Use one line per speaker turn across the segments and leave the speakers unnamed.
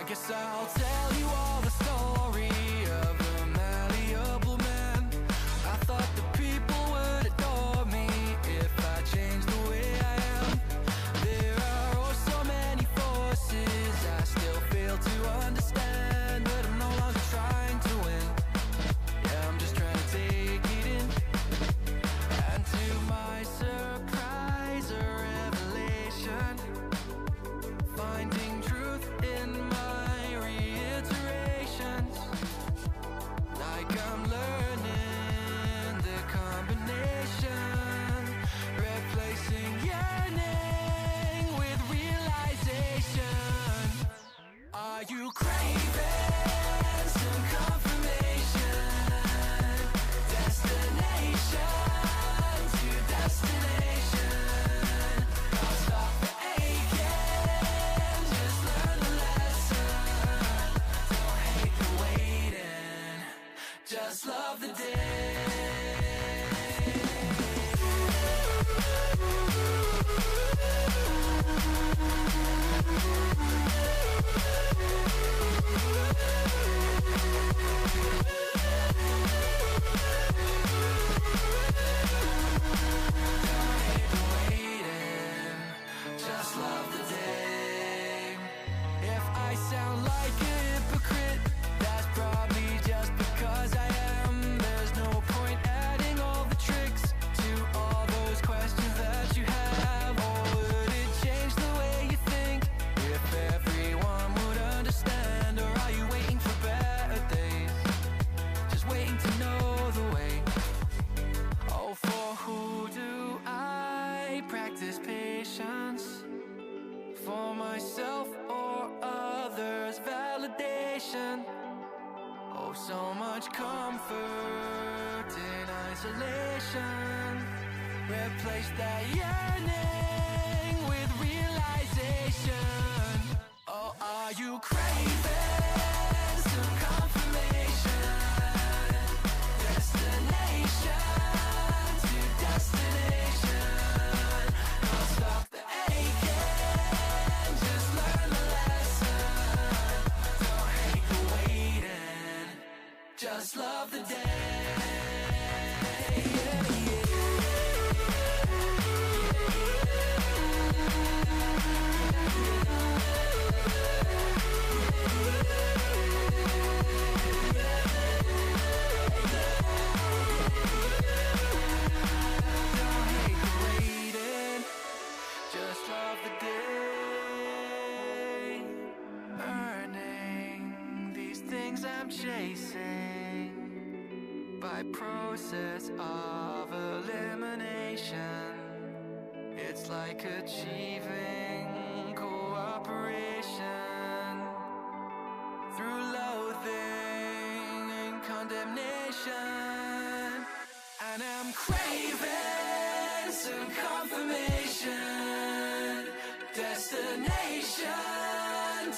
guess I'll tell you all the story of a malleable man. I thought the people would adore me if I changed the way I am. There are oh so many forces I still fail to understand, but I'm no longer trying to win. Yeah, I'm just trying to take it in. And to my surprise, a revelation, finding truth in my reiterations. Like I'm learning the combination, replacing yearning with realization. Are you craving some confirmation? Destination to destination. Can't stop the aching, just learn the lesson. Don't hate the waiting, just love the day. Just love the day. If I sound like a hypocrite, that's probably just because I am. There's no point adding all the tricks to all those questions that you have. Or would it change the way you think if everyone would understand? Or are you waiting for better days, just waiting to know the way? Oh, for who do I practice patience? For myself or others' validation? Oh, so much comfort in isolation. Replace that yearning with realization. Oh, are you craving some confirmation? Destination to destination. Can't stop the aching, just learn the lesson. Don't hate the waiting, just love the day. Don't hate the waiting, just love the day. Earning these things I'm chasing by process of elimination. It's like achieving cooperation through loathing and condemnation. And I'm craving some confirmation. Destination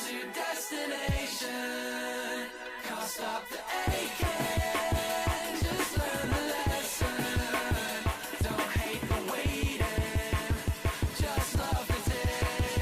to destination. Can't stop the aching, just learn the lesson. Don't hate the waiting, just love the day.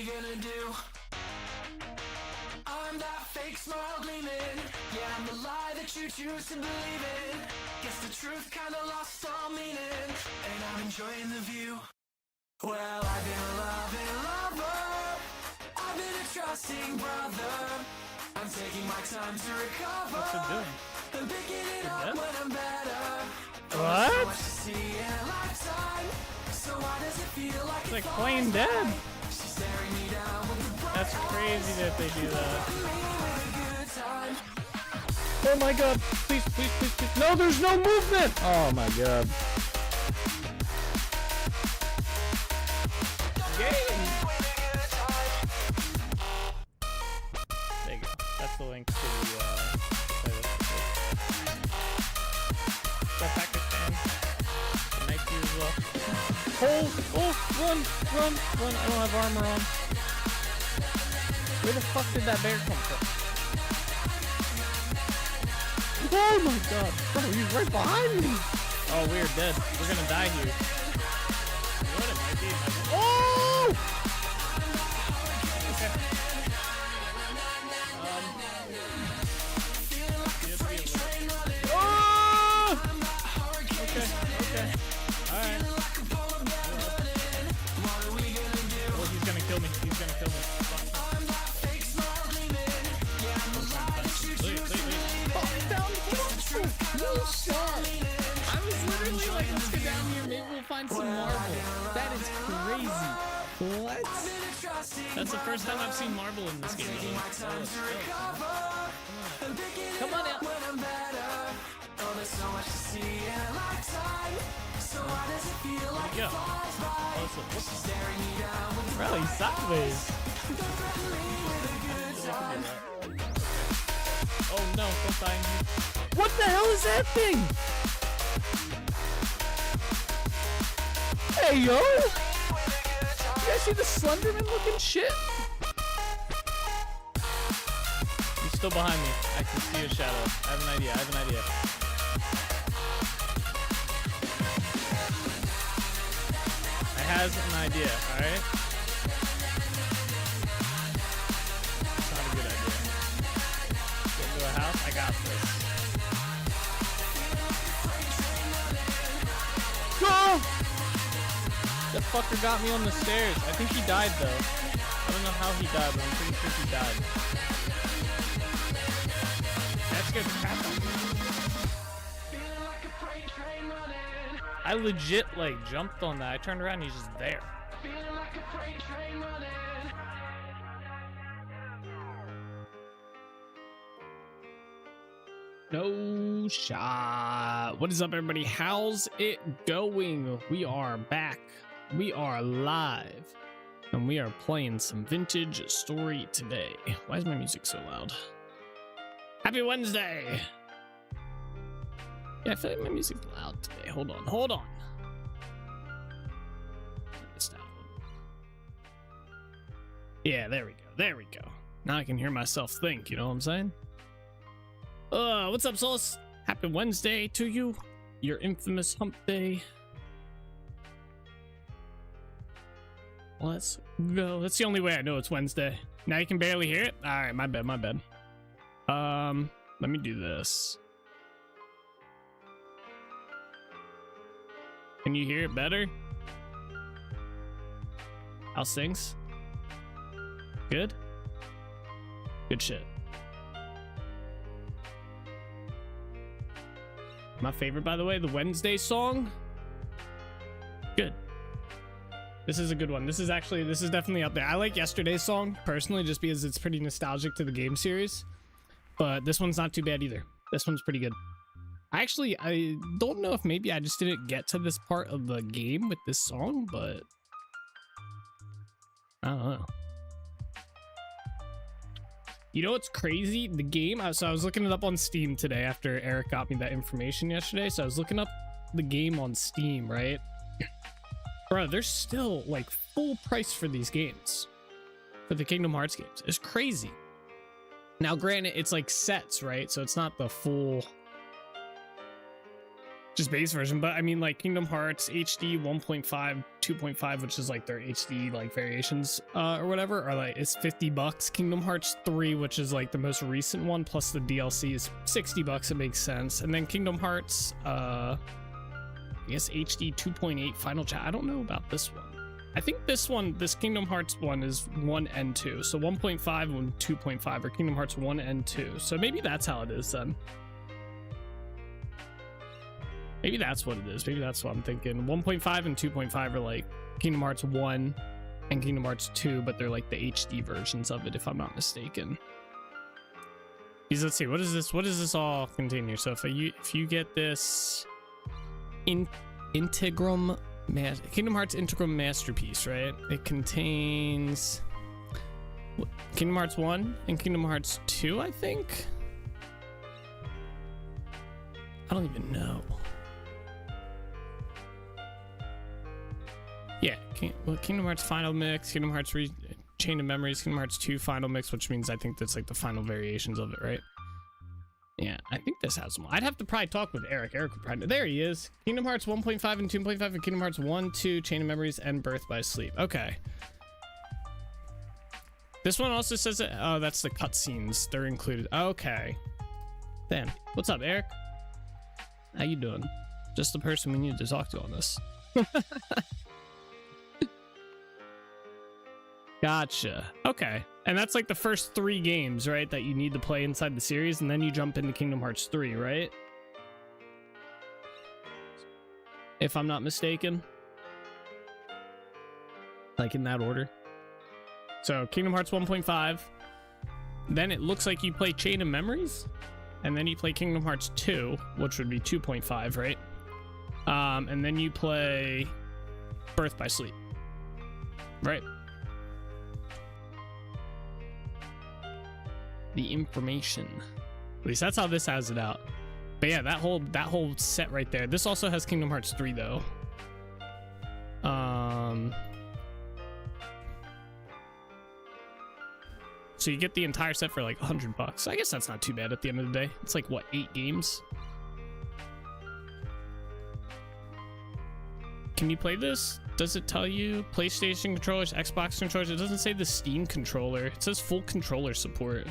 we gonna do? I'm that fake smile gleaming. Yeah, I'm the lie that you choose to believe in. Guess the truth kinda lost all meaning, and I'm enjoying the view. Well, I've been a loving lover, I've been a trusting brother. I'm taking my time to recover.
What's it doing?
I'm picking it up when I'm better.
What?
So much to see in a lifetime. So why does it feel like
It's like plain dead.
She's staring me down with the bright
That's crazy that they do that.
time.
Oh my god. Please, please, please, please. No, there's no movement. Oh my god. Game. There you go. That's the link to the Pakistan. The Nike as well. Oh, run. I don't have armor on. Where the fuck did that bear come from? Oh my god. Bro, he's right behind me. Oh, we're dead. We're gonna die here. You know what it might be? Oh! Okay. Oh! Okay. Alright. Oh, he's gonna kill me. I was literally like, let's go down here, maybe we'll find some marble. That is crazy. What? That's the first time I've seen marble in this game. Come on out. Go. Bro, he's sideways. Oh no, don't die me. What the hell is that thing? Hey yo! You guys see the Slenderman looking shit? He's still behind me. I can see a shadow. I have an idea. I has an idea, alright? It's not a good idea. Get into a house, I got this. Go! That fucker got me on the stairs. I think he died though. I don't know how he died, but I'm pretty sure he died. That's good crap on me. I legit like jumped on that. I turned around and he's just there. No shot. What is up, everybody? How's it going? We are back. We are live. And we are playing some vintage story today. Why is my music so loud? Happy Wednesday! Yeah, I feel like my music's loud today. Hold on. Yeah, there we go. Now I can hear myself think, you know what I'm saying? What's up, Sauce? Happy Wednesday to you. Your infamous hump day. Let's go. That's the only way I know it's Wednesday. Now you can barely hear it? Alright, my bad. Let me do this. Can you hear it better? How's things? Good? Good shit. My favorite, by the way, the Wednesday song. Good. This is a good one. This is definitely up there. I like yesterday's song personally just because it's pretty nostalgic to the game series. But this one's not too bad either. This one's pretty good. Actually, I don't know if maybe I just didn't get to this part of the game with this song, but I don't know. You know what's crazy? The game, so I was looking it up on Steam today after Eric got me that information yesterday. So I was looking up the game on Steam, right? Bro, there's still like full price for these games. For the Kingdom Hearts games. It's crazy. Now, granted, it's like sets, right? So it's not the full just base version. But I mean, like Kingdom Hearts HD 1.5, 2.5, which is like their HD like variations or whatever, are like it's $50. Kingdom Hearts 3, which is like the most recent one, plus the DLC is $60. It makes sense. And then Kingdom Hearts, I guess HD 2.8 Final Chat. I don't know about this one. I think this Kingdom Hearts one is 1 and 2. So 1.5 and 2.5 are Kingdom Hearts 1 and 2. So maybe that's how it is then. Maybe that's what it is. Maybe that's what I'm thinking. 1.5 and 2.5 are like Kingdom Hearts 1 and Kingdom Hearts 2, but they're like the HD versions of it, if I'm not mistaken. Let's see, what is this? What does this all contain here? So if you get this Kingdom Hearts Integrum Masterpiece, right? It contains Kingdom Hearts 1 and Kingdom Hearts 2, I think. I don't even know. Yeah, Kingdom Hearts Final Mix, Kingdom Hearts Chain of Memories, Kingdom Hearts 2 Final Mix, which means I think that's like the final variations of it, right? Yeah, I think this has them. I'd have to probably talk with Eric. Eric would probably... There he is. Kingdom Hearts 1.5 and 2.5 and Kingdom Hearts 1, 2, Chain of Memories, and Birth by Sleep. Okay. This one also says it... Oh, that's the cutscenes. They're included. Okay. Then, what's up, Eric? How you doing? Just the person we need to talk to on this. Gotcha. Okay. And that's like the first 3 games, right, that you need to play inside the series, and then you jump into Kingdom Hearts 3, right? If I'm not mistaken. Like in that order. So Kingdom Hearts 1.5. Then it looks like you play Chain of Memories. And then you play Kingdom Hearts 2, which would be 2.5, right? And then you play Birth by Sleep. Right? The information. At least that's how this has it out. But yeah, that whole set right there. This also has Kingdom Hearts 3 though. So you get the entire set for like $100. I guess that's not too bad at the end of the day. It's like what, 8 games? Can you play this? Does it tell you PlayStation controllers, Xbox controllers? It doesn't say the Steam controller. It says full controller support.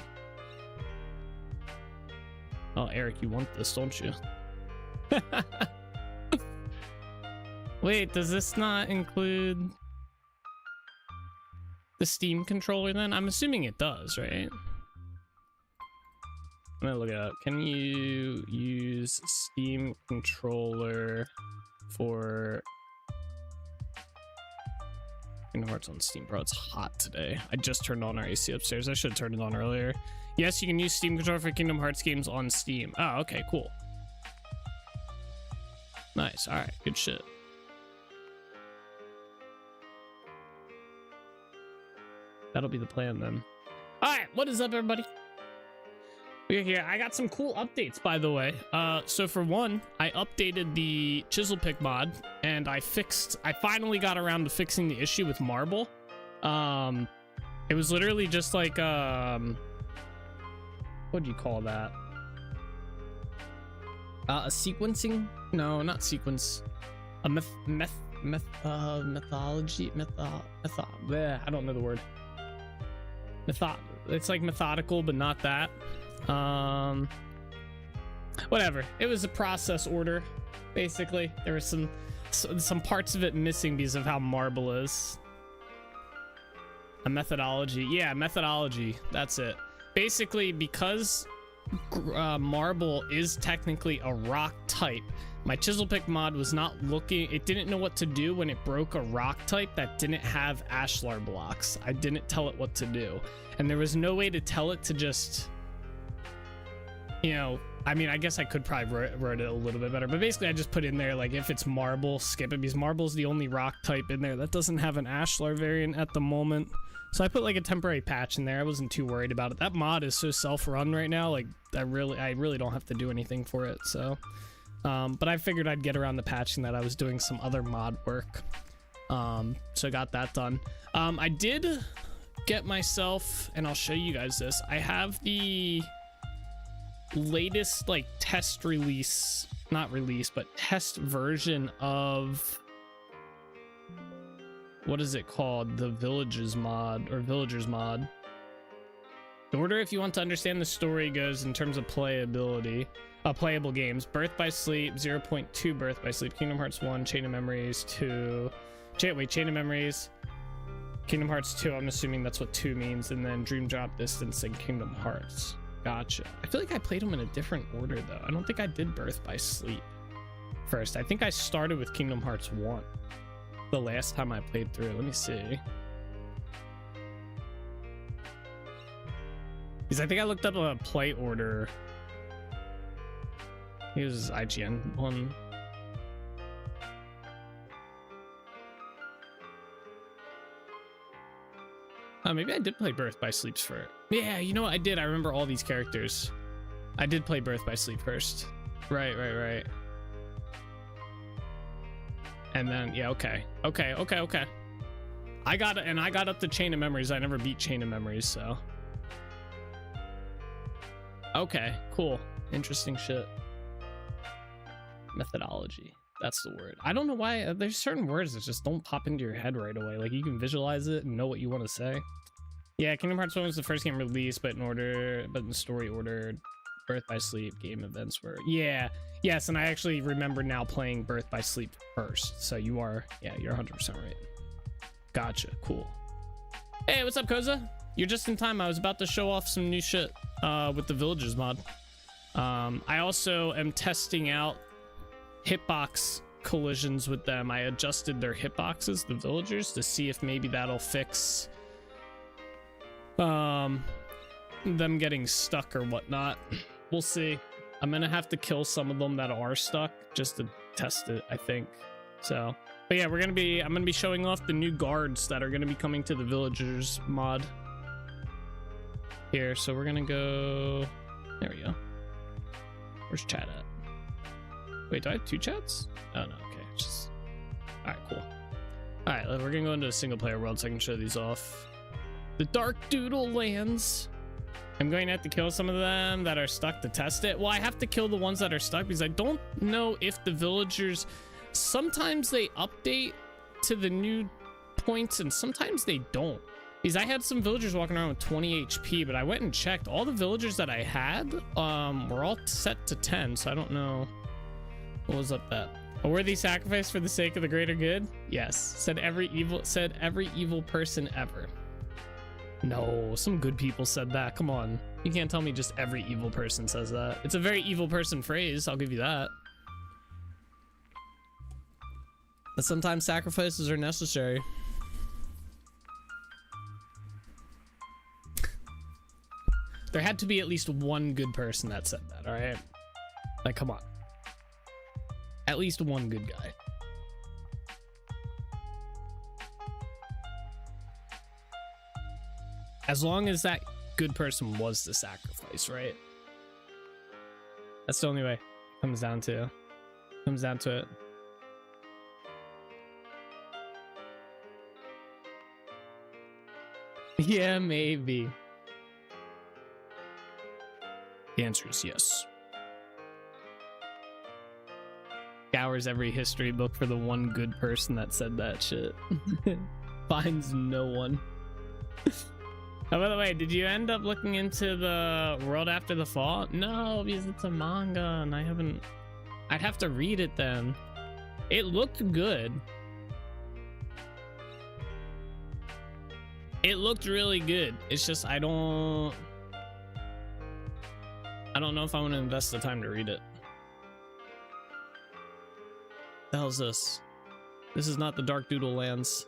Oh, Eric, you want this, don't you? Wait, does this not include the Steam controller then? I'm assuming it does, right? I'm gonna look it up. Can you use Steam controller for Kingdom Hearts on Steam? Bro, it's hot today. I just turned on our AC upstairs. I should have turned it on earlier. Yes, you can use Steam controller for Kingdom Hearts games on Steam. Oh, okay, cool. Nice. All right, good shit. That'll be the plan then. All right, what is up, everybody? We're here. I got some cool updates, by the way. So for one, I updated the chisel pick mod, and I finally got around to fixing the issue with marble. It was literally just like what do you call that? A sequencing? No, not sequence. A methodology. Bleh, I don't know the word. It's like methodical, but not that. Whatever. It was a process order, basically. There was some parts of it missing because of how marble is. A methodology. Yeah, methodology. That's it. Basically, because marble is technically a rock type, my chisel pick mod was not looking, it didn't know what to do when it broke a rock type that didn't have ashlar blocks. I didn't tell it what to do, and there was no way to tell it to just, you know, I mean, I guess I could probably write it a little bit better, but basically I just put in there, like, if it's marble, skip it, because marble's the only rock type in there that doesn't have an ashlar variant at the moment. So I put like a temporary patch in there. I wasn't too worried about it. That mod is so self-run right now, like I really don't have to do anything for it. So but I figured I'd get around to patching that. I was doing some other mod work, so I got that done. I did get myself, and I'll show you guys this, I have the latest like test release not release, but test version of, what is it called? The Villagers mod, or Villagers mod. The order, if you want to understand the story, goes in terms of playability. Playable games: Birth by Sleep, 0.2 Birth by Sleep, Kingdom Hearts 1, Chain of Memories 2, Chain of Memories, Kingdom Hearts 2, I'm assuming that's what 2 means, and then Dream Drop Distance and Kingdom Hearts. Gotcha. I feel like I played them in a different order though. I don't think I did Birth by Sleep first. I think I started with Kingdom Hearts 1 the last time I played through. Let me see. Because I think I looked up a play order. Here's IGN one. Maybe I did play Birth by Sleep first. Yeah, you know what? I did. I remember all these characters. I did play Birth by Sleep first. Right. And then, yeah, okay. I got up to Chain of Memories. I never beat Chain of Memories, so. Okay, cool. Interesting shit. Methodology. That's the word. I don't know why there's certain words that just don't pop into your head right away. Like you can visualize it and know what you want to say. Yeah, Kingdom Hearts 1 was the first game released, but in story order. Birth by Sleep game events were. Yeah. Yes, and I actually remember now playing Birth by Sleep first. So you are, yeah, you're 100% right. Gotcha. Cool. Hey, what's up, Koza? You're just in time. I was about to show off some new shit with the Villagers mod. I also am testing out hitbox collisions with them. I adjusted their hitboxes, the villagers, to see if maybe that'll fix them getting stuck or whatnot. We'll see. I'm gonna have to kill some of them that are stuck just to test it, I think. So, but yeah, I'm gonna be showing off the new guards that are gonna be coming to the Villagers mod here. So we're gonna go, there we go. Where's chat at? Wait, do I have 2 chats? Oh no, okay, just, all right, cool. All right, we're gonna go into a single player world so I can show these off. The Dark Doodle lands. I'm going to have to kill some of them that are stuck to test it. Well, I have to kill the ones that are stuck because I don't know if the villagers, sometimes they update to the new points and sometimes they don't. Because I had some villagers walking around with 20 HP, but I went and checked. All the villagers that I had were all set to 10, so I don't know what was up that. A worthy sacrifice for the sake of the greater good? Yes. Said every evil person ever. No, some good people said that. Come on. You can't tell me just every evil person says that. It's a very evil person phrase, I'll give you that. But sometimes sacrifices are necessary. There had to be at least one good person that said that, all right? Like, come on. At least one good guy. As long as that good person was the sacrifice, right? That's the only way it comes down to it. Yeah, maybe. The answer is yes. Scours every history book for the one good person that said that shit. Finds no one. Oh, by the way, did you end up looking into the World After the Fall? No, because it's a manga and I haven't. I'd have to read it then. It looked good. It looked really good. It's just I don't know if I want to invest the time to read it. The hell is this? This is not the Dark Doodle lands.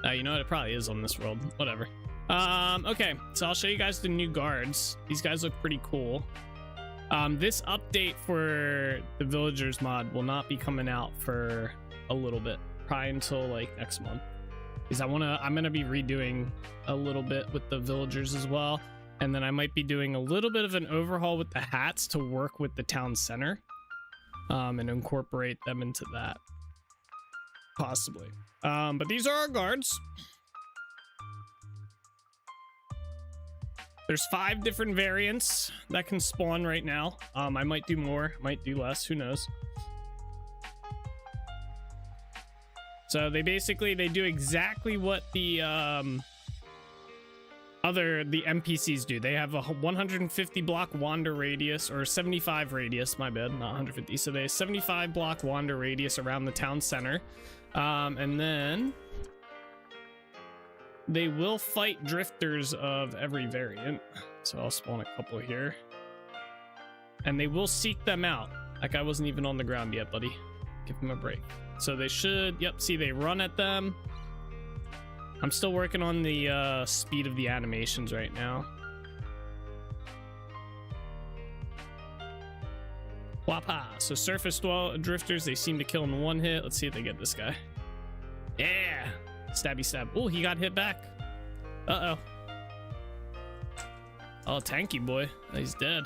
You know what? It probably is on this world. Whatever. Okay, so I'll show you guys the new guards. These guys look pretty cool. This update for the Villagers mod will not be coming out for a little bit, probably until like next month. Because I'm gonna be redoing a little bit with the Villagers as well, and then I might be doing a little bit of an overhaul with the hats to work with the town center, and incorporate them into that, possibly. But these are our guards. There's 5 different variants that can spawn right now. I might do more, might do less, who knows. So they do exactly what the NPCs do. They have a 150 block wander radius, or 75 radius, my bad, not 150. So they have 75 block wander radius around the town center. And then they will fight drifters of every variant. So I'll spawn a couple here. And they will seek them out. That guy wasn't even on the ground yet, buddy. Give him a break. So they should, yep, see, they run at them. I'm still working on the speed of the animations right now. Wapa. So surface drifters, they seem to kill in 1 hit. Let's see if they get this guy. Yeah. Stabby stab. Oh, he got hit back. Uh-oh. Oh, tanky boy. Oh, he's dead.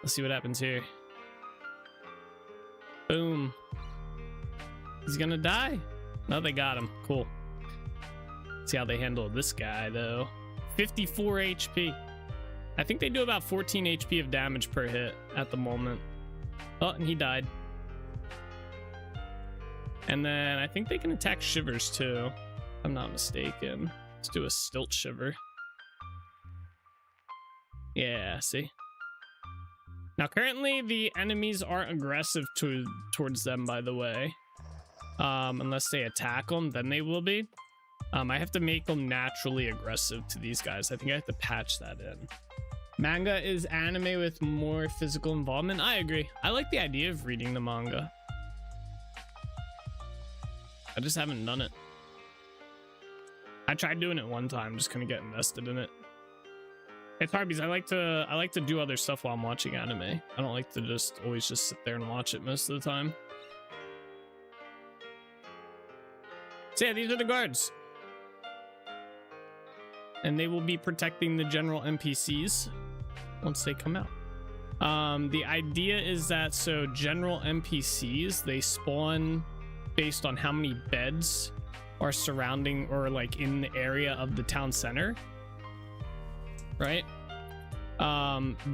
Let's see what happens here. Boom. He's gonna die. No, they got him. Cool. See how they handle this guy, though. 54 HP. I think they do about 14 HP of damage per hit at the moment. Oh, and he died. And then I think they can attack shivers, too. If I'm not mistaken. Let's do a stilt shiver. Yeah, see? Now, currently, the enemies aren't aggressive towards them, by the way. Unless they attack them, then they will be. I have to make them naturally aggressive to these guys. I think I have to patch that in. Manga is anime with more physical involvement. I agree. I like the idea of reading the manga. I just haven't done it. I tried doing it one time, just couldn't get invested in it. It's hard because I like to do other stuff while I'm watching anime. I don't like to always just sit there and watch it most of the time. So yeah, these are the guards. And they will be protecting the general NPCs once they come out. The idea is that, so general NPCs, they spawn based on how many beds are surrounding or like in the area of the town center. Right?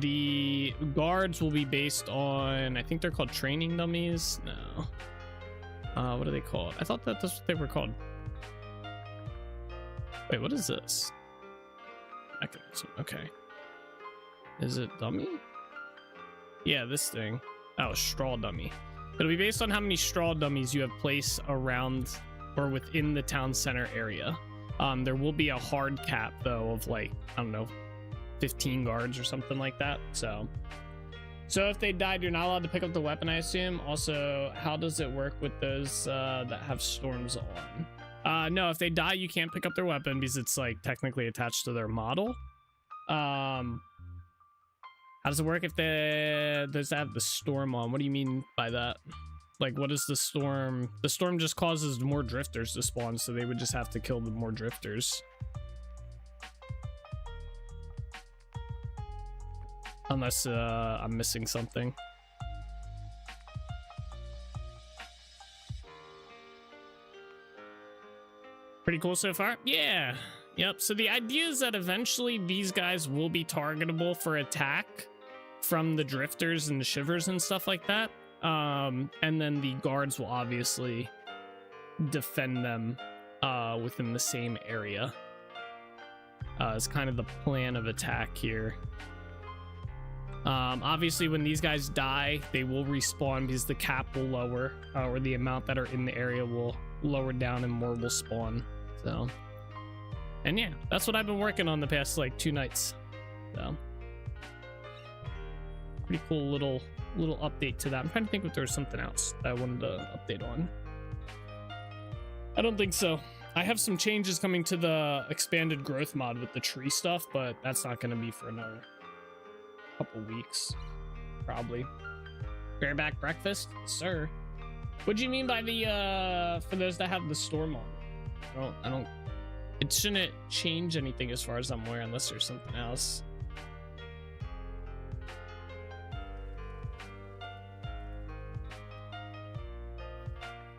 The guards will be based on, I think they're called training dummies. No. What are they called? I thought that's what they were called. Wait, what is this? Mechanism. Okay. Is it dummy? Yeah, this thing. Oh, straw dummy. It'll be based on how many straw dummies you have placed around or within the town center area. There will be a hard cap, though, of like, I don't know, 15 guards or something like that. So if they died, you're not allowed to pick up the weapon, I assume. Also, how does it work with those that have storms on? No, if they die, you can't pick up their weapon because it's like technically attached to their model. How does it work if they have the storm on? What do you mean by that? Like, what is the storm? The storm just causes more drifters to spawn, so they would just have to kill the more drifters. Unless I'm missing something. Pretty cool so far. Yeah. Yep. So the idea is that eventually these guys will be targetable for attack from the drifters and the shivers and stuff like that. And then the guards will obviously defend them within the same area. It's kind of the plan of attack here. Obviously when these guys die, they will respawn because the cap will lower, or the amount that are in the area will lower down and more will spawn. So, and yeah, that's what I've been working on the past like 2 nights. So pretty cool little update to that. I'm trying to think if there was something else that I wanted to update on. I don't think so. I have some changes coming to the expanded growth mod with the tree stuff, but that's not going to be for another couple weeks, probably. Bareback breakfast, sir. What do you mean by the for those that have the storm on? I don't. It shouldn't change anything as far as I'm aware, unless there's something else.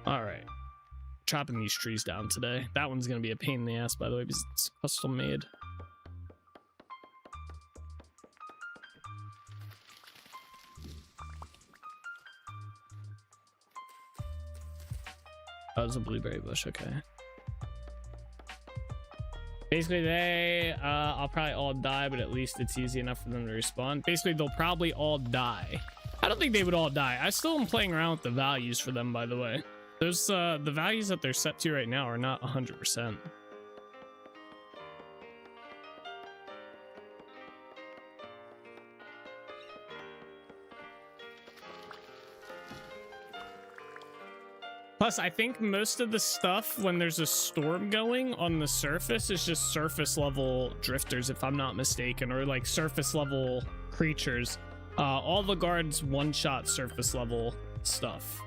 All right, chopping these trees down today. That one's gonna be a pain in the ass, by the way, because it's custom made. Oh, it's a blueberry bush. Okay. Basically, I'll probably all die, but at least it's easy enough for them to respawn. Basically, they'll probably all die. I don't think they would all die. I still am playing around with the values for them, by the way. There's the values that they're set to right now are not 100%. Plus, I think most of the stuff when there's a storm going on the surface is just surface level drifters, if I'm not mistaken, or like surface level creatures. All the guards one-shot surface level stuff.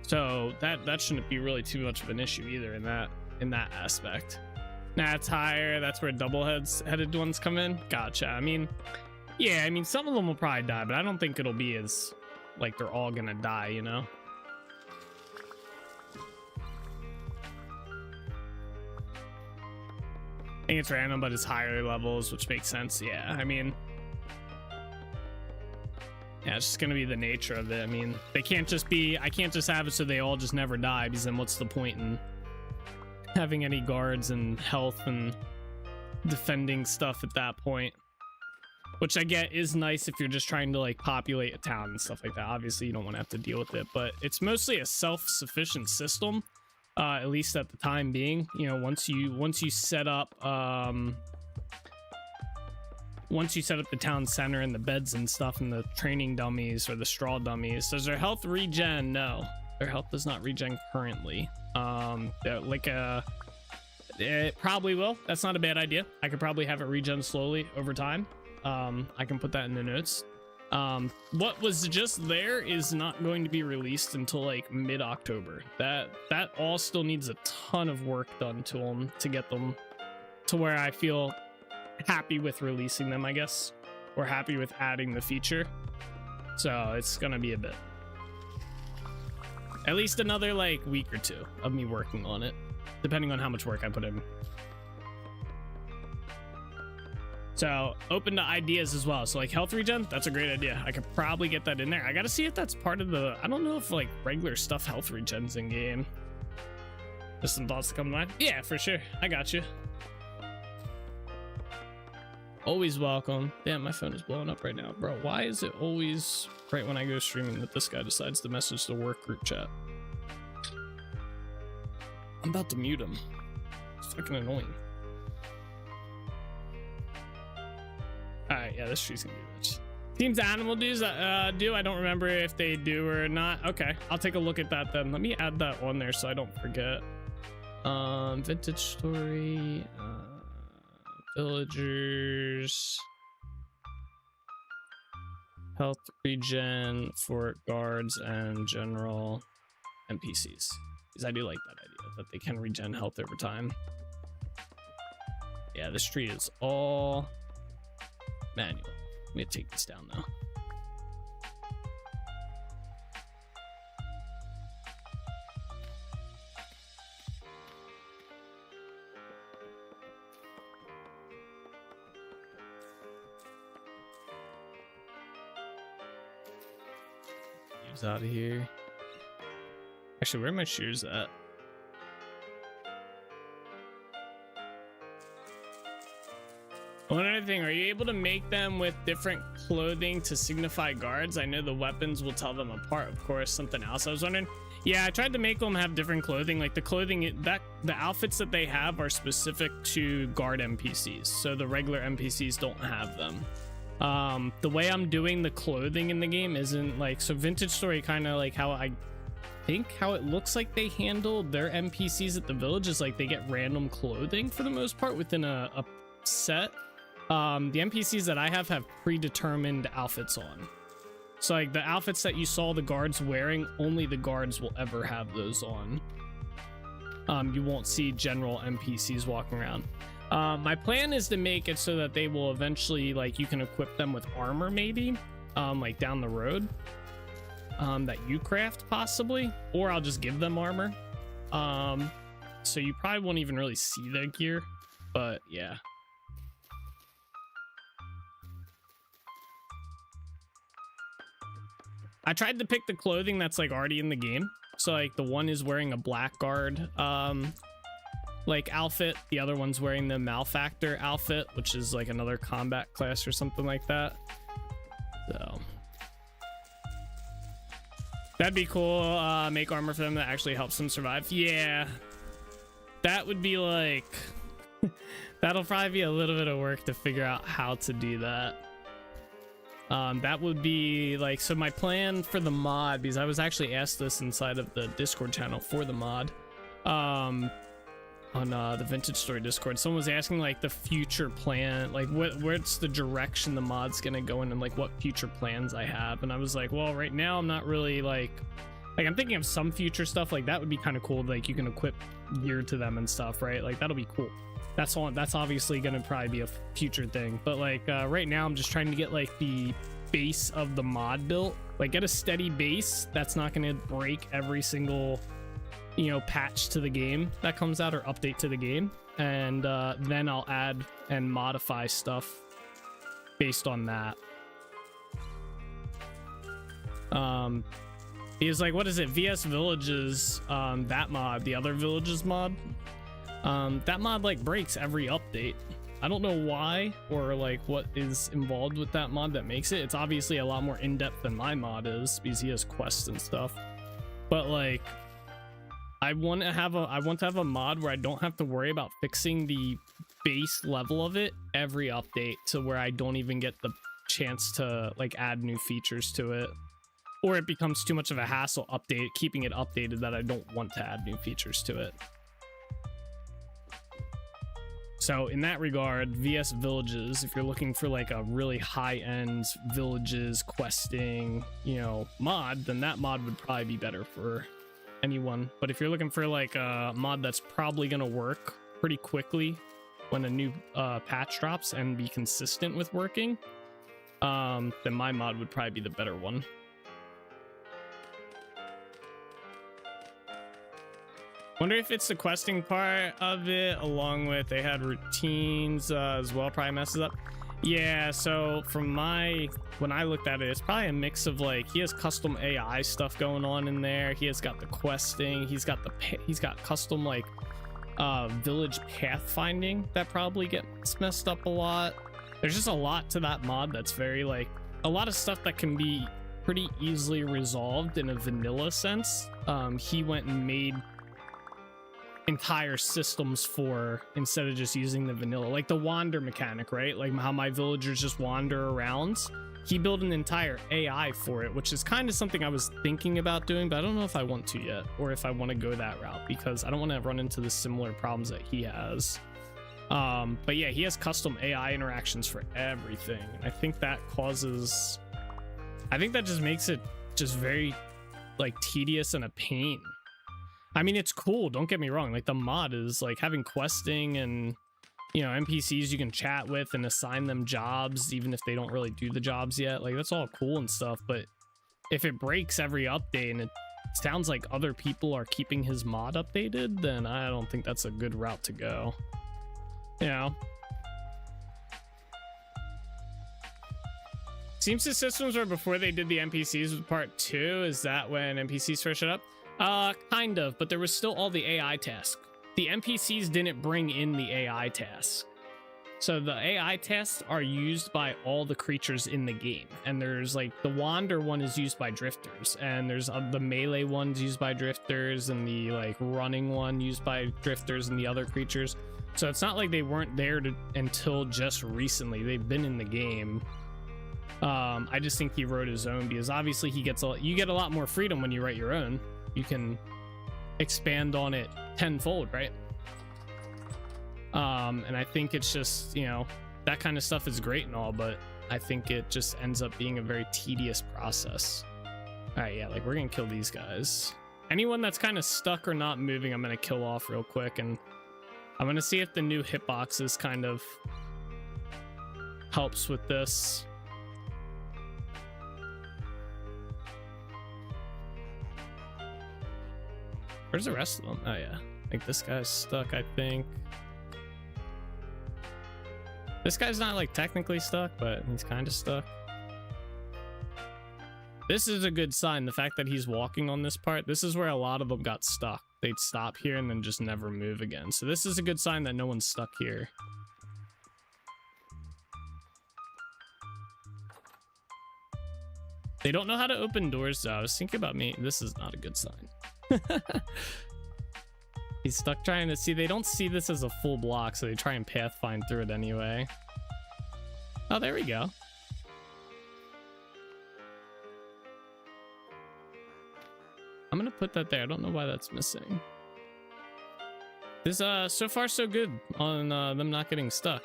So that shouldn't be really too much of an issue either in that aspect. Nah, it's higher. That's where double-headed ones come in. Gotcha. I mean, yeah, I mean, some of them will probably die, but I don't think it'll be as, like, they're all gonna die, you know? I think it's random, but it's higher levels, which makes sense. Yeah, I mean, yeah, it's just gonna be the nature of it. I mean, they can't just be, I can't just have it so they all just never die, because then what's the point in having any guards and health and defending stuff at that point? Which I get is nice if you're just trying to like populate a town and stuff like that. Obviously you don't want to have to deal with it, but it's mostly a self-sufficient system, at least at the time being. You know, once you set up the town center and the beds and stuff and the training dummies or the straw dummies, does their health regen? No, their health does not regen currently. It probably will. That's not a bad idea. I could probably have it regen slowly over time. I can put that in the notes. What was just there is not going to be released until like mid-October. That all still needs a ton of work done to them to get them to where I feel happy with releasing them, I guess, or happy with adding the feature. So it's gonna be a bit, at least another like week or two of me working on it, depending on how much work I put in. So open to ideas as well. So like health regen, that's a great idea. I could probably get that in there. I gotta see if that's part of the, I don't know if like regular stuff health regens in game. Just some thoughts to come to mind. Yeah, for sure. I got you. Always welcome. Damn, my phone is blowing up right now. Bro, why is it always right when I go streaming that this guy decides to message the work group chat? I'm about to mute him. It's fucking annoying. Alright, yeah, this tree's gonna be rich. Teams animal dues I don't remember if they do or not. Okay, I'll take a look at that then. Let me add that one there so I don't forget. Vintage story, villagers, health regen for guards and general NPCs. Because I do like that idea that they can regen health over time. Yeah, this tree is all manual. Let me take this down though. Shoes out of here. Actually, where are my shoes at? One other thing, are you able to make them with different clothing to signify guards? I know the weapons will tell them apart, of course. Something else I was wondering. Yeah, I tried to make them have different clothing. Like the clothing, the outfits that they have are specific to guard NPCs. So the regular NPCs don't have them. The way I'm doing the clothing in the game isn't like, so Vintage Story kind of like how I think how it looks like they handled their NPCs at the village is like they get random clothing for the most part within a set. The NPCs that I have predetermined outfits on. So like the outfits that you saw the guards wearing, only the guards will ever have those on. You won't see general NPCs walking around. My plan is to make it so that they will eventually, like, you can equip them with armor maybe, like down the road, that you craft possibly, or I'll just give them armor. So you probably won't even really see their gear, but yeah. I tried to pick the clothing that's like already in the game. So like the one is wearing a blackguard like outfit, the other one's wearing the malefactor outfit, which is like another combat class or something like that. So that'd be cool. Make armor for them that actually helps them survive. Yeah, that would be like that'll probably be a little bit of work to figure out how to do that. That would be like, so my plan for the mod, because I was actually asked this inside of the Discord channel for the mod, on the Vintage Story Discord, someone was asking like the future plan, like what's the direction the mod's gonna go in and like what future plans I have. And I was like, well, right now I'm not really like I'm thinking of some future stuff, like that would be kind of cool, like you can equip gear to them and stuff, right? Like that'll be cool. That's obviously gonna probably be a future thing, but like right now I'm just trying to get like the base of the mod built, like get a steady base that's not gonna break every single, you know, patch to the game that comes out or update to the game, and then I'll add and modify stuff based on that. He's like, what is it, VS Villages, that mod, the other Villages mod, that mod like breaks every update. I don't know why or like what is involved with that mod that makes it. It's obviously a lot more in-depth than my mod is because he has quests and stuff, but like I want to have a mod where I don't have to worry about fixing the base level of it every update, to where I don't even get the chance to like add new features to it, or it becomes too much of a hassle keeping it updated that I don't want to add new features to it. So in that regard, VS Villages, if you're looking for like a really high-end villages questing, you know, mod, then that mod would probably be better for anyone. But if you're looking for like a mod that's probably gonna work pretty quickly when a new patch drops and be consistent with working, then my mod would probably be the better one. Wonder if it's the questing part of it, along with they had routines as well, probably messes up. Yeah, so from when I looked at it, it's probably a mix of like, he has custom AI stuff going on in there. He has got the questing. He's got custom like village pathfinding that probably gets messed up a lot. There's just a lot to that mod that's very like, a lot of stuff that can be pretty easily resolved in a vanilla sense. He went and made entire systems for, instead of just using the vanilla, like the wander mechanic, right? Like how my villagers just wander around. He built an entire AI for it, which is kind of something I was thinking about doing, but I don't know if I want to yet, or if I want to go that route, because I don't want to run into the similar problems that he has. But yeah, he has custom AI interactions for everything. I think that just makes it just very like tedious and a pain. I mean, it's cool, don't get me wrong, like the mod is like having questing and, you know, NPCs you can chat with and assign them jobs even if they don't really do the jobs yet. Like that's all cool and stuff, but if it breaks every update and it sounds like other people are keeping his mod updated, then I don't think that's a good route to go. You know? Seems the systems were before they did the NPCs with part 2. Is that when NPCs first showed up? Kind of, but there was still all the AI tasks. The NPCs didn't bring in the AI tasks. So the AI tasks are used by all the creatures in the game. And there's like, the Wander one is used by drifters. And there's the melee ones used by drifters. And the like running one used by drifters and the other creatures. So it's not like they weren't there until just recently. They've been in the game. I just think he wrote his own because obviously you get a lot more freedom when you write your own. You can expand on it tenfold, right? And I think it's just, you know, that kind of stuff is great and all, but I think it just ends up being a very tedious process. All right, yeah, like we're gonna kill these guys. Anyone that's kind of stuck or not moving, I'm gonna kill off real quick, and I'm gonna see if the new hitboxes kind of helps with this. Where's the rest of them? Oh yeah, like this guy's stuck, I think. This guy's not like technically stuck, but he's kind of stuck. This is a good sign. The fact that he's walking on this part, this is where a lot of them got stuck. They'd stop here and then just never move again. So this is a good sign that no one's stuck here. They don't know how to open doors though. I was thinking about me. This is not a good sign. He's stuck trying to see. They don't see this as a full block, so they try and pathfind through it anyway. Oh, there we go. I'm gonna put that there. I don't know why that's missing. This so far so good on them not getting stuck.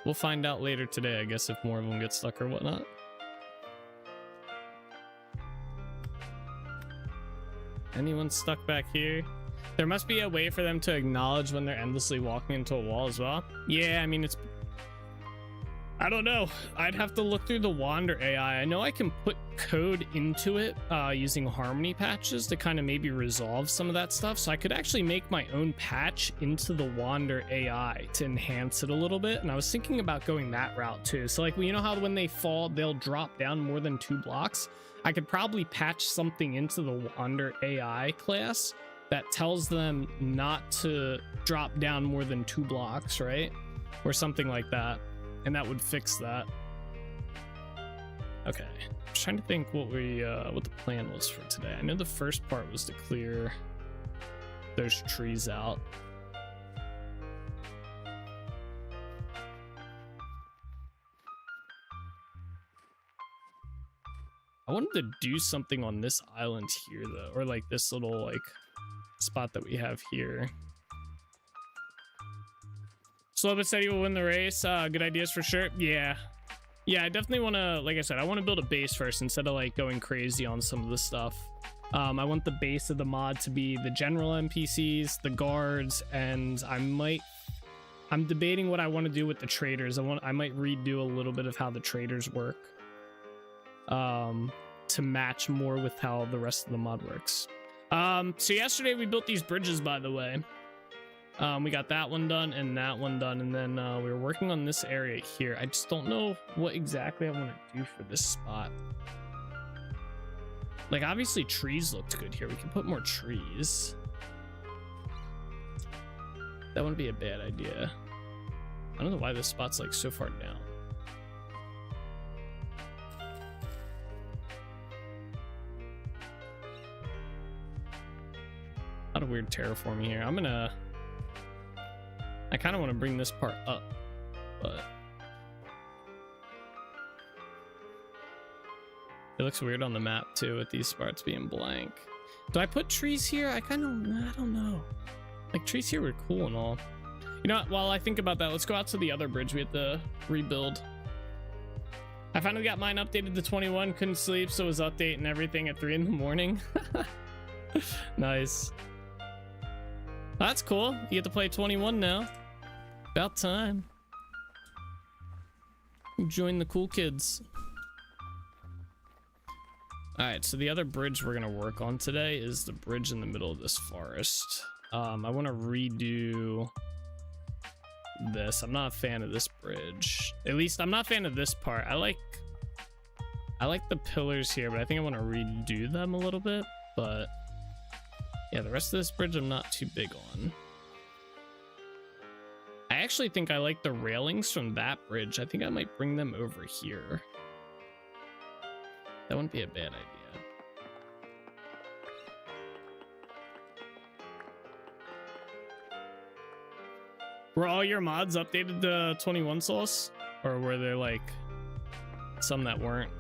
We'll find out later today, I guess, if more of them get stuck or whatnot. Anyone stuck back here? There must be a way for them to acknowledge when they're endlessly walking into a wall as well. Yeah, I mean, it's... I don't know. I'd have to look through the Wander AI. I know I can put code into it using Harmony patches to kind of maybe resolve some of that stuff. So I could actually make my own patch into the Wander AI to enhance it a little bit. And I was thinking about going that route too. So like, you know how when they fall, they'll drop down more than 2 blocks? I could probably patch something into the Wander AI class that tells them not to drop down more than 2 blocks, right? Or something like that. And that would fix that. Okay, I'm trying to think what the plan was for today. I know the first part was to clear those trees out. I wanted to do something on this island here though, or like this little like spot that we have here. Slow but steady will win the race. Good ideas for sure. Yeah, I definitely want to, like I said, I want to build a base first instead of like going crazy on some of the stuff. I want the base of the mod to be the general NPCs, the guards, and I'm debating what I want to do with the traders. I might redo a little bit of how the traders work to match more with how the rest of the mod works. So yesterday we built these bridges, by the way. We got that one done and that one done, and then we were working on this area here. I just don't know what exactly I want to do for this spot. Like, obviously trees looked good here. We can put more trees. That wouldn't be a bad idea. I don't know why this spot's like so far down. A lot of weird terraforming here. I kind of want to bring this part up, but it looks weird on the map too with these parts being blank. Do I put trees here? I don't know. Like, trees here were cool and all. You know what? While I think about that, let's go out to the other bridge we have to rebuild. I finally got mine updated to 21. Couldn't sleep, so was updating everything at 3 in the morning. Nice. That's cool. You get to play 21 now. About time. Join the cool kids. Alright, so the other bridge we're gonna work on today is the bridge in the middle of this forest. I want to redo this. I'm not a fan of this bridge. At least I'm not a fan of this part. I like the pillars here, but I think I want to redo them a little bit. But yeah, the rest of this bridge I'm not too big on. I actually think I like the railings from that bridge. I think I might bring them over here. That wouldn't be a bad idea. Were all your mods updated to 21 source? Or were there like some that weren't?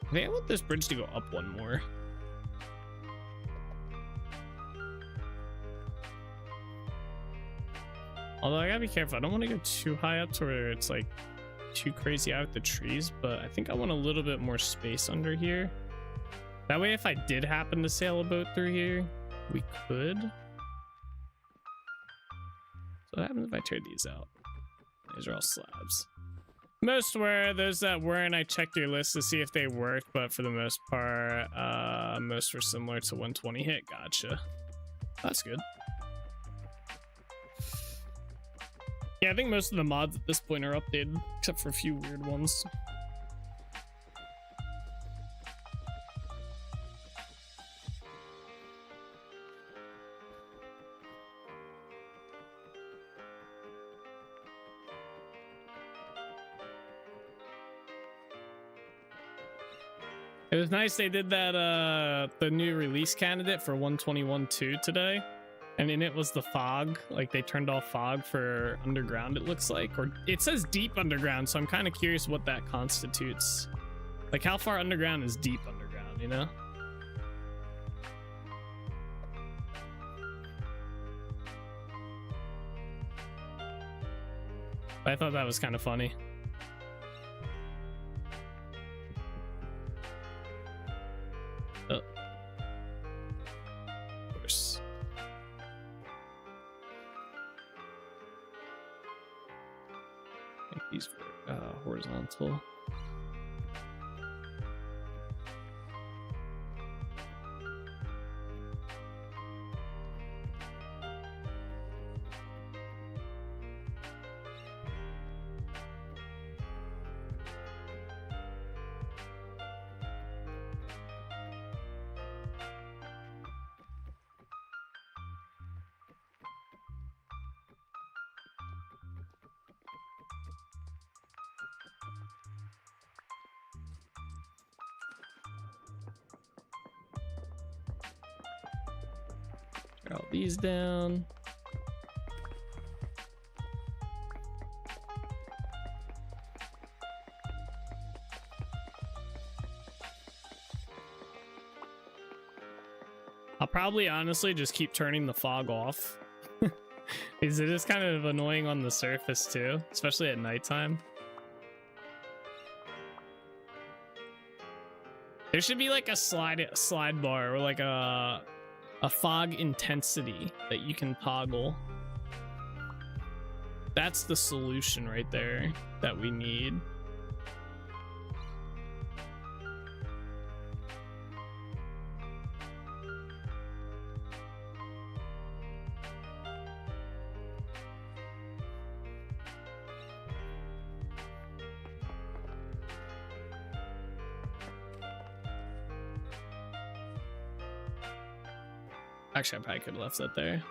I think I want this bridge to go up one more. Although I gotta be careful. I don't want to go too high up to where it's like too crazy out with the trees, but I think I want a little bit more space under here. That way, if I did happen to sail a boat through here, we could. So what happens if I tear these out? These are all slabs. Most were, those that weren't, I checked your list to see if they worked, but for the most part, most were similar to 120 hit. Gotcha. That's good. Yeah, I think most of the mods at this point are updated, except for a few weird ones. It was nice they did that, the new release candidate for 121.2 today. And in it was the fog. Like, they turned off fog for underground, it looks like. Or it says deep underground, so I'm kind of curious what that constitutes. Like, how far underground is deep underground, you know? I thought that was kind of funny. Oh. Of course. I think these were horizontal. All these down. I'll probably honestly just keep turning the fog off. Because it is kind of annoying on the surface too, especially at nighttime. There should be like a slide bar or like a fog intensity that you can toggle. That's the solution right there that we need. Actually, I probably could have left that there.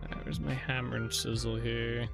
Alright, where's my hammer and chisel here?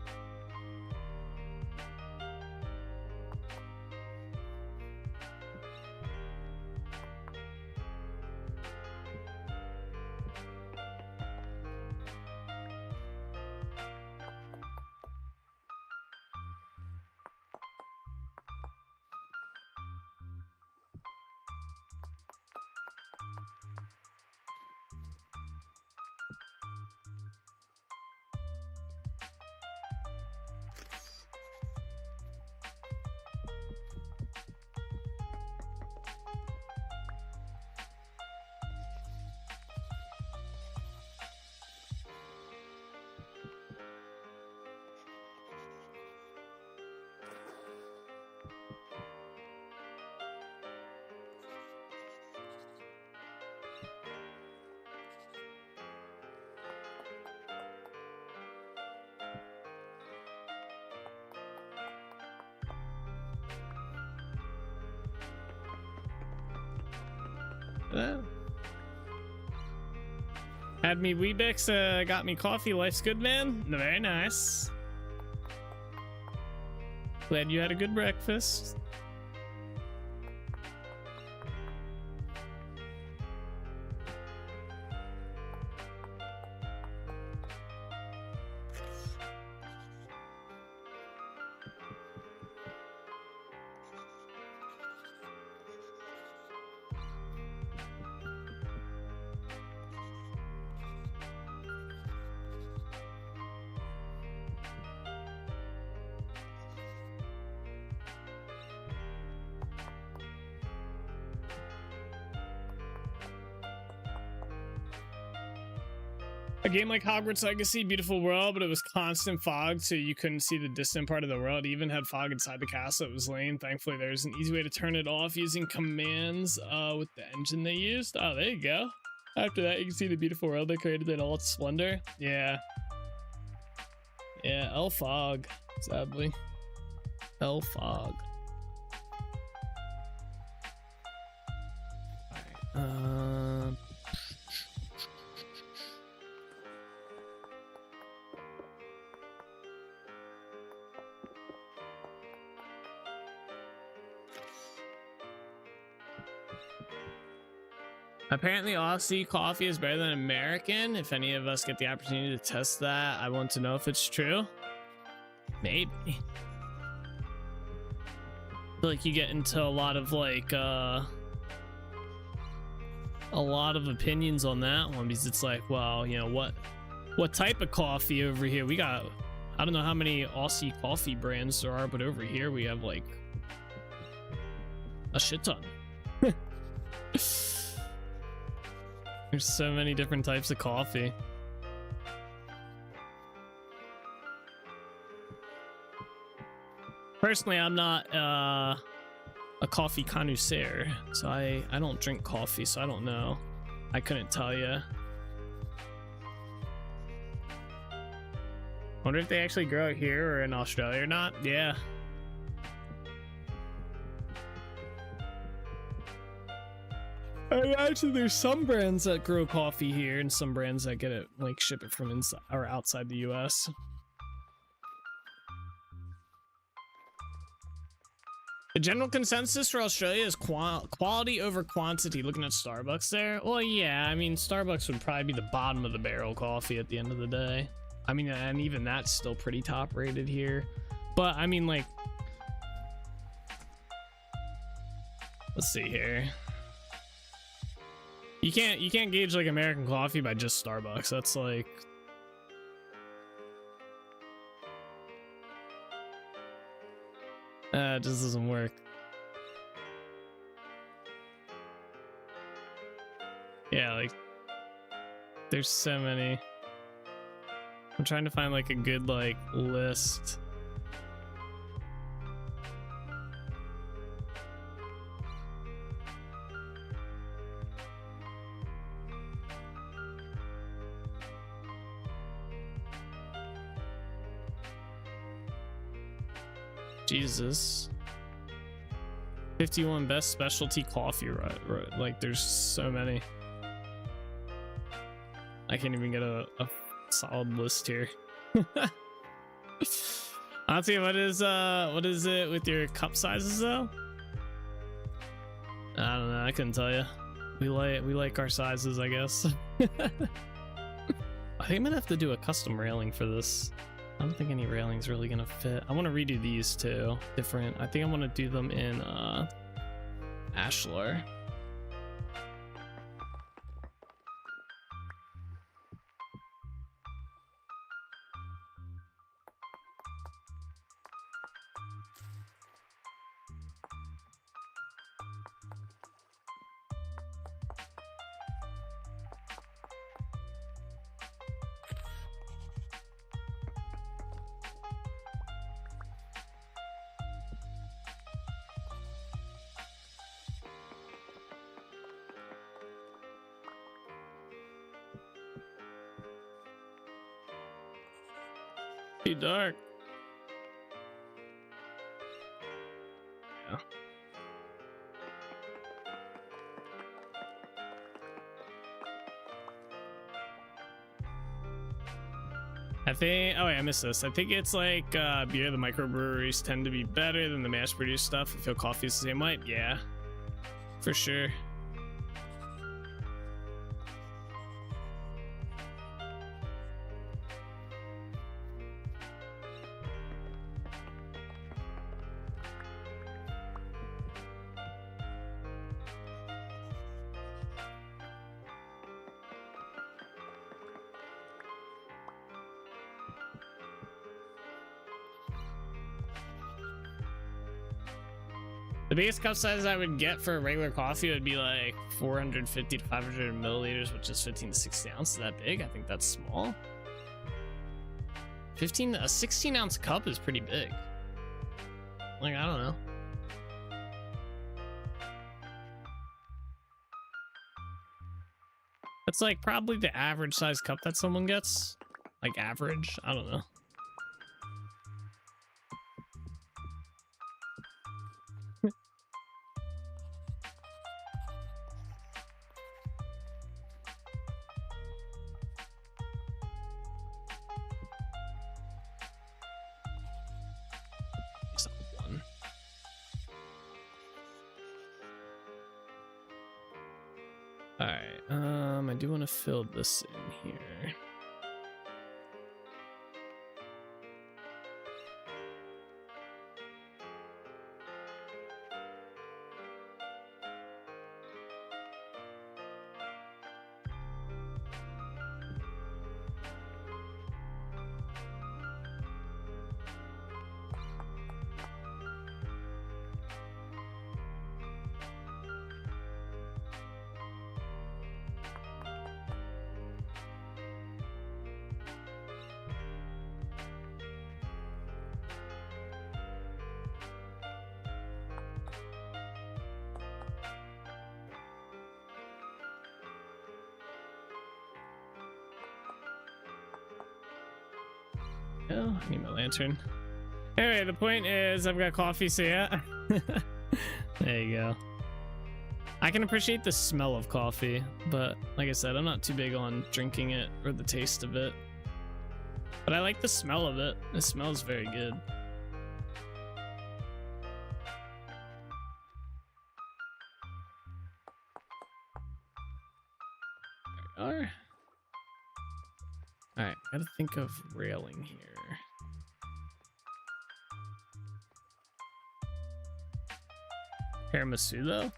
Had me Weebix, got me coffee. Life's good, man. Very nice. Glad you had a good breakfast. A game like Hogwarts Legacy, beautiful world, but it was constant fog, so you couldn't see the distant part of the world. It even had fog inside the castle. It was lame. Thankfully, there's an easy way to turn it off using commands with the engine they used. Oh, there you go. After that, you can see the beautiful world they created in all its splendor. Yeah. Yeah, El Fog, sadly. El Fog. Alright, apparently Aussie coffee is better than American. If any of us get the opportunity to test that, I want to know if it's true. Maybe. I feel like you get into a lot of like a lot of opinions on that one, because it's like, well, you know, what type of coffee over here? We got, I don't know how many Aussie coffee brands there are, but over here we have like a shit ton. There's so many different types of coffee. Personally, I'm not a coffee connoisseur, so I don't drink coffee, so I don't know. I couldn't tell you. Wonder if they actually grow it here or in Australia or not. Yeah. Actually, there's some brands that grow coffee here and some brands that get it, like, ship it from inside or outside the US. The general consensus for Australia is quality over quantity. Looking at Starbucks there. Well, yeah, I mean, Starbucks would probably be the bottom of the barrel coffee at the end of the day. I mean, and even that's still pretty top rated here. But I mean, like, let's see here. You can't gauge like American coffee by just Starbucks. That's like, it just doesn't work. Yeah, like, there's so many. I'm trying to find like a good like list. Jesus. 51 best specialty coffee, right? Like, there's so many. I can't even get a solid list here. Honestly, what is it with your cup sizes though? I don't know, I couldn't tell you. We like our sizes, I guess. I think I'm gonna have to do a custom railing for this. I don't think any railing's really gonna fit. I want to redo these too, different. I think I want to do them in Ashlar. Too dark. Yeah. I think, oh wait, I missed this. I think it's like beer. The microbreweries tend to be better than the mass produced stuff. I feel coffee is the same way. Yeah, for sure. The biggest cup size I would get for a regular coffee would be like 450 to 500 milliliters, which is 15 to 16 ounces. Is that big? I think that's small. A 16-ounce cup is pretty big. Like, I don't know. That's like probably the average size cup that someone gets. Like average, I don't know. All right, I do want to fill this in here. Oh, I need my lantern. Anyway, the point is I've got coffee, so yeah. There you go. I can appreciate the smell of coffee, but like I said, I'm not too big on drinking it or the taste of it. But I like the smell of it. It smells very good. There we are. Alright, gotta think of railing here. Tiramisu though?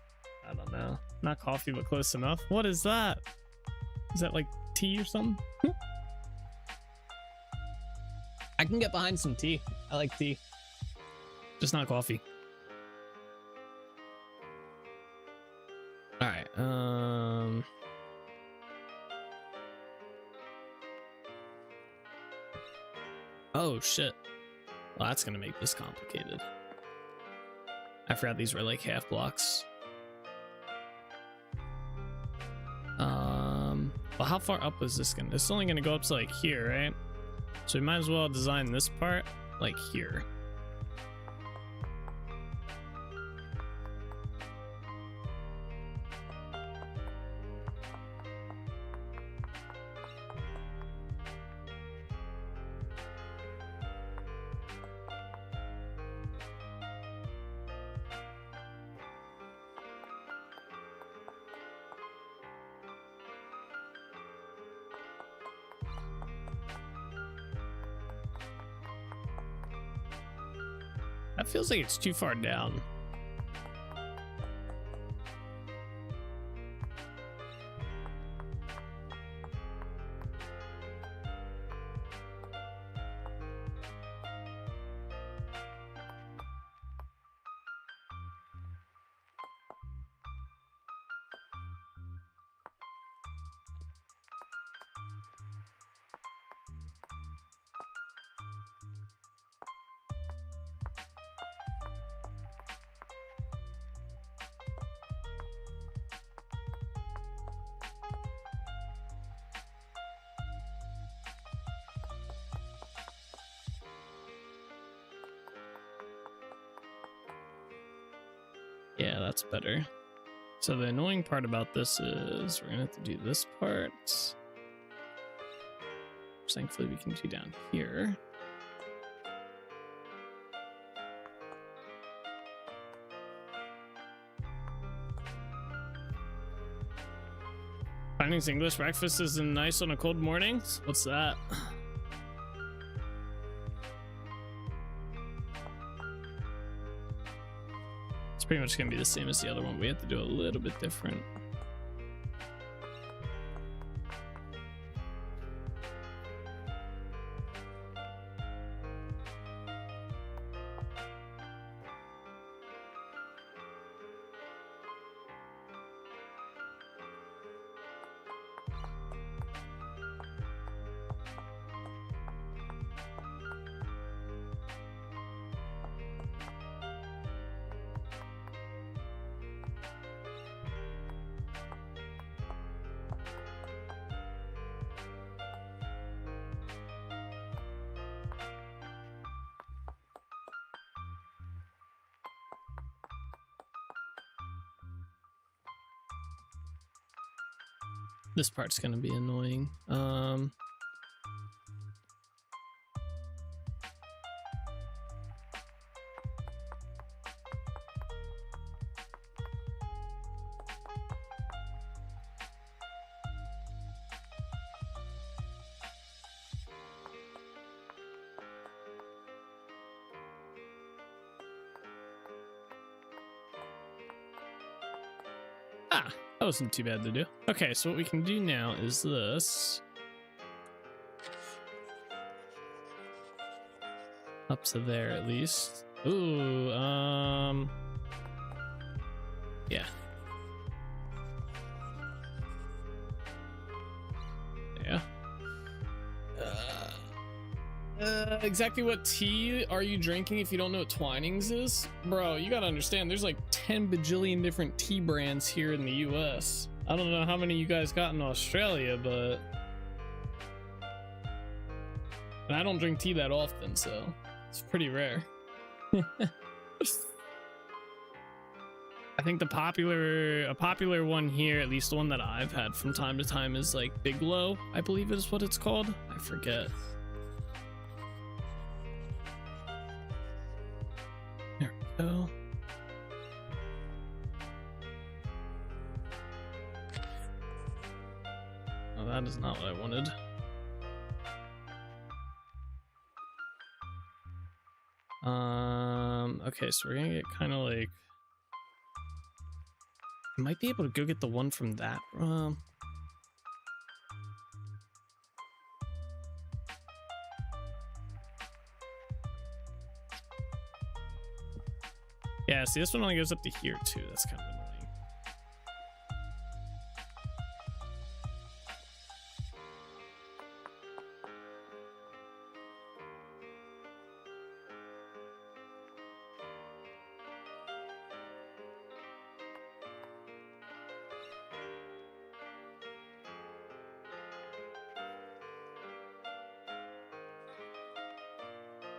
I don't know. Not coffee, but close enough. What is that? Is that like tea or something? I can get behind some tea. I like tea. Just not coffee. Alright, oh shit. Well, that's gonna make this complicated. I forgot these were like half blocks. Well, how far up is this gonna? It's only gonna go up to like here, right? So we might as well design this part like here. That feels like it's too far down. Yeah, that's better. So the annoying part about this is we're gonna have to do this part, which thankfully we can do down here. Findings English breakfast is nice on a cold morning. What's that? It's pretty much gonna be the same as the other one. We have to do a little bit different. This part's gonna be annoying. That wasn't too bad to do. Okay, so what we can do now is this. Up to there at least. Ooh, yeah. Yeah. Exactly what tea are you drinking if you don't know what Twinings is? Bro, you gotta understand, there's like 10 bajillion different tea brands here in the US. I don't know how many you guys got in Australia, but... And I don't drink tea that often, so it's pretty rare. I think a popular one here, at least the one that I've had from time to time, is like Bigelow, I believe is what it's called. I forget. There we go. Oh, that is not what I wanted. Okay, so we're gonna get kind of like... I might be able to go get the one from that. Yeah, see, this one only goes up to here too. That's kind of annoying.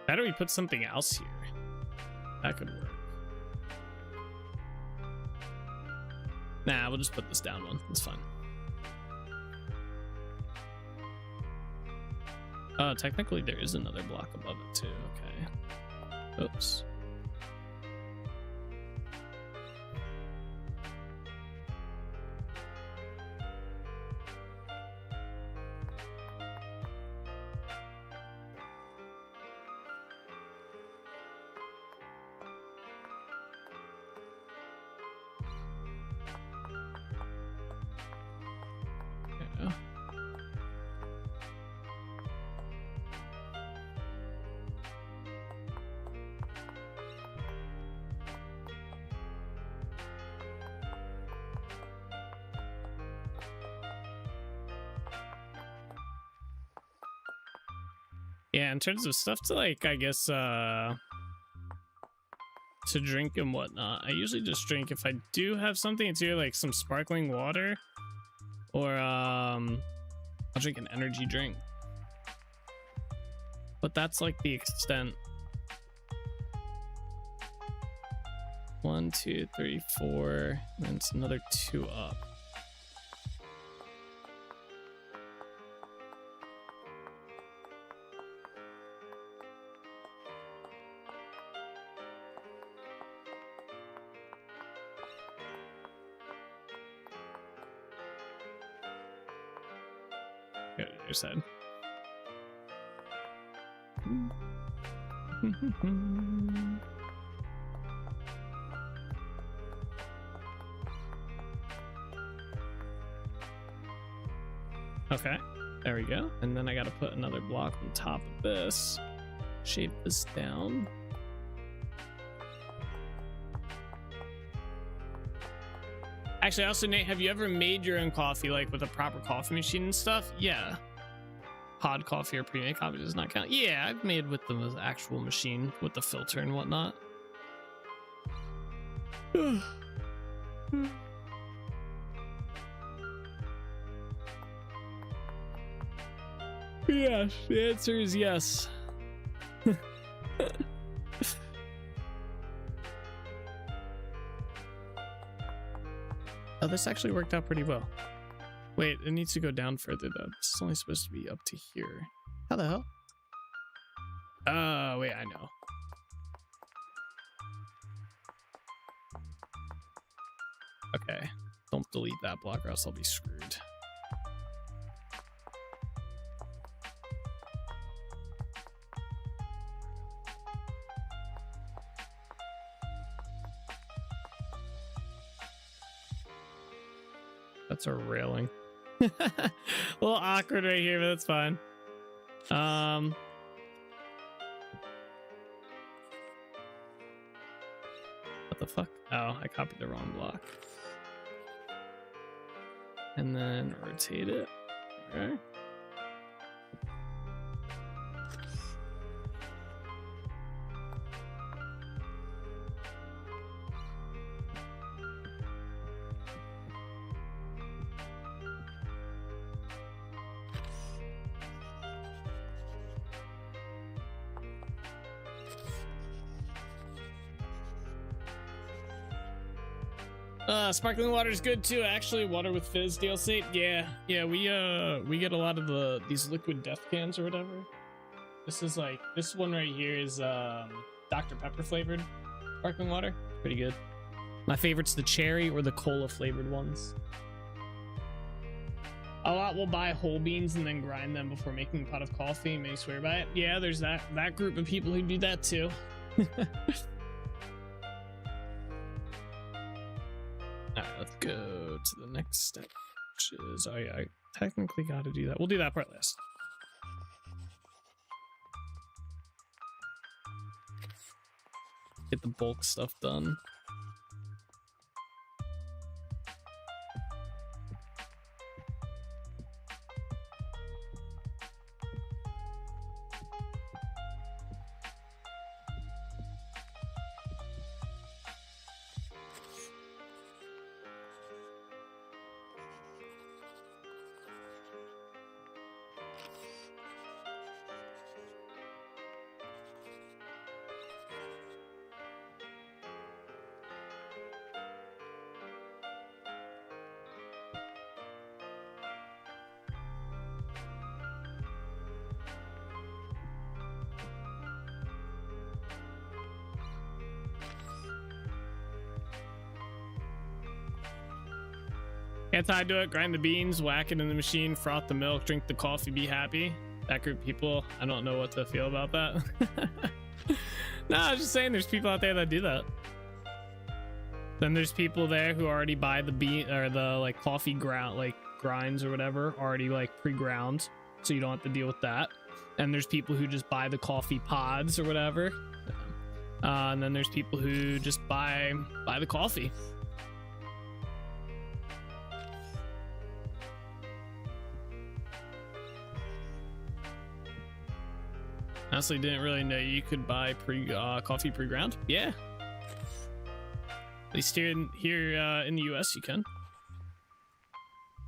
How do we put something else here? That could work. Nah, we'll just put this down one. It's fine. Technically there is another block above it too. Okay. Oops. Yeah, in terms of stuff to like, I guess, to drink and whatnot, I usually just drink, if I do have something, it's either like some sparkling water or I'll drink an energy drink. But that's like the extent. 1, 2, 3, 4, and it's another 2 up. Go to the other side. Okay, there we go. And then I gotta put another block on top of this. Shape this down. Actually, also, Nate, have you ever made your own coffee, like with a proper coffee machine and stuff? Yeah. Pod coffee or pre-made coffee does not count. Yeah, I've made with the actual machine with the filter and whatnot. Yes, the answer is yes. Oh, this actually worked out pretty well. Wait, it needs to go down further though. This is only supposed to be up to here. How the hell? Wait, I know. Okay, don't delete that block or else I'll be screwed. That's a railing. A little awkward right here, but that's fine. What the fuck? Oh, I copied the wrong block. And then rotate it. Okay. Sparkling water is good too. Actually, water with fizz DLC. Yeah, we get a lot of these liquid death cans or whatever. This one right here is Dr. Pepper flavored sparkling water. Pretty good. My favorite's the cherry or the cola flavored ones. A lot will buy whole beans and then grind them before making a pot of coffee and may swear by it. Yeah, there's that group of people who do that too. Alright, let's go to the next step, which is, oh yeah, I technically got to do that. We'll do that part last. Get the bulk stuff done. That's how I do it. Grind the beans, whack it in the machine, froth the milk, drink the coffee, be happy. That group of people, I don't know what to feel about that. No, I was just saying there's people out there that do that. Then there's people there who already buy the bean or the like coffee ground, like grinds or whatever, already like pre-ground, so you don't have to deal with that. And there's people who just buy the coffee pods or whatever. And then there's people who just buy the coffee. Honestly, didn't really know you could buy coffee pre-ground. Yeah, at least here in the US you can.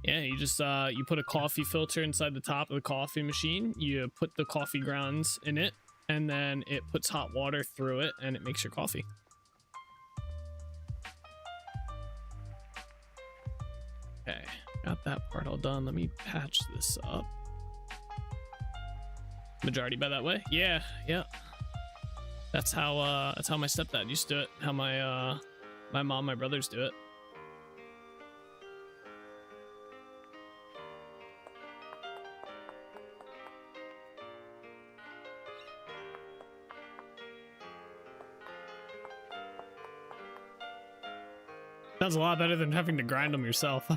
Yeah, you just you put a coffee filter inside the top of the coffee machine, you put the coffee grounds in it, and then it puts hot water through it and it makes your coffee. Okay, got that part all done. Let me patch this up. Majority by that way. Yeah. That's how my stepdad used to do it. How my mom, my brothers do it. Sounds a lot better than having to grind them yourself.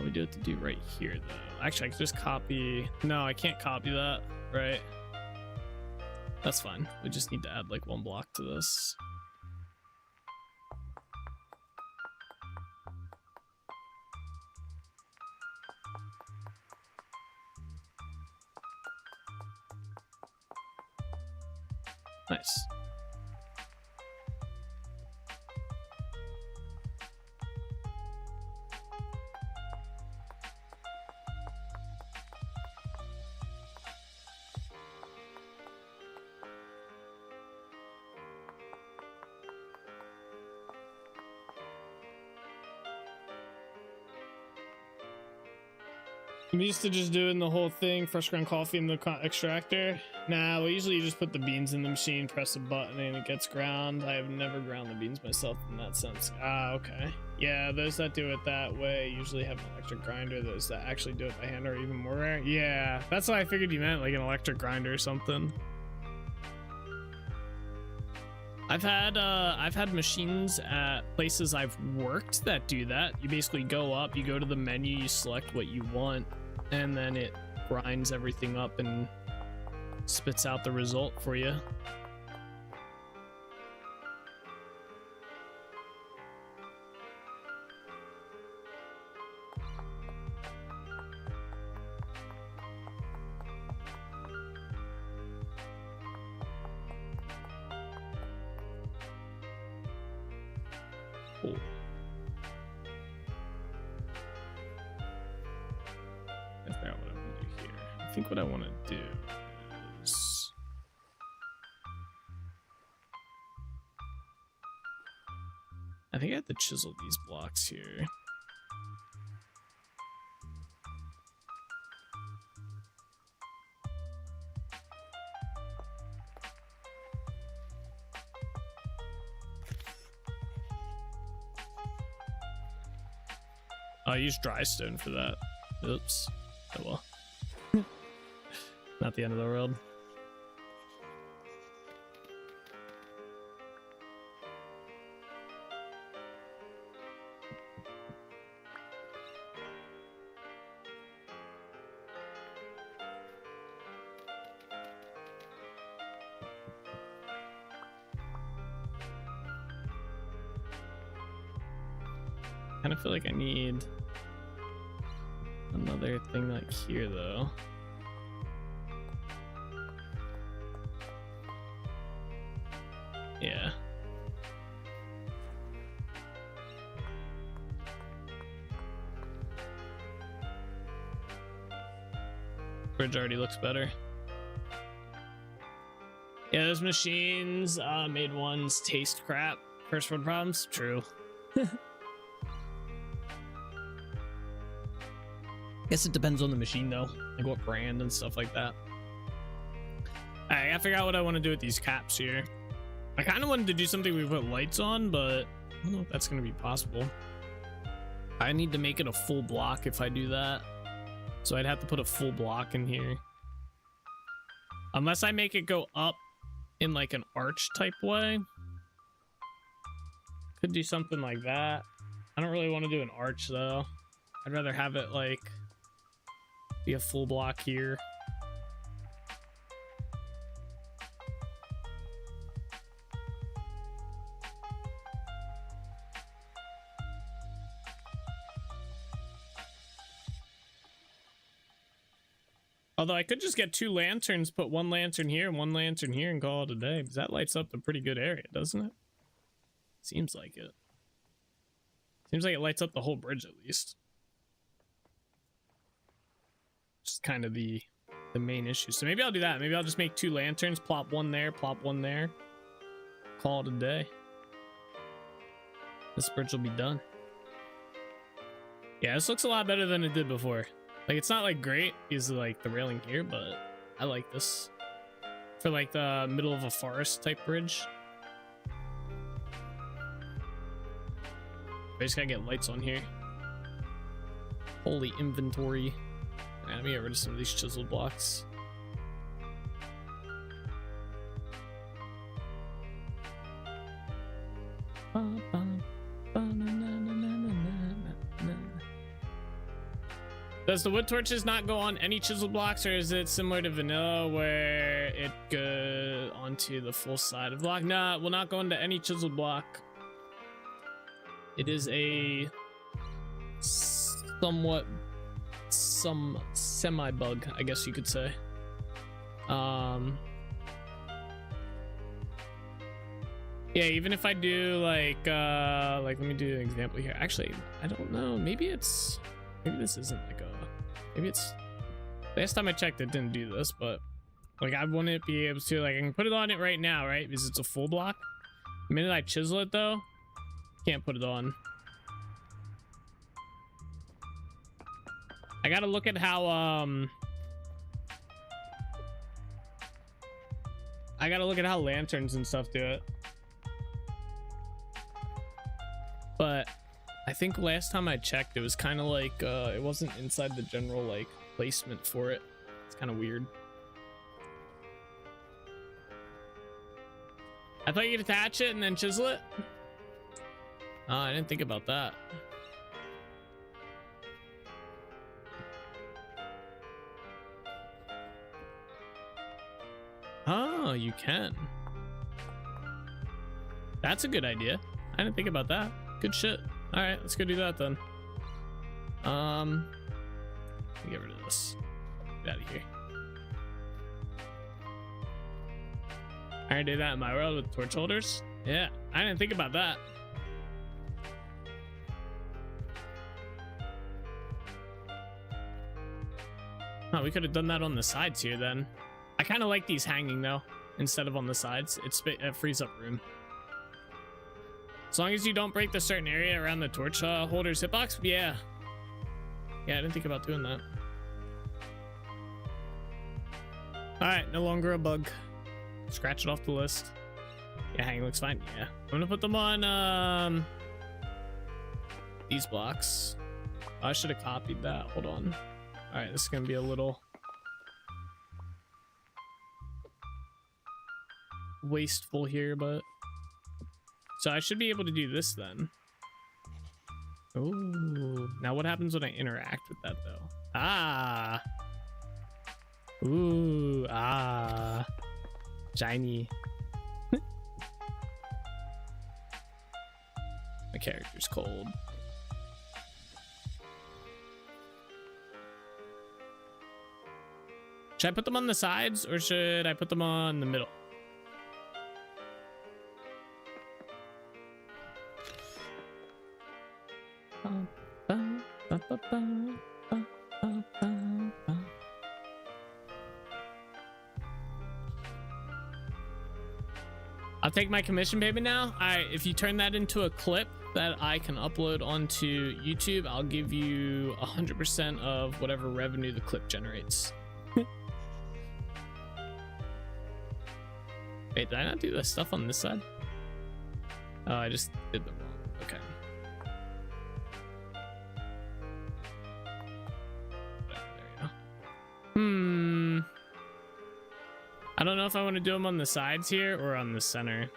We do have to do right here though. Actually, I can just copy. No, I can't copy that. Right. That's fine. We just need to add like one block to this. Nice. I'm used to just doing the whole thing, fresh ground coffee in the extractor. Nah, well, usually you just put the beans in the machine, press a button, and it gets ground. I have never ground the beans myself in that sense. Ah, okay. Yeah, those that do it that way usually have an electric grinder. Those that actually do it by hand are even more rare. Yeah, that's what I figured you meant, like an electric grinder or something. I've had machines at places I've worked that do that. You basically go up, you go to the menu, you select what you want, and then it grinds everything up and spits out the result for you. Cool. That's not what I want to do here. I think what I want to do is I think I have to chisel these blocks here. I'll use dry stone for that. Oops. Oh well. Not the end of the world. I kind of feel like I need another thing like here though. Yeah. Bridge already looks better. Yeah, those machines made ones taste crap. First world problems? True. Guess it depends on the machine though, like what brand and stuff like that. I gotta figure out what I want to do with these caps here. I kind of wanted to do something we put lights on, but I don't know if that's gonna be possible. I need to make it a full block if I do that, so I'd have to put a full block in here, unless I make it go up in like an arch type way. Could do something like that. I don't really want to do an arch though. I'd rather have it like be a full block here. Although I could just get two lanterns, put one lantern here and one lantern here and call it a day, because that lights up a pretty good area, doesn't it? Seems like it. Seems like it lights up the whole bridge at least. Just kind of the main issue. So maybe I'll do that. Maybe I'll just make two lanterns, plop one there, call it a day. This bridge will be done. Yeah, this looks a lot better than it did before. Like, it's not like great because of like the railing here, but I like this for like the middle of a forest type bridge. I just gotta get lights on here. Holy inventory. Alright, let me get rid of some of these chiseled blocks. Does the wood torches not go on any chisel blocks, or is it similar to vanilla where it goes onto the full side of block? Nah, it will not go into any chisel block. It is a somewhat semi-bug, I guess you could say. Yeah, even if I do like let me do an example here. Actually, I don't know. Maybe this isn't like maybe it's, last time I checked it didn't do this, but like I wouldn't be able to, like I can put it on it right now, right? Because it's a full block. The minute I chisel it though, can't put it on. I gotta look at how lanterns and stuff do it. But I think last time I checked, it was kind of like it wasn't inside the general like placement for it. It's kind of weird. I thought you could attach it and then chisel it. Oh, I didn't think about that. Oh, you can. That's a good idea. I didn't think about that. Good shit. All right, let's go do that then. Let me get rid of this. Get out of here. I did that in my world with torch holders. Yeah, I didn't think about that. Oh, we could have done that on the sides here then. I kind of like these hanging though, instead of on the sides. It frees up room. As long as you don't break the certain area around the torch holder's hitbox, yeah. Yeah, I didn't think about doing that. All right, no longer a bug. Scratch it off the list. Yeah, hanging looks fine. Yeah, I'm gonna put them on these blocks. I should have copied that. Hold on. All right, this is gonna be a little wasteful here, but so I should be able to do this then. Ooh, now what happens when I interact with that though? Ah. Ooh, ah. Shiny. My character's cold. Should I put them on the sides or should I put them on the middle? I'll take my commission payment now. All right, if you turn that into a clip that I can upload onto YouTube, I'll give you 100% of whatever revenue the clip generates. Wait, did I not do the stuff on this side? Oh, I just did the wrong. Okay. There you go. I don't know if I want to do them on the sides here or on the center.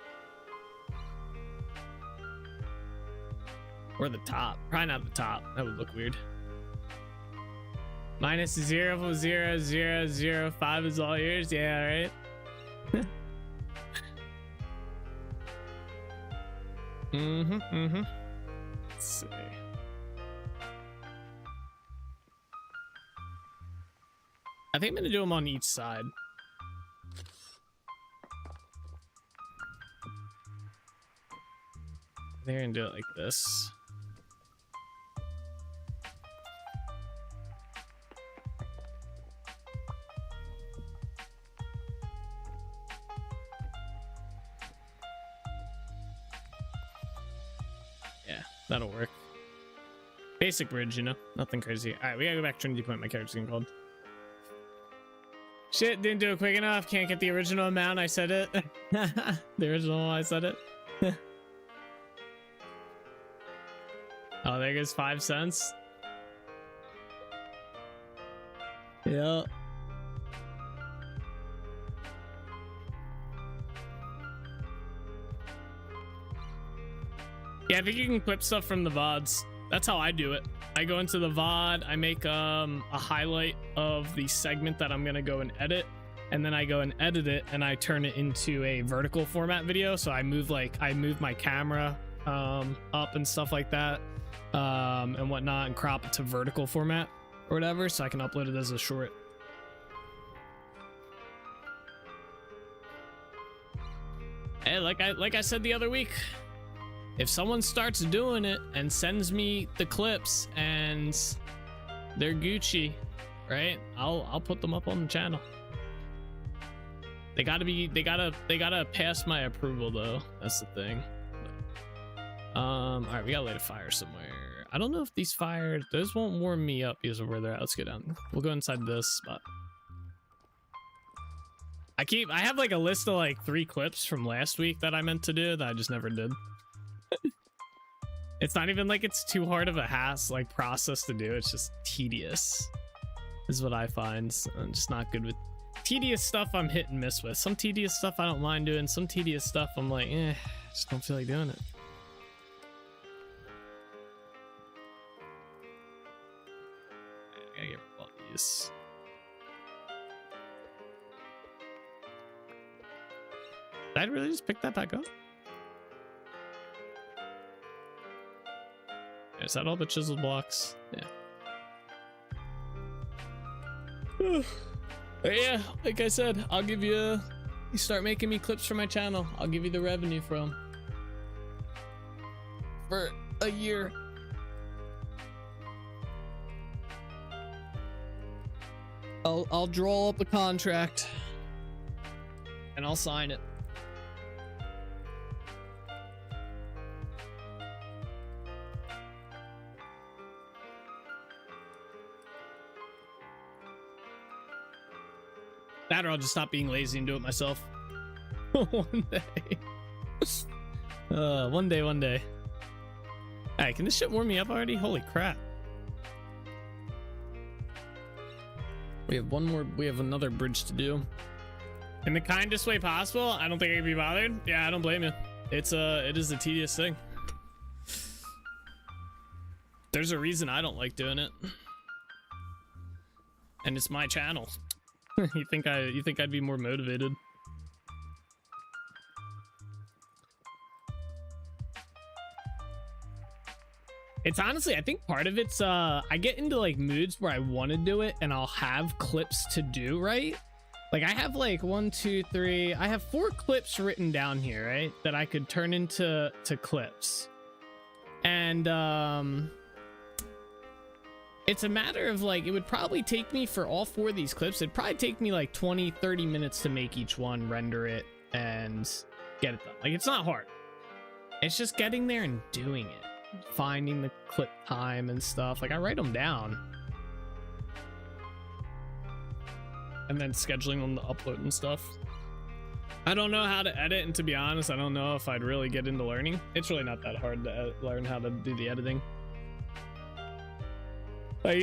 Or the top. Probably not the top. That would look weird. Minus 0.0005 is all yours. Yeah, right? Let's see. I think I'm gonna do them on each side. There and do it like this. Yeah, that'll work. Basic bridge, you know, nothing crazy. All right, we gotta go back Trinity Point. My character's getting called. Shit, didn't do it quick enough. Can't get the original amount. I said it. The original one, I said it. Oh, there goes 5 cents. Yeah. Yeah, I think you can clip stuff from the VODs. That's how I do it. I go into the VOD, I make a highlight of the segment that I'm gonna go and edit, and then I go and edit it and I turn it into a vertical format video. So I move my camera up and stuff like that, and whatnot, and crop it to vertical format or whatever, so I can upload it as a short. Hey, like I said the other week, if someone starts doing it and sends me the clips and they're Gucci, right? I'll put them up on the channel. They gotta pass my approval though. That's the thing. All right, we gotta light a fire somewhere. I don't know if these fires, those won't warm me up because of where they're at. Let's go down. We'll go inside this spot. I have like a list of like 3 clips from last week that I meant to do that I just never did. It's not even like it's too hard of a like process to do. It's just tedious is what I find. So I'm just not good with tedious stuff. I'm hit and miss with. Some tedious stuff I don't mind doing. Some tedious stuff I'm like, just don't feel like doing it. I gotta get all these. Did I really just pick that back up? Is that all the chiseled blocks? Yeah. But yeah, like I said, I'll give you start making me clips for my channel. I'll give you the revenue for a year. I'll draw up a contract and I'll sign it. That or I'll just stop being lazy and do it myself. One day. One day. Alright, can this shit warm me up already? Holy crap. We have another bridge to do. In the kindest way possible. I don't think I can be bothered. Yeah, I don't blame you. It is a tedious thing. There's a reason I don't like doing it. And it's my channel. You think I'd be more motivated? It's honestly, I think part of it's I get into like moods where I want to do it and I'll have clips to do, right? Like I have like 1, 2, 3, I have 4 clips written down here, right? That I could turn into clips. And it's a matter of like, it would probably take me for all 4 of these clips, it'd probably take me like 20-30 minutes to make each one, render it, and get it done. Like, it's not hard. It's just getting there and doing it. Finding the clip time and stuff. Like, I write them down. And then scheduling them to upload and stuff. I don't know how to edit, and to be honest, I don't know if I'd really get into learning. It's really not that hard to learn how to do the editing. Like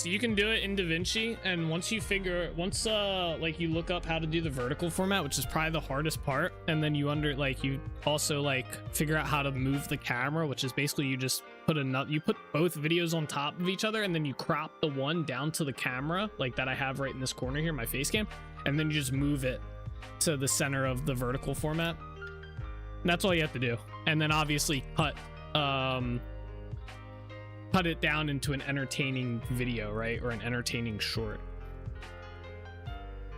you can do it in DaVinci, and once like you look up how to do the vertical format, which is probably the hardest part, and then you also like figure out how to move the camera, which is basically you just put both videos on top of each other, and then you crop the one down to the camera like that I have right in this corner here, my face cam, and then you just move it to the center of the vertical format. And that's all you have to do, and then obviously cut it down into an entertaining video, right? Or an entertaining short.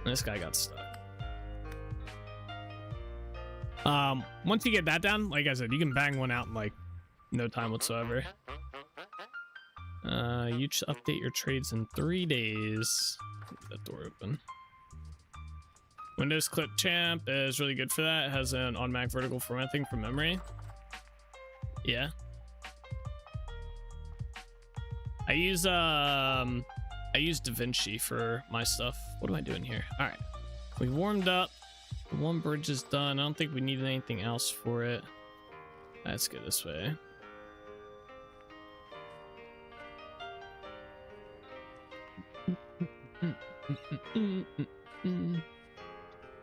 And this guy got stuck. Once you get that down, like I said, you can bang one out in like no time whatsoever. You update your trades in 3 days. Keep that door open. Windows Clip Champ is really good for that. It has an automatic vertical formatting from memory. Yeah. I use DaVinci for my stuff. What am I doing here? All right, we warmed up. One bridge is done. I don't think we need anything else for it. Let's go this way.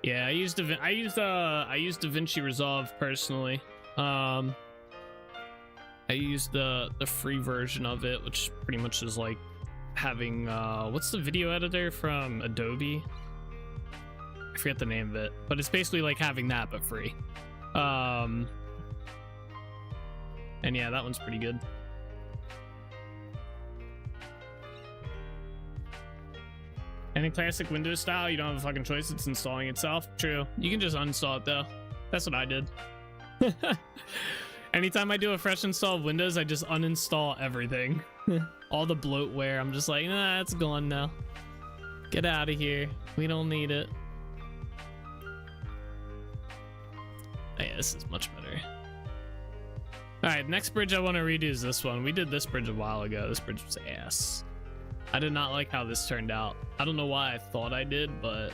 Yeah, I use DaVinci Resolve personally. I use the free version of it, which pretty much is like having what's the video editor from Adobe? I forget the name of it, but it's basically like having that but free. And yeah, that one's pretty good. Any classic Windows style, you don't have a fucking choice, it's installing itself. True. You can just uninstall it though. That's what I did. Anytime I do a fresh install of Windows, I just uninstall everything. All the bloatware, I'm just like, nah, it's gone now. Get out of here. We don't need it. Oh, yeah, this is much better. Alright, next bridge I want to redo is this one. We did this bridge a while ago. This bridge was ass. I did not like how this turned out. I don't know why I thought I did, but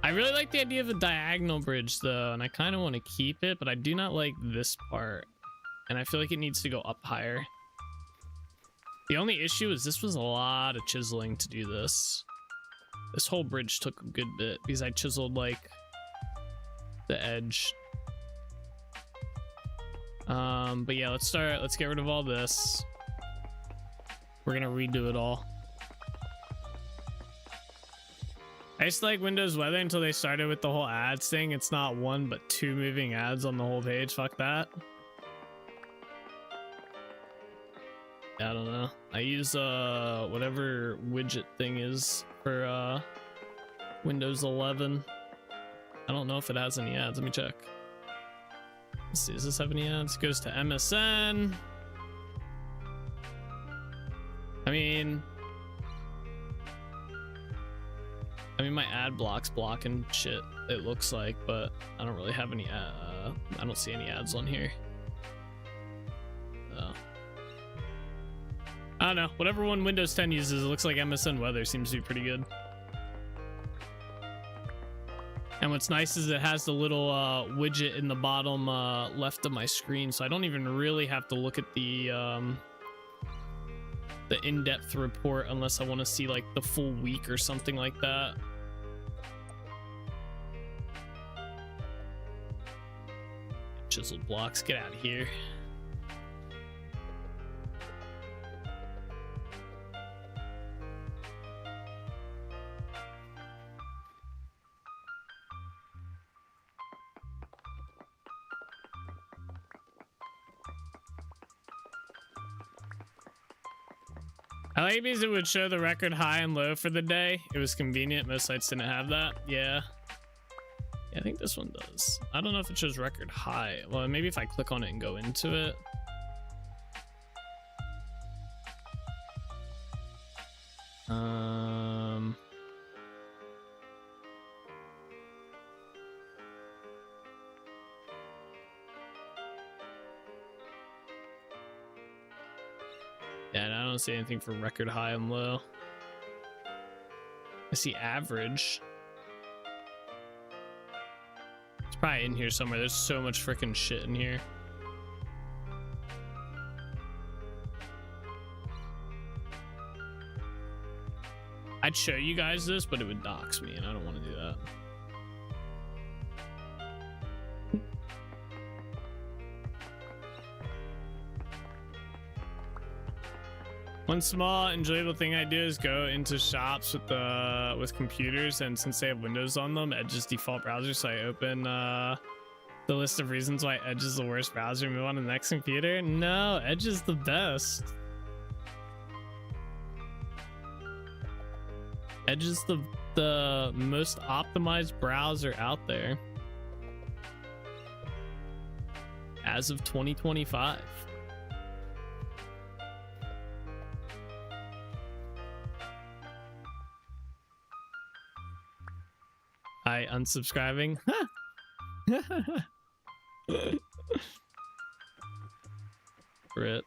I really like the idea of a diagonal bridge though, and I kind of want to keep it, but I do not like this part, and I feel like it needs to go up higher. The only issue is this was a lot of chiseling to do this. This whole bridge took a good bit because I chiseled like the edge. But yeah, let's get rid of all this. We're gonna redo it all. I used to like Windows Weather until they started with the whole ads thing. It's not one but two moving ads on the whole page. Fuck that. Yeah, I don't know. I use whatever widget thing is for Windows 11. I don't know if it has any ads. Let me check. Let's see, does this have any ads? It goes to MSN. I mean my ad block's blocking shit, it looks like, but I don't really have any I don't see any ads on here. I don't know, whatever one Windows 10 uses, it looks like MSN Weather seems to be pretty good. And what's nice is it has the little widget in the bottom left of my screen, so I don't even really have to look at the in-depth report unless I want to see like the full week or something like that. Chiseled blocks, get out of here. I like because it would show the record high and low for the day. It was convenient. Most sites didn't have that. Yeah. Yeah, I think this one does. I don't know if it shows record high. Well, maybe if I click on it and go into it. Yeah, and I don't see anything for record high and low. I see average. It's probably in here somewhere. There's so much freaking shit in here. I'd show you guys this, but it would dox me, and I don't want to do that. One small enjoyable thing I do is go into shops with computers, and since they have Windows on them, Edge's default browser, so I open the list of reasons why Edge is the worst browser, move on to the next computer. No, Edge is the best. Edge is the most optimized browser out there as of 2025. I unsubscribing. Brit.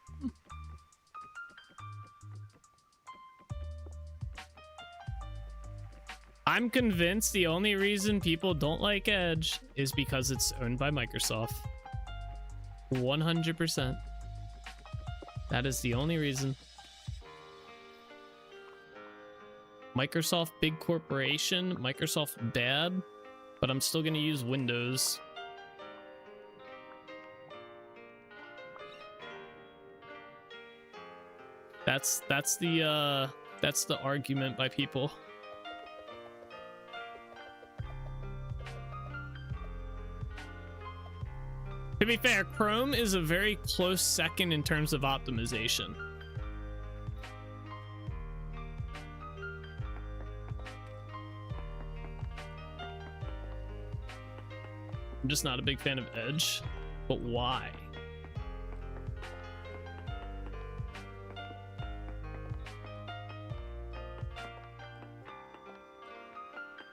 I'm convinced the only reason people don't like Edge is because it's owned by Microsoft. 100%. That is the only reason. Microsoft big corporation, Microsoft bad, but I'm still gonna use Windows. That's the argument by people. To be fair, Chrome is a very close second in terms of optimization. I'm just not a big fan of Edge, but why?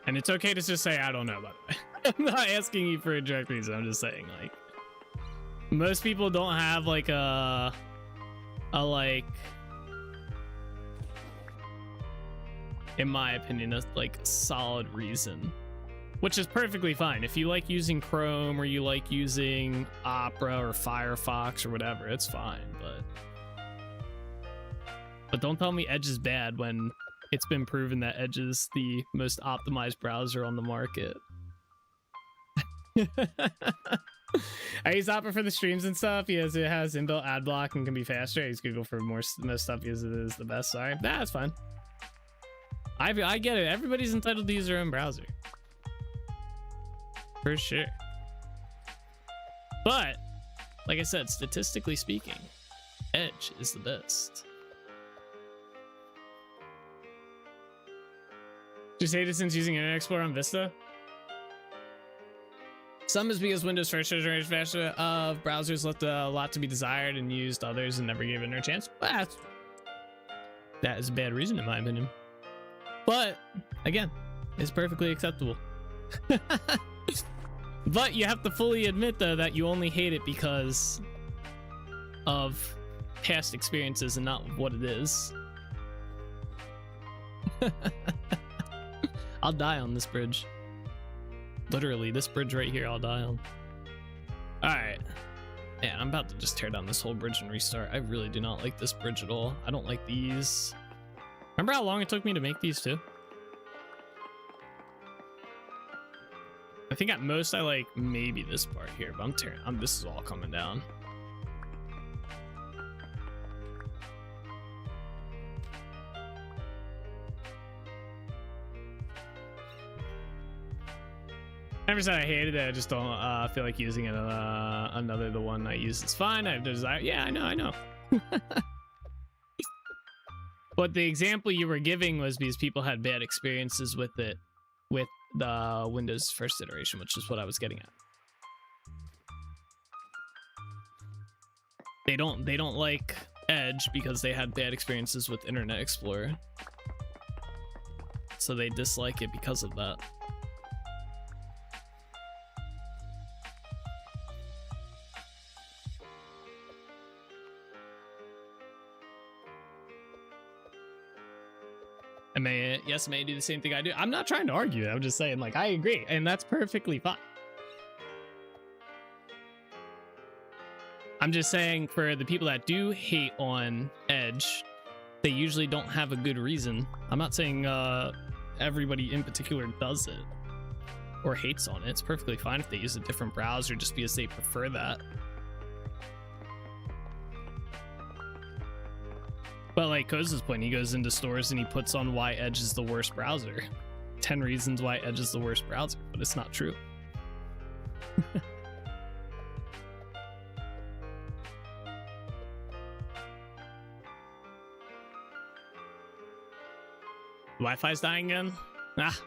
And it's okay to just say, I don't know, by the way. I'm not asking you for a direct reason. I'm just saying, like, most people don't have like a like, in my opinion, a like solid reason, which is perfectly fine. If you like using Chrome or you like using Opera or Firefox or whatever, it's fine. But don't tell me Edge is bad when it's been proven that Edge is the most optimized browser on the market. I use Opera for the streams and stuff. Yes, it has inbuilt ad block and can be faster. I use Google for most stuff because it is the best. Sorry, that's fine. I get it. Everybody's entitled to use their own browser, for sure. But like I said, statistically speaking, Edge is the best. Just hate it since using Internet Explorer on Vista. Some is because Windows first generation version of browsers left a lot to be desired and used others and never gave it a chance. But that is a bad reason in my opinion. But again, it's perfectly acceptable. But you have to fully admit though that you only hate it because of past experiences and not what it is. I'll die on this bridge. Literally, this bridge right here, I'll die on. Alright. Man, I'm about to just tear down this whole bridge and restart. I really do not like this bridge at all. I don't like these. Remember how long it took me to make these too? I think at most I like maybe this part here, but this is all coming down. I never said I hated it. I just don't feel like using it. The one I use is fine. I have desire. Yeah, I know. But the example you were giving was because people had bad experiences with it, with the Windows first iteration, which is what I was getting at. They don't like Edge because they had bad experiences with Internet Explorer, so they dislike it because of that. Yes, it may do the same thing I do. I'm not trying to argue. I'm just saying, like, I agree, and that's perfectly fine. I'm just saying, for the people that do hate on Edge, they usually don't have a good reason. I'm not saying everybody in particular does it or hates on it. It's perfectly fine if they use a different browser just because they prefer that. But like Koza's point, he goes into stores and he puts on why Edge is the worst browser. 10 reasons why Edge is the worst browser, but it's not true. Wi-Fi's dying again? Ah,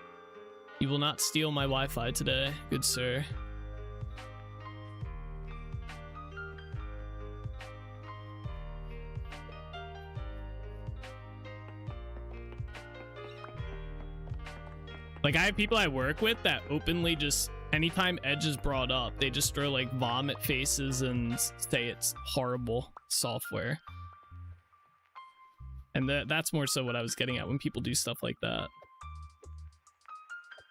you will not steal my Wi-Fi today, good sir. Like, I have people I work with that openly just, anytime Edge is brought up, they just throw like vomit faces and say it's horrible software. And that's more so what I was getting at when people do stuff like that.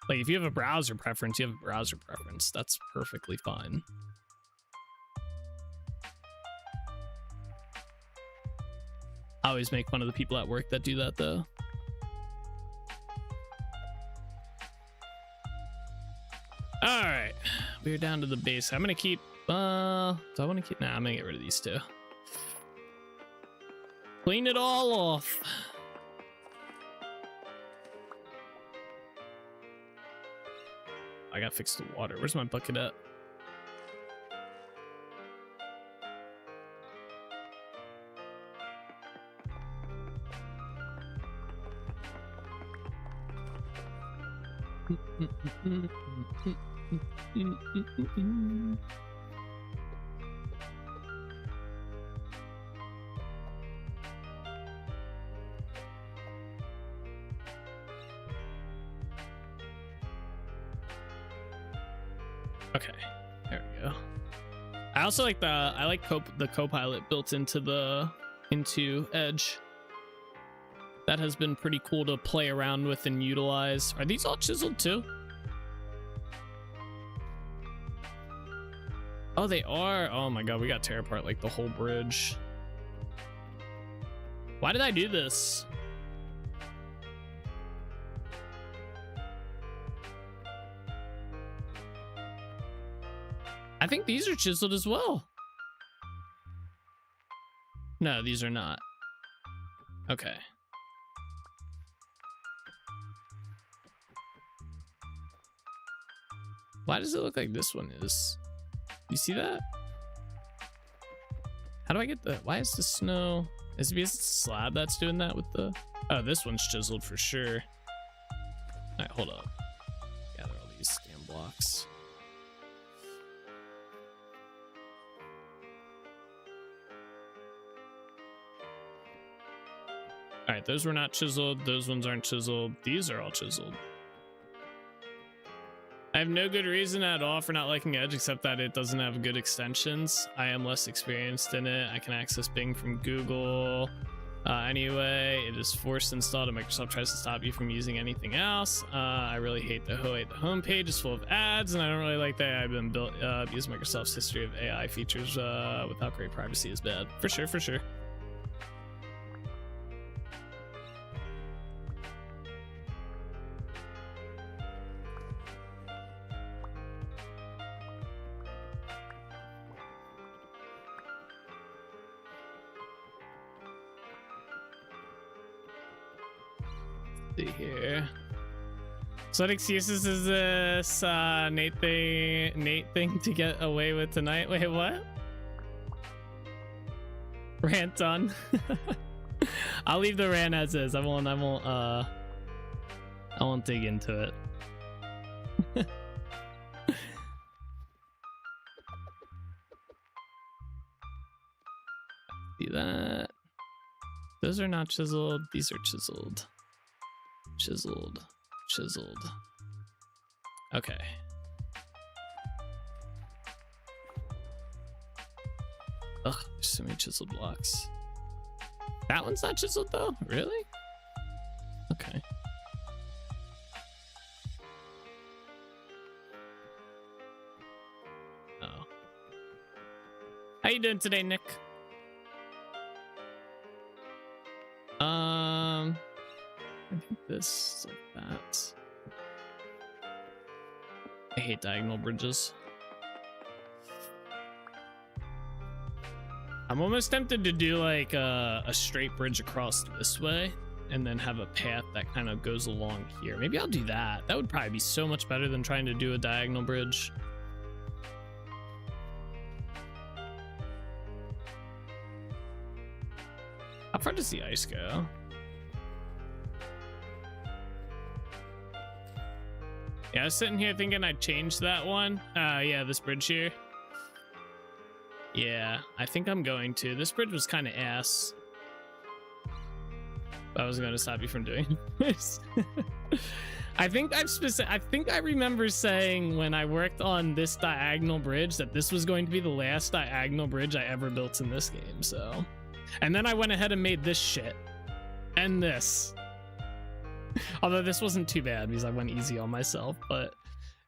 Like, if you have a browser preference, you have a browser preference. That's perfectly fine. I always make fun of the people at work that do that though. All right, we're down to the base. I'm gonna keep, do I want to keep, nah, I'm gonna get rid of these two. Clean it all off. I gotta fix the water. Where's my bucket at? Okay, there we go. I also like the Copilot built into Edge. That has been pretty cool to play around with and utilize. Are these all chiseled too? Oh, they are. Oh my god, we got to tear apart like the whole bridge. Why did I do this? I think these are chiseled as well. No, these are not. Okay. Why does it look like this one is? You see that? How do I get the... Why is the snow... Is it because it's a slab that's doing that with the... Oh, this one's chiseled for sure. Alright, hold up. Gather all these damn blocks. Alright, those were not chiseled. Those ones aren't chiseled. These are all chiseled. I have no good reason at all for not liking Edge except that it doesn't have good extensions. I am less experienced in it. I can access Bing from Google. Anyway, it is forced installed and Microsoft tries to stop you from using anything else. I really hate the homepage is full of ads, and I don't really like that I've been built because Microsoft's history of AI features without great privacy is bad. For sure, for sure. See here. So what excuses is this Nate thing to get away with tonight? Wait, what? Rant on. I'll leave the rant as is. I won't dig into it. See that? Those are not chiseled. These are chiseled. Chiseled. Okay. Ugh, there's so many chiseled blocks. That one's not chiseled though? Really? Okay. Oh. How you doing today, Nick? I think this like that. I hate diagonal bridges. I'm almost tempted to do like a straight bridge across this way and then have a path that kind of goes along here. Maybe I'll do that. That would probably be so much better than trying to do a diagonal bridge. How far does the ice go? Yeah, I was sitting here thinking I'd change that one. Yeah, this bridge here. Yeah, I think I'm going to. This bridge was kind of ass. I was going to stop you from doing this. I think I remember saying when I worked on this diagonal bridge that this was going to be the last diagonal bridge I ever built in this game, so. And then I went ahead and made this shit. And this. Although this wasn't too bad because I went easy on myself, but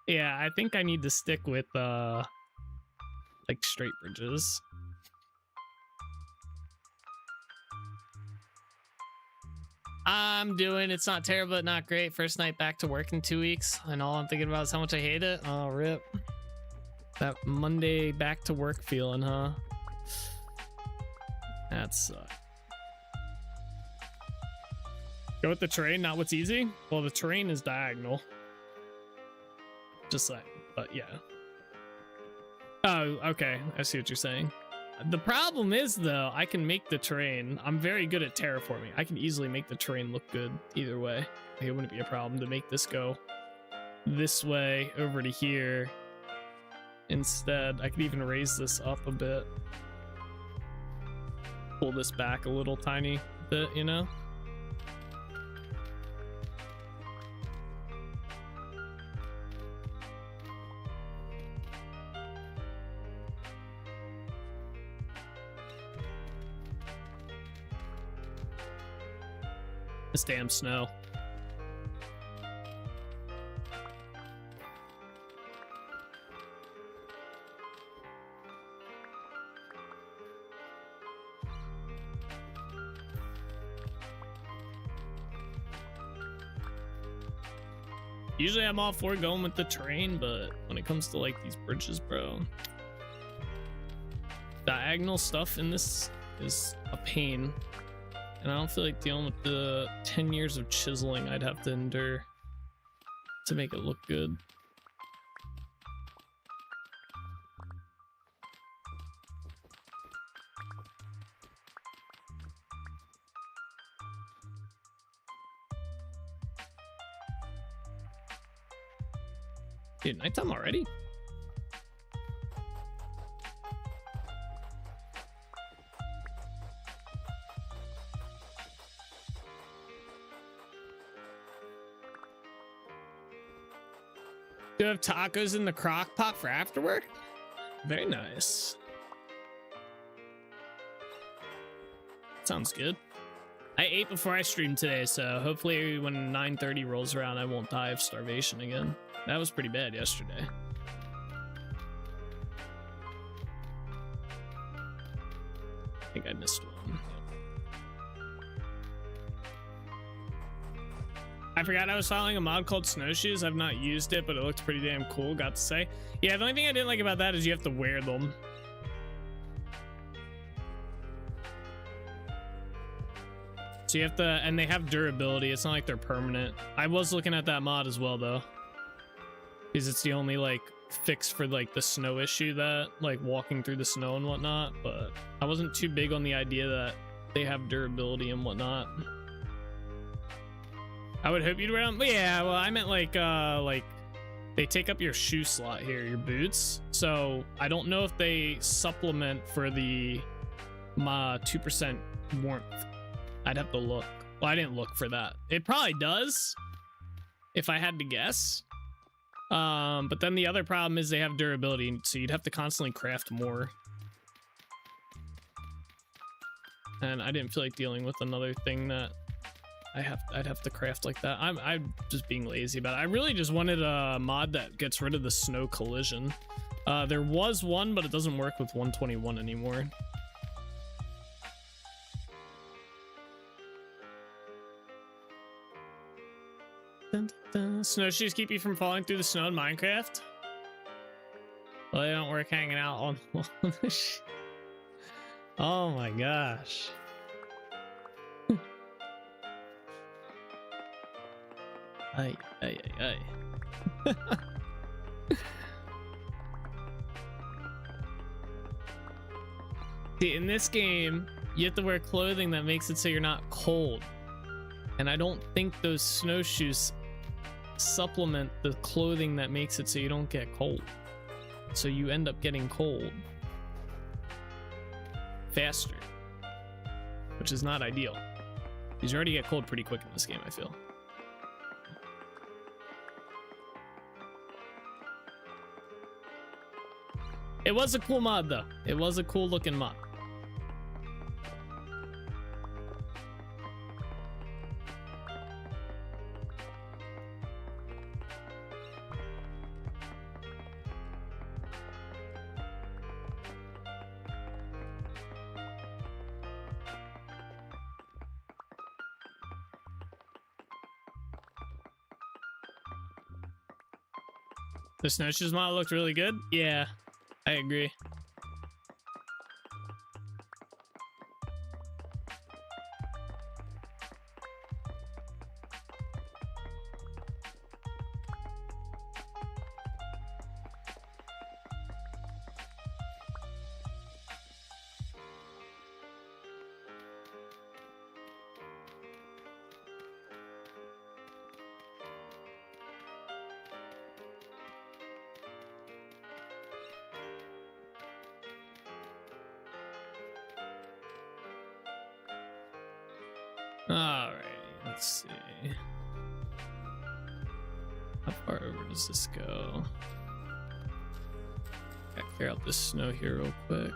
yeah, I think I need to stick with like straight bridges. It's not terrible, but not great. First night back to work in 2 weeks, and all I'm thinking about is how much I hate it. Oh, rip. That Monday back to work feeling, huh? That sucks. Go with the terrain, not what's easy? Well, the terrain is diagonal. Just like, but yeah. Oh, okay. I see what you're saying. The problem is, though, I can make the terrain. I'm very good at terraforming. I can easily make the terrain look good either way. Like, it wouldn't be a problem to make this go this way over to here. Instead, I could even raise this up a bit. Pull this back a little tiny bit, you know? This damn snow. Usually I'm all for going with the terrain, but when it comes to like these bridges, bro, diagonal stuff in this is a pain. And I don't feel like dealing with the 10 years of chiseling I'd have to endure to make it look good. Dude, nighttime already? Do you have tacos in the crock pot for after work? Very nice. Sounds good. I ate before I streamed today, so hopefully when 9:30 rolls around, I won't die of starvation again. That was pretty bad yesterday. I think I missed one. I forgot I was following a mod called Snowshoes. I've not used it, but it looks pretty damn cool, got to say. Yeah, the only thing I didn't like about that is you have to wear them. So you have to, and they have durability. It's not like they're permanent. I was looking at that mod as well, though. Because it's the only, like, fix for, like, the snow issue that, like, walking through the snow and whatnot. But I wasn't too big on the idea that they have durability and whatnot. I would hope you'd wear them. But yeah, well, I meant like they take up your shoe slot here, your boots. So I don't know if they supplement for the 2% warmth. I'd have to look. Well, I didn't look for that. It probably does, if I had to guess. But then the other problem is they have durability, so you'd have to constantly craft more. And I didn't feel like dealing with another thing that I'd have to craft like that. I'm just being lazy about it. I really just wanted a mod that gets rid of the snow collision. There was one, but it doesn't work with 121 anymore. Dun, dun, dun. Snowshoes keep you from falling through the snow in Minecraft? Well, they don't work hanging out on oh my gosh. Ay, ay, ay, ay. See, in this game, you have to wear clothing that makes it so you're not cold. And I don't think those snowshoes supplement the clothing that makes it so you don't get cold. So you end up getting cold faster, which is not ideal. Because you already get cold pretty quick in this game, I feel. It was a cool mod, though. It was a cool looking mod. The snowshoes mod looked really good. Yeah, I agree. Alrighty, let's see. How far over does this go? Gotta clear out this snow here real quick.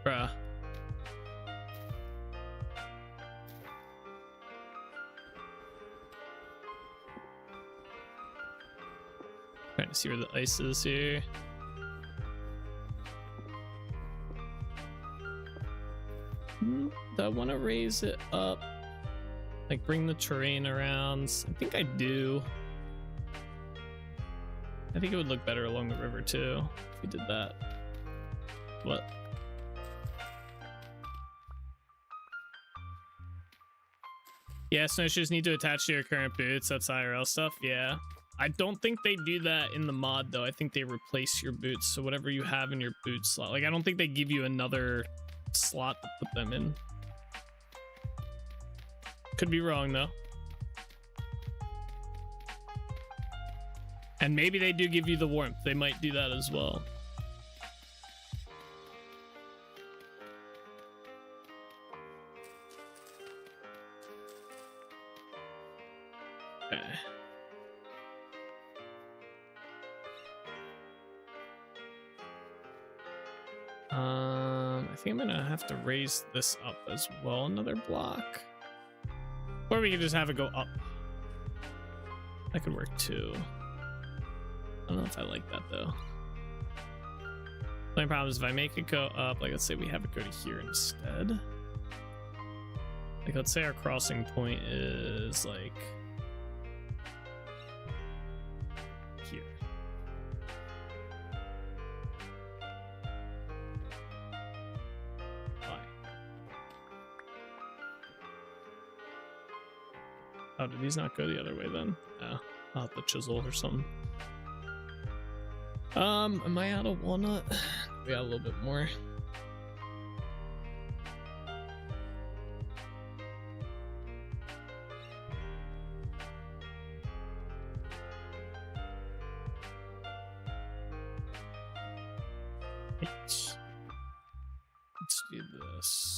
Bruh. Trying to see where the ice is here. Do I want to raise it up? Like bring the terrain around? I think I do. I think it would look better along the river too if we did that. What? Yeah, snowshoes need to attach to your current boots. That's IRL stuff. Yeah. I don't think they do that in the mod though. I think they replace your boots. So whatever you have in your boot slot. Like I don't think they give you another slot to put them in. Could be wrong though. And maybe they do give you the warmth. They might do that as well. Okay. I think I'm gonna have to raise this up as well, another block. Or we can just have it go up. That could work too. I don't know if I like that though. The only problem is if I make it go up, like let's say we have it go to here instead. Like let's say our crossing point is like here. Oh, did these not go the other way then? No, I'll have to chisel or something. Am I out of walnut? We got a little bit more. Let's do this.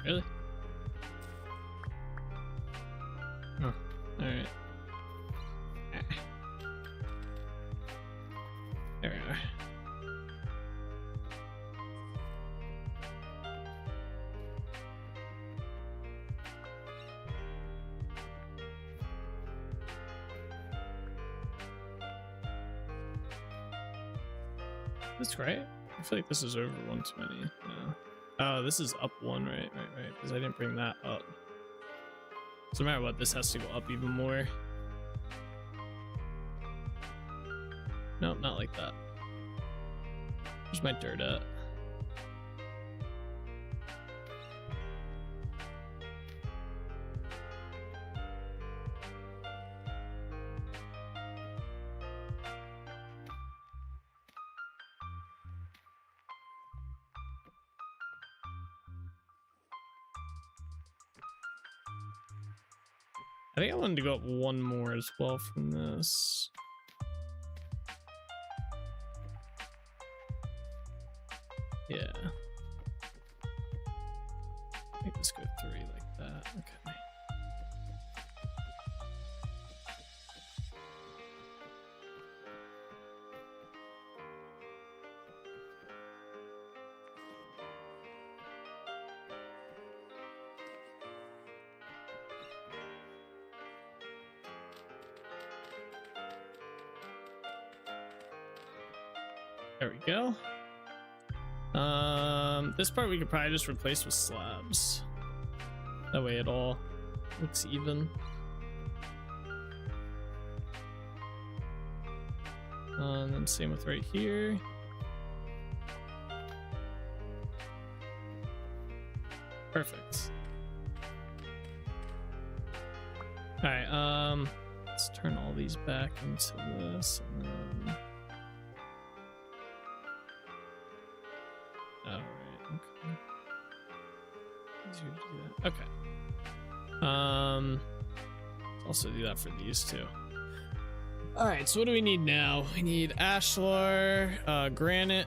Really? Oh, alright. There we are. That's right. I feel like this is over one too many. No. Oh, this is up one, right, because I didn't bring that up. So no matter what, this has to go up even more. No, not like that. Where's my dirt at? I think I wanted to go up one more as well from this. Yeah. Make this go 3 like that. Okay. There we go. This part we could probably just replace with slabs. That way it all looks even. And then same with right here. Perfect. All right, let's turn all these back into this, and then all right, okay. Easier to do that. Okay. Let's also do that for these two. All right, so what do we need now? We need ashlar, granite.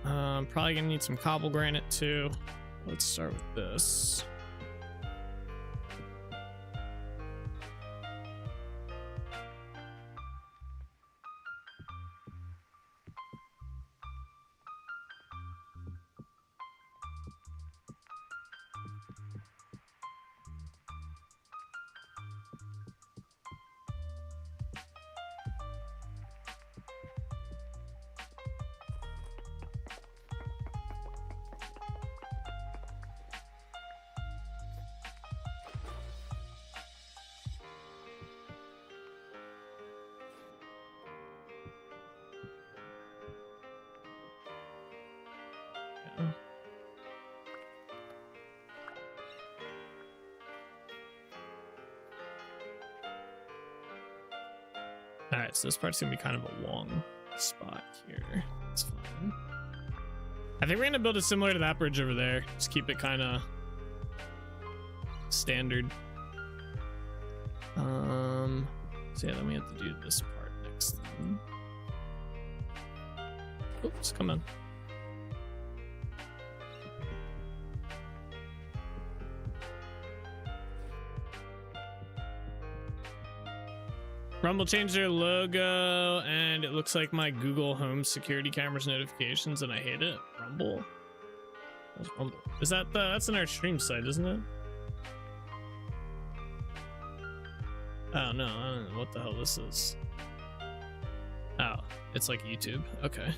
Probably gonna need some cobble granite too. Let's start with this. All right, so this part's gonna be kind of a long spot here. That's fine. I think we're gonna build it similar to that bridge over there. Just keep it kind of standard. So yeah, then we have to do this part next then. Oops, come on. Rumble changed their logo, and it looks like my Google Home security cameras notifications, and I hate it. Rumble? That's Rumble. Is that that's in our stream site, isn't it? Oh no, I don't know what the hell this is. Oh, it's like YouTube. Okay.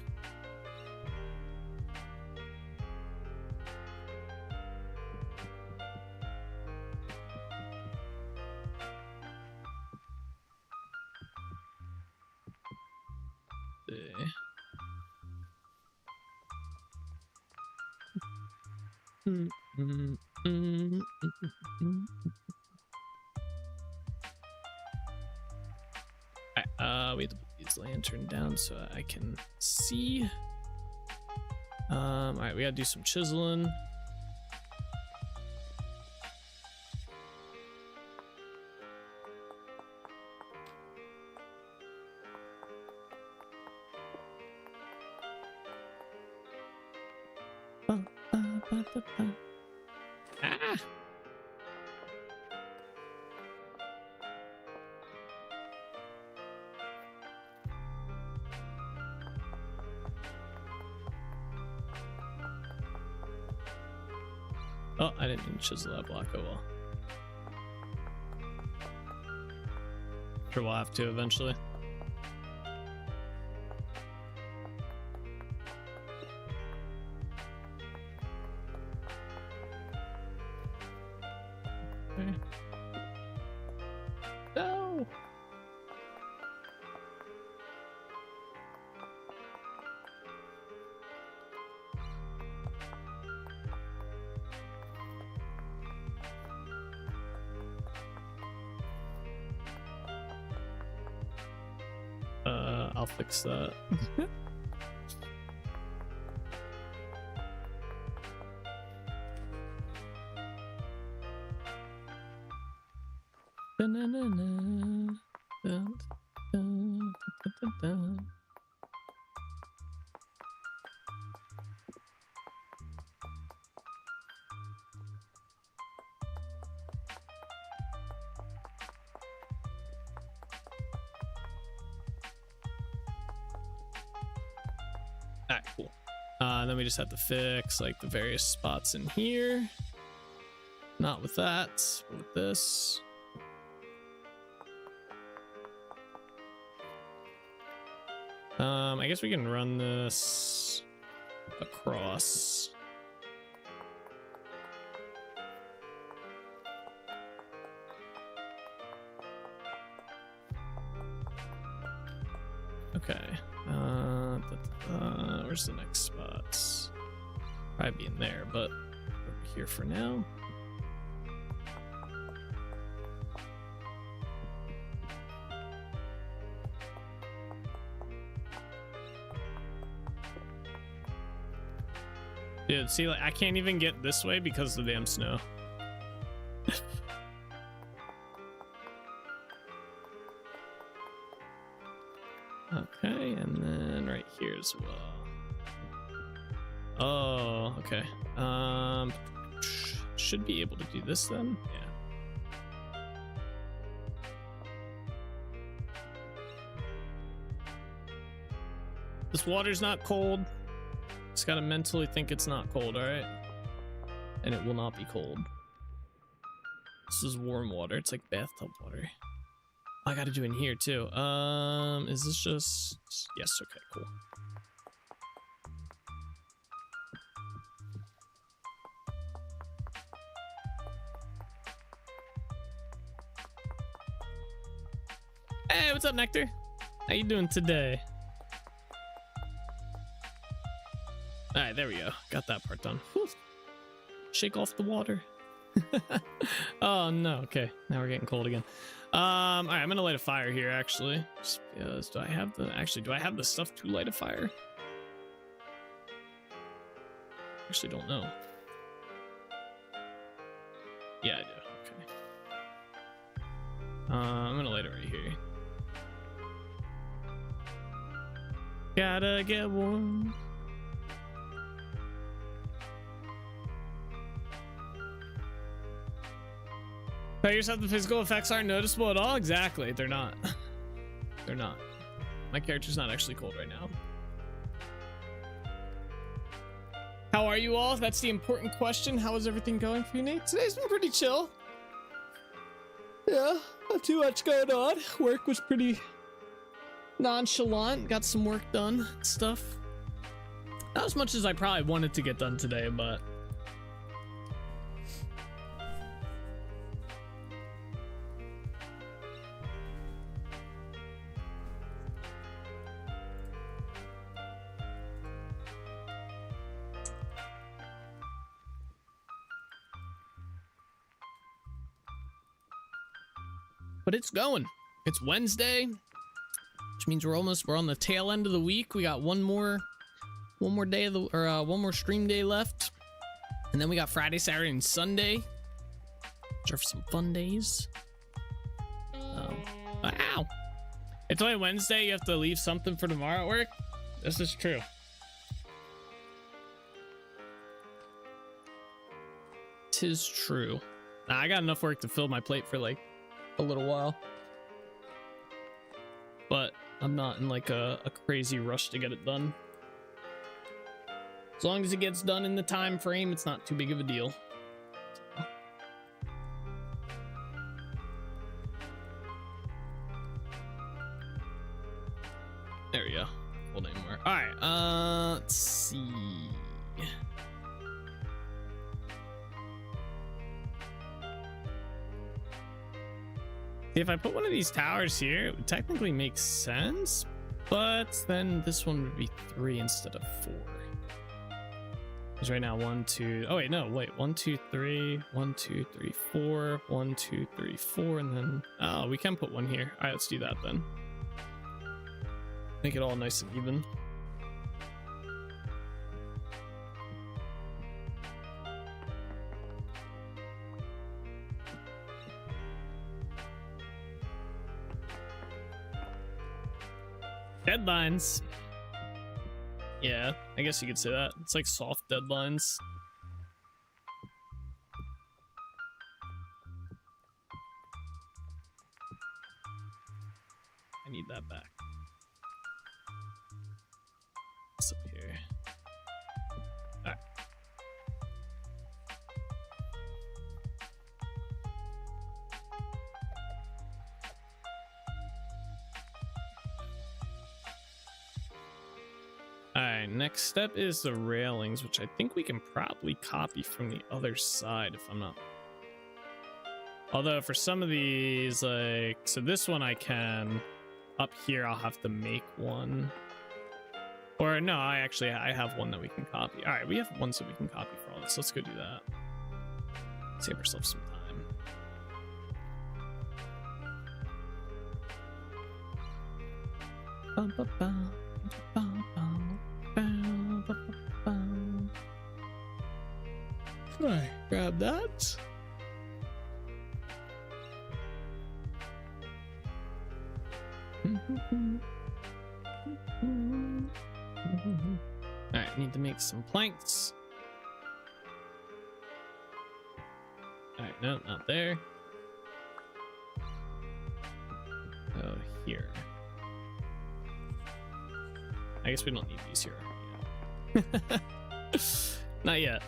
We have to put these lantern down so I can see. All right, we gotta do some chiseling. Ah! Oh, I didn't even chisel that block. Oh well. Sure, we'll have to eventually. Okay. No. I'll fix that. Alright, cool. Then we just have to fix like the various spots in here. Not with that, but with this. I guess we can run this across. Okay. Where's the next spots? Probably be in there, but over here for now. Dude, see, like, I can't even get this way because of the damn snow. Okay, and then right here as well. Oh, okay. Should be able to do this then. Yeah. This water's not cold. Just gotta mentally think it's not cold, all right? And it will not be cold. This is warm water. It's like bathtub water. I gotta do it in here too. Is this just... Yes, okay, cool. Hey, what's up, Nectar? How you doing today? All right, there we go. Got that part done. Whew. Shake off the water. Oh no, okay. Now we're getting cold again. All right, I'm gonna light a fire here actually. Just because, do I have the stuff to light a fire? Actually don't know. Yeah, I do. Okay. I'm gonna light it right here. Gotta get warm. Tell yourself the physical effects aren't noticeable at all? Exactly, they're not. They're not. My character's not actually cold right now. How are you all? That's the important question. How is everything going for you, Nate? Today's been pretty chill. Yeah, not too much going on. Work was pretty nonchalant. Got some work done, stuff. Not as much as I probably wanted to get done today, but it's going. It's Wednesday, which means we're on the tail end of the week. We got one more day of the, or one more stream day left, and then we got Friday, Saturday, and Sunday, which are some fun days. Ow! It's only Wednesday. You have to leave something for tomorrow at work. This is true. Tis true. Nah, I got enough work to fill my plate for like a little while, but I'm not in like a crazy rush to get it done. As long as it gets done in the time frame, it's not too big of a deal. There we go. Hold anymore. All right. Let's see. If I put one of these towers here, it would technically make sense, but then this one would be 3 instead of 4. Because right now 1, 2. Oh wait, no, wait. 1, 2, 3. 1, 2, 3, 4. 1, 2, 3, 4, and then we can put one here. All right, let's do that then. Make it all nice and even. Deadlines. Yeah, I guess you could say that. It's like soft deadlines. I need that back. What's up here? All right. right, next step is the railings, which I think we can probably copy from the other side if I'm not. Although for some of these, like, so this one I can, up here I'll have to make one. Or no, I have one that we can copy. All right, we have ones that we can copy for all this. Let's go do that. Save ourselves some time. Bum, bum, bum, bum, bum, bum, bum, bum. All right, grab that. All right, need to make some planks. All right, no, not there. Oh, here. I guess we don't need these here. Not yet.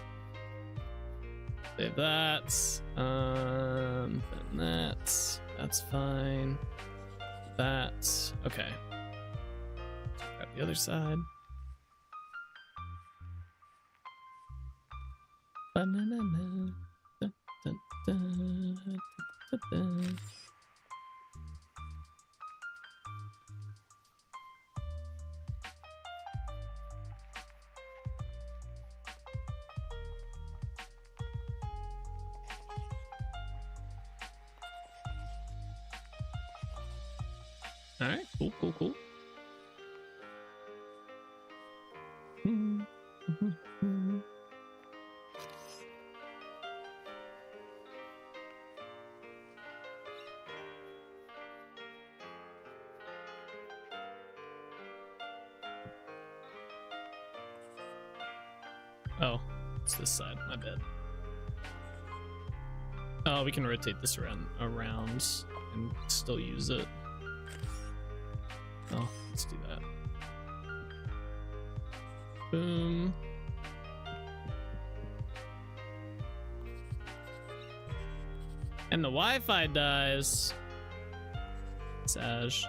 Save that. Then that's fine. That, okay. Grab the other side. Ba-na-na-na. Dun, dun, dun, dun, dun, dun. All right, cool, cool, cool. Oh, it's this side, my bad. Oh, we can rotate this around and still use it. Oh, let's do that. Boom. And the Wi-Fi dies. Sage.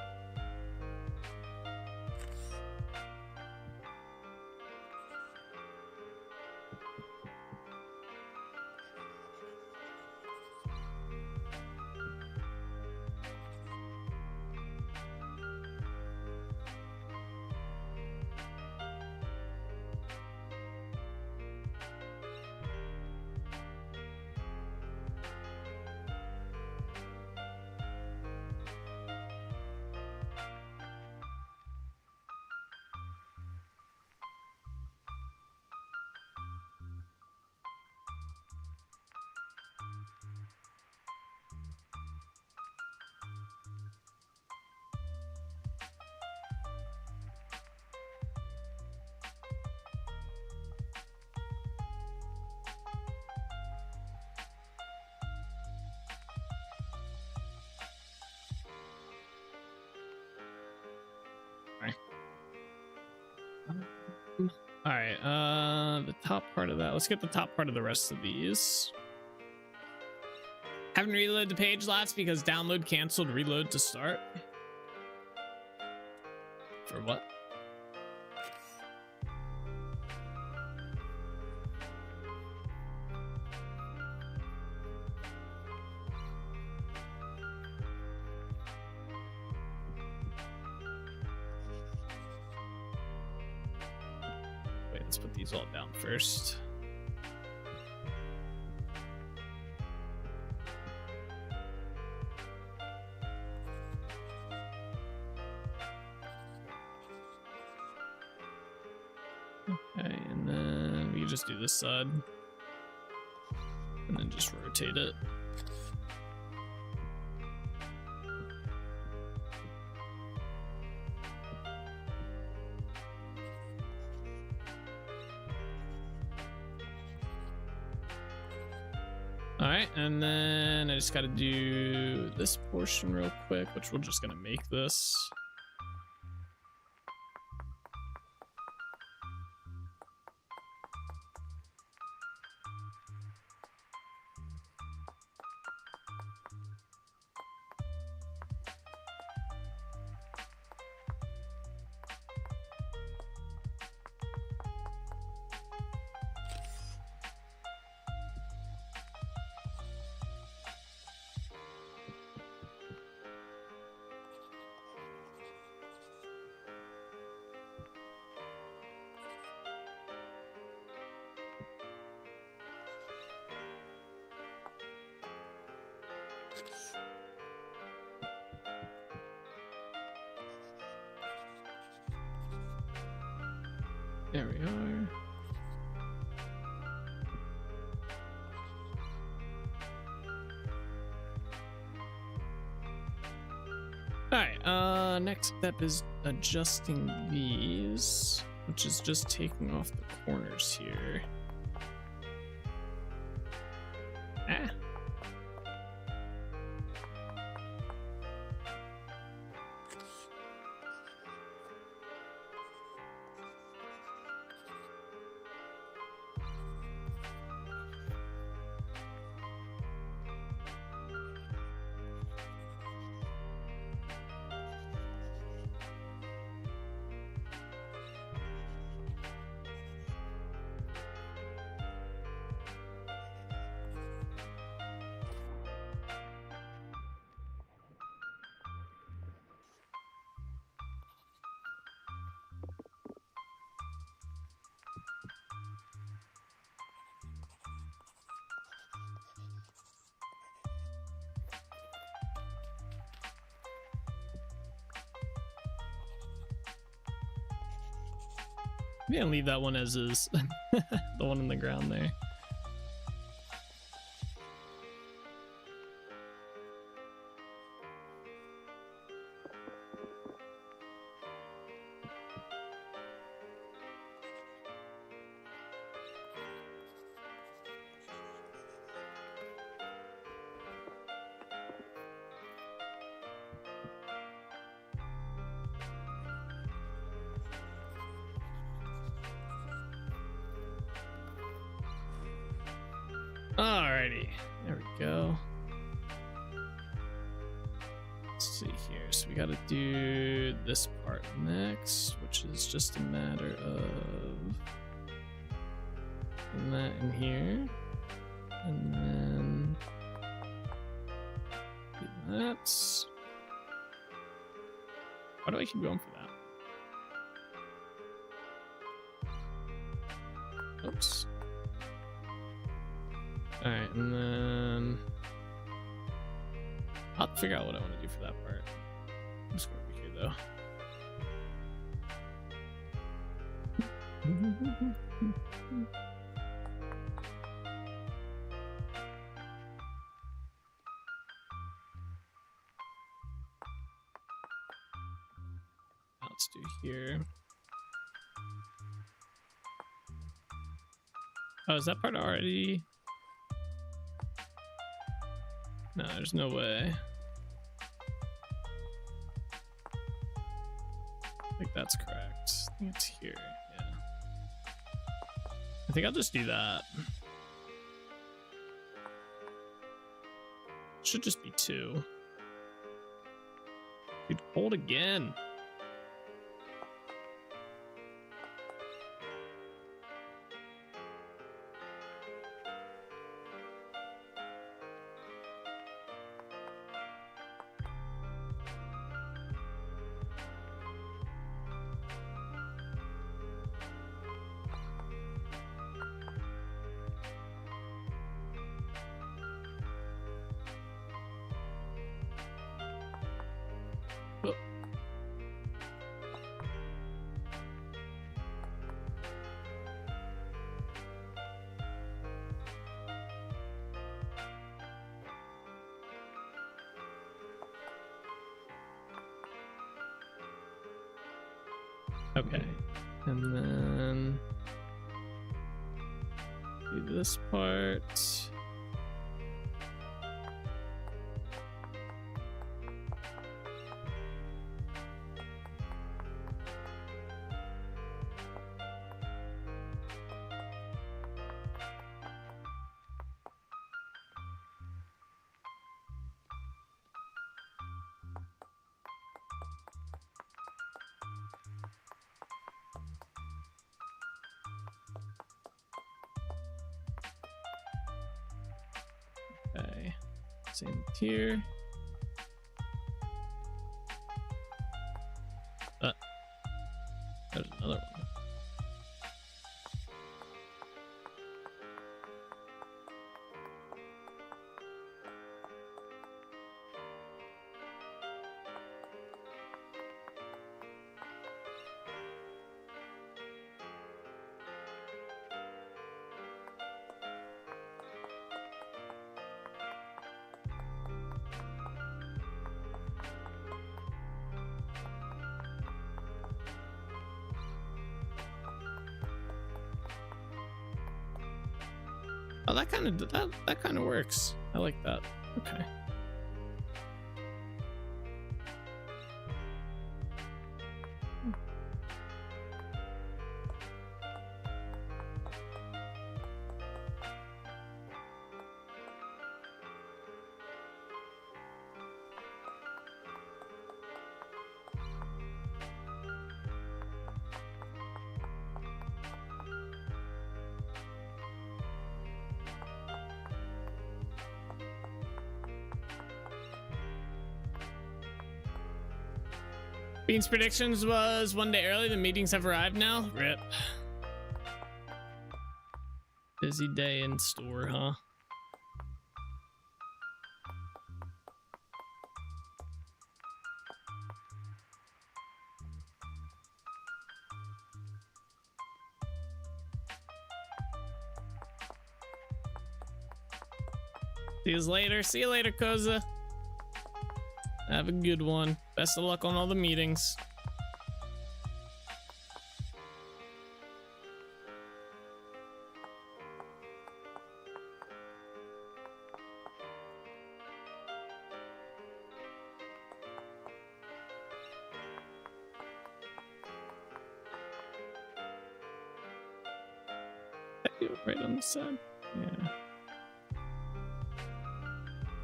All right, the top part of that. Let's get the top part of the rest of these. Haven't reloaded the page last because download canceled, reload to start. For what? Let's put these all down first. Okay, and then we can just do this side and then just rotate it. All right, and then I just got to do this portion real quick, which we're just gonna make this. There we are. Alright, next step is adjusting these, which is just taking off the corners here. Ah. I'm gonna leave that one as is. The one on the ground there. Alrighty, there we go. Let's see here. So we got to do this part next, which is just a matter of putting that in here, and then do that. Why do I keep going for that? Oops. Alright, and then I'll figure out what I want to do for that part. I'm just going over here though. Let's do here. Oh, is that part already? No, there's no way. I think that's correct. I think it's here, yeah. I think I'll just do that. Should just be 2. Dude, cold again. Okay, and then do this part. Okay, same here. There's another one. Oh, that kind of works. I like that. Okay. Bean's predictions was one day early. The meetings have arrived now. Rip. Busy day in store, huh? See you later. See you later, Koza. Have a good one. Best of luck on all the meetings. Right on the side. Yeah.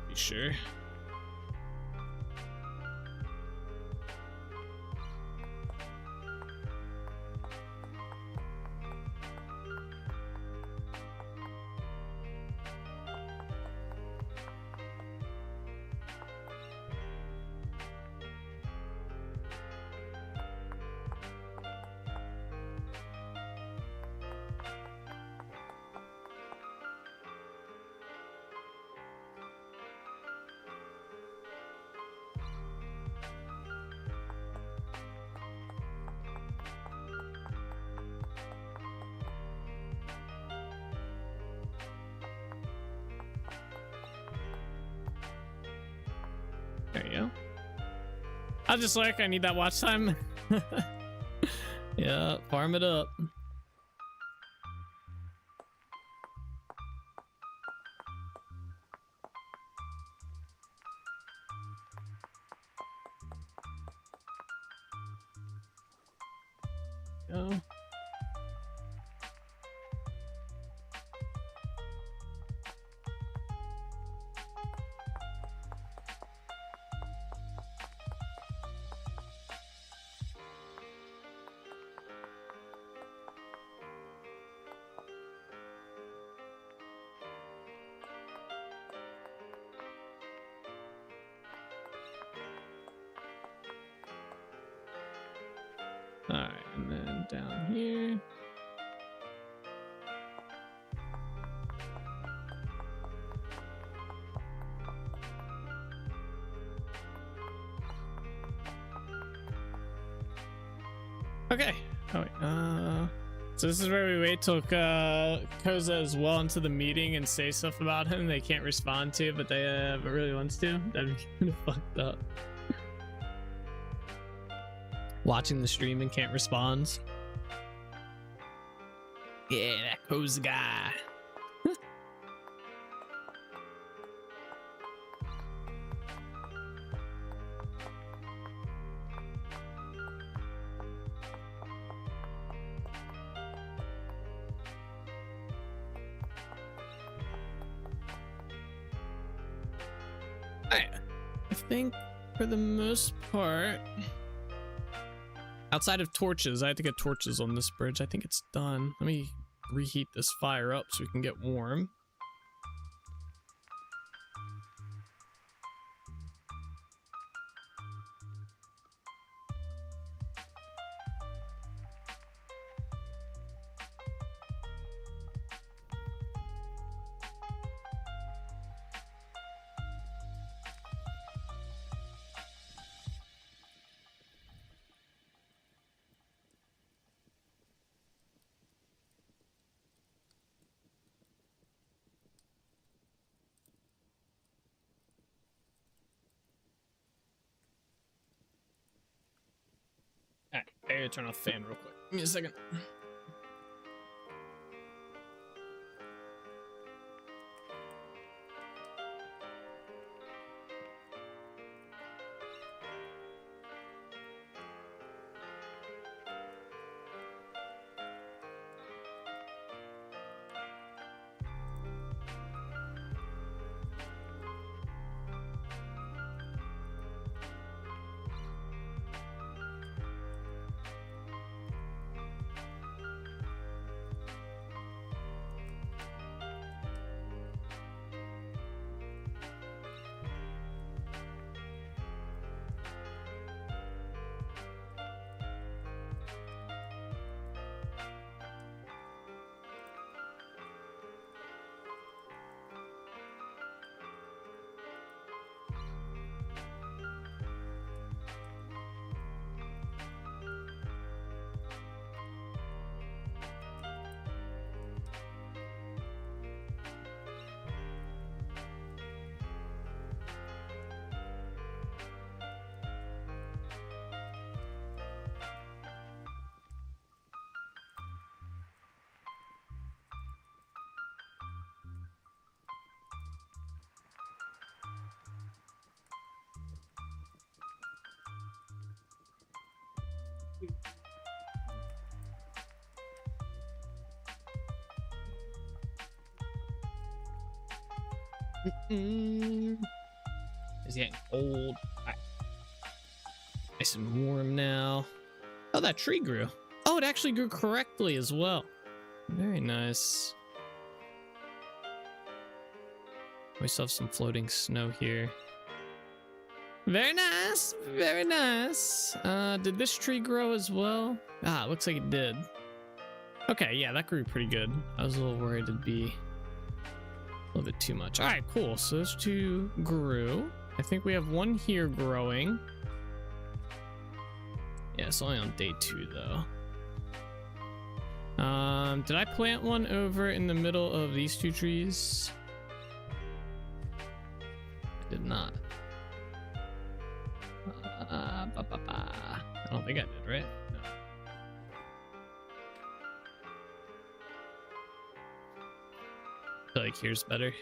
You sure? There you go. I'll just like, I need that watch time. Yeah, farm it up. Go. Alright, and then down here. Okay. Oh, wait. So this is where we wait till Koza is well into the meeting and say stuff about him they can't respond to, but they really wants to. That'd be kind of fucked up. Watching the stream and can't respond. Yeah, that Koza guy. I think for the most part, outside of torches, I have to get torches on this bridge. I think it's done. Let me reheat this fire up so we can get warm. Alright, I gotta turn off the fan real quick. Give me a second. It's getting cold. Right. Nice and warm now. Oh, that tree grew. Oh, it actually grew correctly as well. Very nice. We still have some floating snow here. Very nice. Very nice. Did this tree grow as well? Ah, it looks like it did. Okay, yeah, that grew pretty good. I was a little worried it'd be a little bit too much. All right, cool. So those two grew. I think we have one here growing. Yeah, it's only on day 2 though. Did I plant one over in the middle of these 2 trees? I did not. I don't think I did, right? No. I feel like here's better.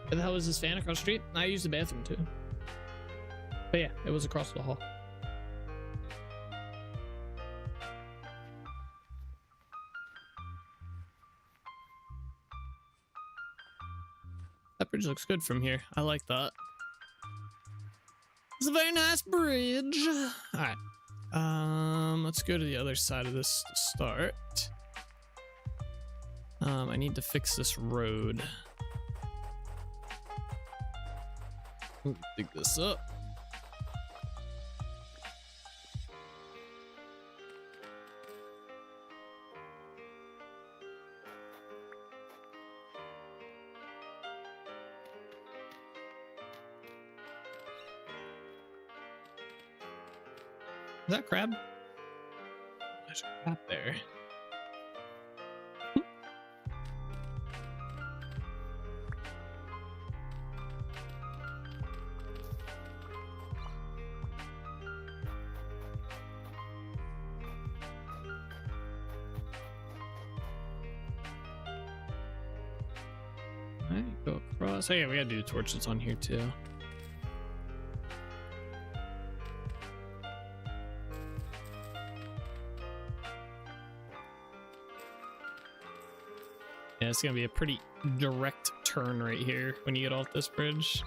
Where the hell was this fan across the street? I used the bathroom too. But yeah, it was across the hall. That bridge looks good from here. I like that. It's a very nice bridge. All right. Let's go to the other side of this to start. I need to fix this road. Dig this up. Is that crab? There's a crab there. Alright, go across. Oh yeah, we gotta do torches on here too. Yeah, it's gonna be a pretty direct turn right here when you get off this bridge.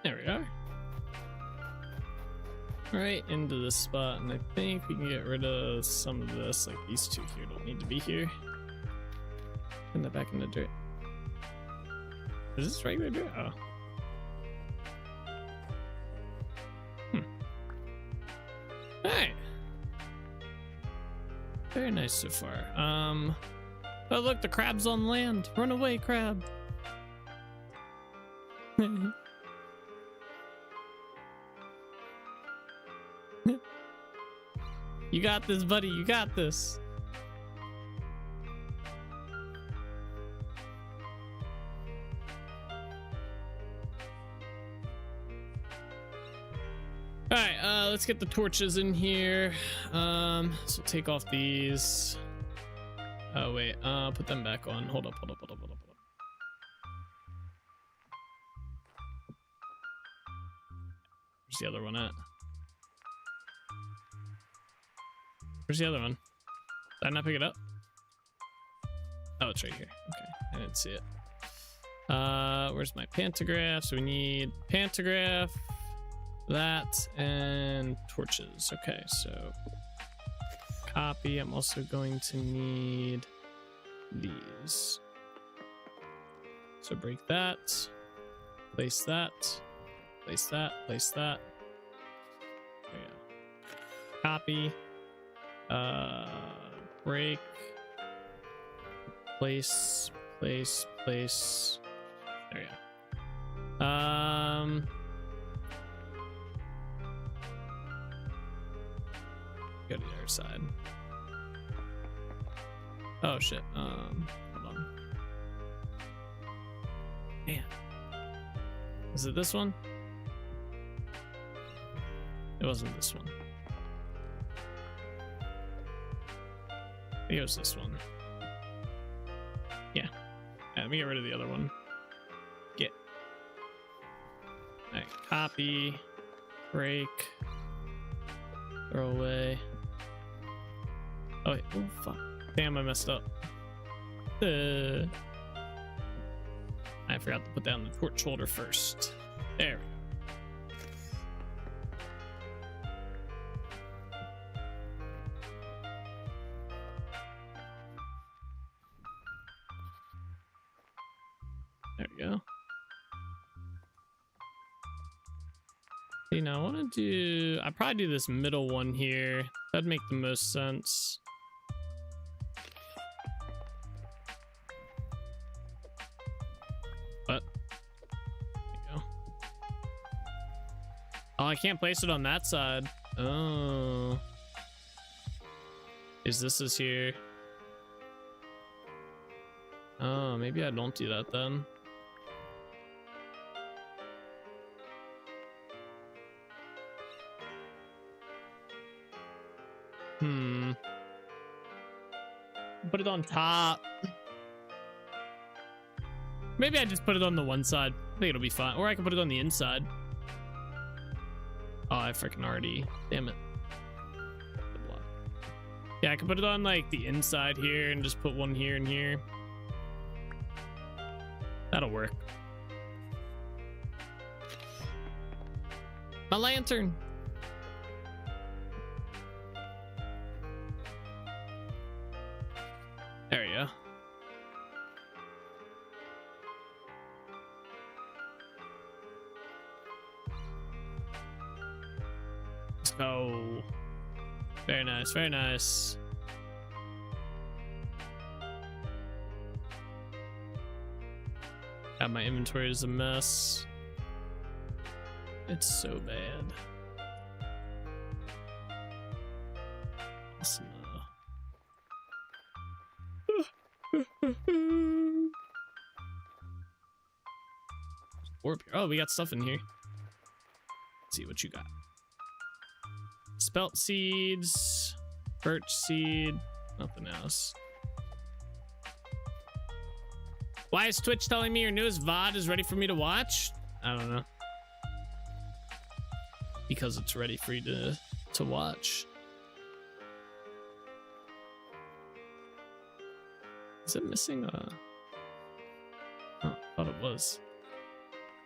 There we are. Right into this spot, and I think we can get rid of some of this. Like these two here don't need to be here. Turn that back into dirt. Is this regular dirt? Oh. Alright. Very nice so far. Oh look, the crab's on land. Run away, crab. You got this, buddy. You got this. All right, let's get the torches in here. So take off these. Oh wait, put them back on. Hold up. Where's the other one at? Where's the other one? Did I not pick it up? Oh, it's right here. Okay, I didn't see it. Where's my pantograph? So we need pantograph, that, and torches. Okay, so copy. I'm also going to need these. So break that, place that, place that, place that. There you go. Copy. Break. Place. There you go. Go to the other side. Oh shit. Hold on. Man. Is it this one? It wasn't this one. I think it was this one. Yeah. Let me get rid of the other one. Get. Alright, copy. Break. Throw away. Oh wait, oh fuck. Damn, I messed up. I forgot to put down the torch holder first. There we go. There we go. You know, I want to do... I'd probably do this middle one here. That'd make the most sense. What? There you go. Oh, I can't place it on that side. Oh. This is here. Oh, maybe I don't do that then. Put it on top. Maybe I just put it on the one side. I think it'll be fine. Or I can put it on the inside. Oh, I freaking already. Damn it. Yeah, I can put it on like the inside here and just put one here and here. That'll work. My lantern. There we go. Let's go. Very nice, very nice. God, my inventory is a mess. It's so bad. Awesome. Oh, we got stuff in here. Let's see what you got. Spelt seeds, birch seed, nothing else. Why is Twitch telling me your newest VOD is ready for me to watch? I don't know. Because it's ready for you to watch. Is it missing a... Oh, I thought it was.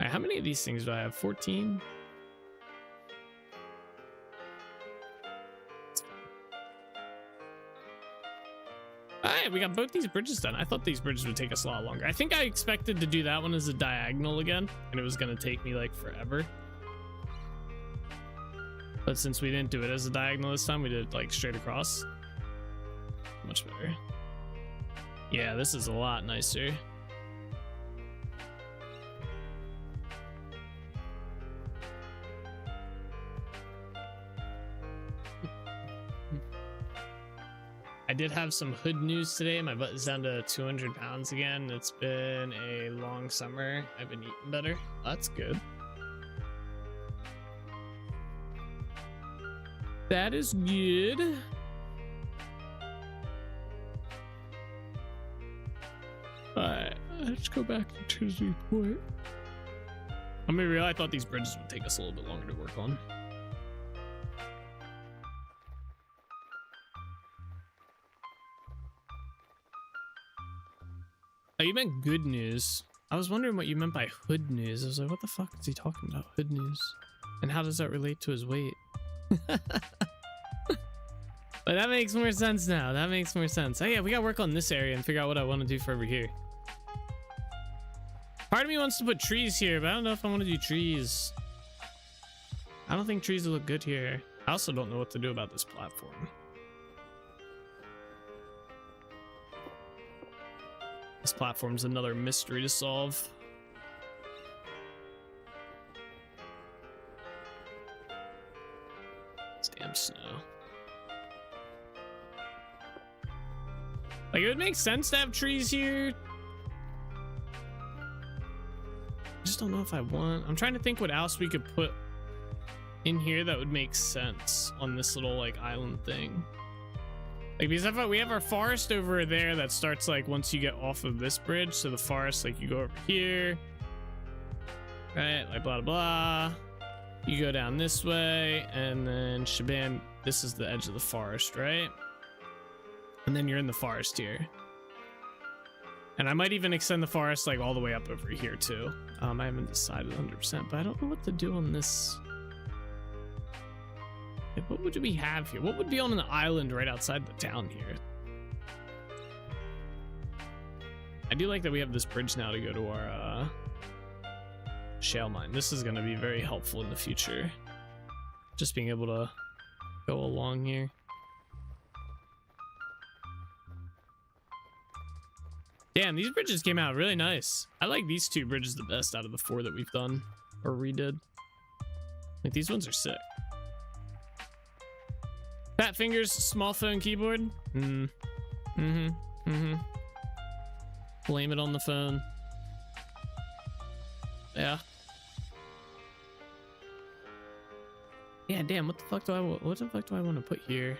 All right, how many of these things do I have? 14? Alright, we got both these bridges done. I thought these bridges would take us a lot longer. I think I expected to do that one as a diagonal again, and it was going to take me like forever. But since we didn't do it as a diagonal this time, we did it like straight across. Much better. Yeah, this is a lot nicer. I did have some hood news today. My butt is down to 200 pounds again. It's been a long summer. I've been eating better. That's good. That is good. Alright, let's go back to Tuesday Point. I'm gonna be real, I thought these bridges would take us a little bit longer to work on. Oh, you meant good news. I was wondering what you meant by hood news. I was like, what the fuck is he talking about? Hood news. And how does that relate to his weight? But that makes more sense now. That makes more sense. Oh yeah, we gotta work on this area and figure out what I want to do for over here. Part of me wants to put trees here, but I don't know if I want to do trees. I don't think trees will look good here. I also don't know what to do about this platform. This platform's another mystery to solve. It's damn snow. Like, it would make sense to have trees here. I just don't know if I want. I'm trying to think what else we could put in here that would make sense on this little like island thing. Like, because I thought we have our forest over there that starts like once you get off of this bridge. So the forest, like, you go over here, right? Like blah blah blah. You go down this way, and then shabam. This is the edge of the forest, right? And then you're in the forest here. And I might even extend the forest like all the way up over here too. I haven't decided 100%, but I don't know what to do on this. Like, what would we have here? What would be on an island right outside the town here? I do like that we have this bridge now to go to our shale mine. This is going to be very helpful in the future. Just being able to go along here. Damn, these bridges came out really nice. I like these two bridges the best out of the 4 that we've done or redid. Like, these ones are sick. Fat fingers, small phone keyboard. Blame it on the phone. Yeah. Yeah, damn, what the fuck do I want to put here?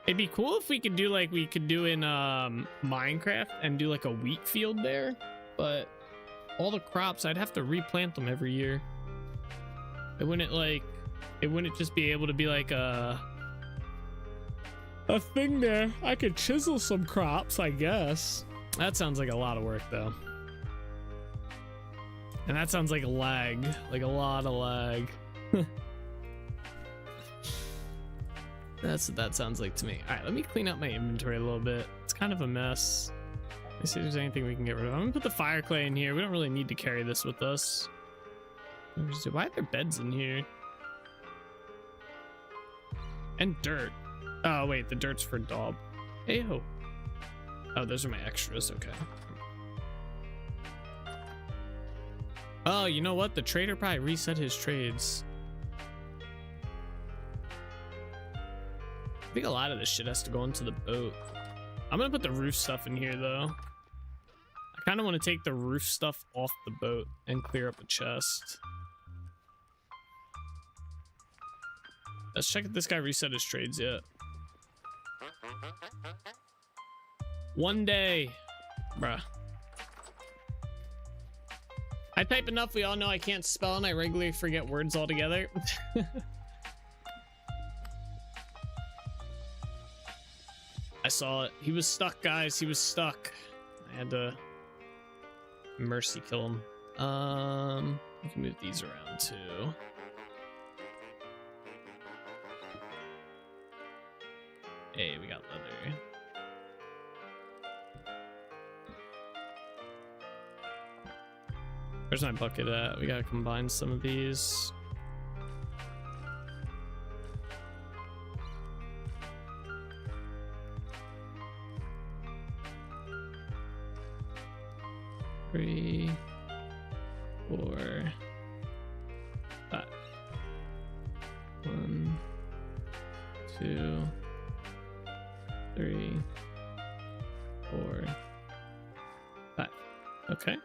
It'd be cool if we could do like we could do in Minecraft and do like a wheat field there, but all the crops, I'd have to replant them every year. It wouldn't just be able to be like a thing there. I could chisel some crops, I guess. That sounds like a lot of work though. And that sounds like a lag, like a lot of lag. That's what that sounds like to me. All right, let me clean up my inventory a little bit. It's kind of a mess. Let me see if there's anything we can get rid of. I'm gonna put the fire clay in here. We don't really need to carry this with us. Why are there beds in here? And dirt. Oh wait, the dirt's for Daub. Hey-ho. Oh, those are my extras. Okay. Oh, you know what? The trader probably reset his trades. I think a lot of this shit has to go into the boat. I'm gonna put the roof stuff in here though. I kind of want to take the roof stuff off the boat and clear up a chest. Let's check if this guy reset his trades yet. One day, bruh. I type enough, we all know I can't spell and I regularly forget words altogether. I saw it. He was stuck, guys. He was stuck. I had to mercy kill him. We can move these around too. Hey, we got leather. Where's my bucket at? We gotta combine some of these. Three, 4, 5. 1, 2, 3, 4, 5. Okay.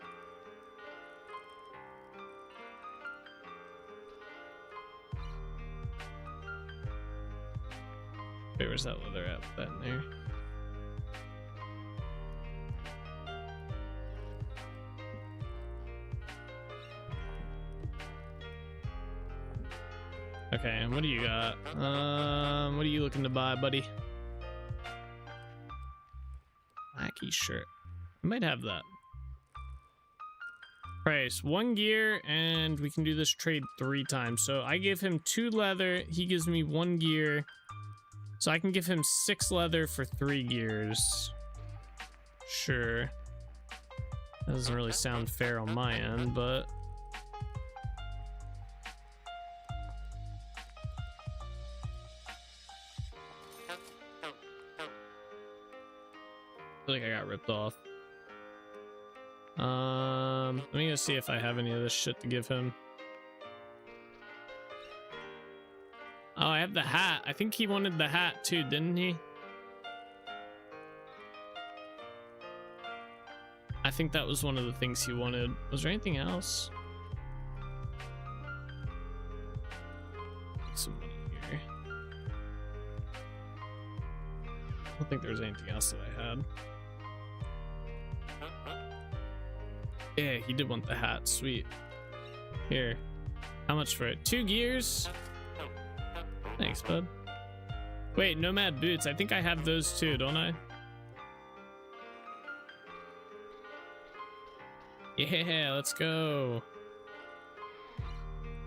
Wait, where's that leather at? Put that in there. Okay, and what do you got? What are you looking to buy, buddy? Lackey shirt. I might have that. Price 1 gear, and we can do this trade 3 times. So I give him 2 leather, he gives me 1 gear. So I can give him 6 leather for 3 gears. Sure. That doesn't really sound fair on my end, but I feel like I got ripped off. Let me go see if I have any of this shit to give him. Oh, I have the hat. I think he wanted the hat too, didn't he? I think that was one of the things he wanted. Was there anything else? Some money here. I don't think there was anything else that I had. Yeah, he did want the hat. Sweet. Here. How much for it? 2 gears? Thanks, bud. Wait, nomad boots. I think I have those too, don't I? Yeah, let's go.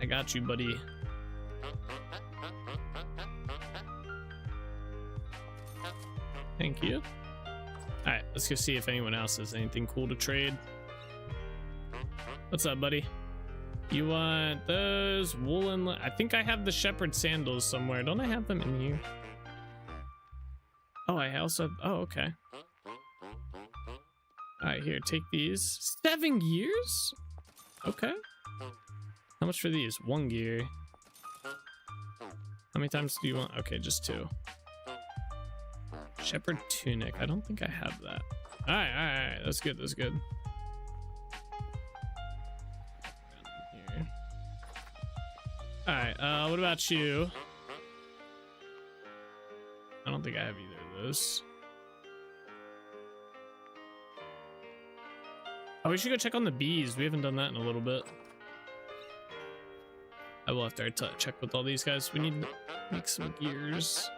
I got you, buddy. Thank you. All right, let's go see if anyone else has anything cool to trade. What's up, buddy? You want those woolen? I think I have the shepherd sandals somewhere. Don't I have them in here? Oh, I also have, oh, okay. All right, here, take these. 7 gears? Okay. How much for these? 1 gear. How many times do you want? Okay, just 2. Shepherd tunic. I don't think I have that. All right. That's good. That's good. Here. All right. What about you? I don't think I have either of those. Oh, we should go check on the bees. We haven't done that in a little bit. I will have to check with all these guys. We need to make some gears.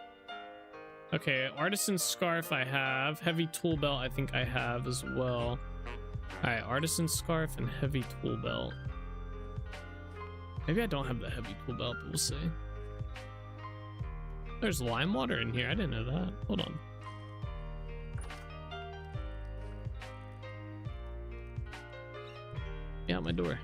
Okay, artisan scarf I have. Heavy tool belt I think I have as well. Alright, artisan scarf and heavy tool belt. Maybe I don't have the heavy tool belt, but we'll see. There's lime water in here. I didn't know that. Hold on. Yeah, out my door.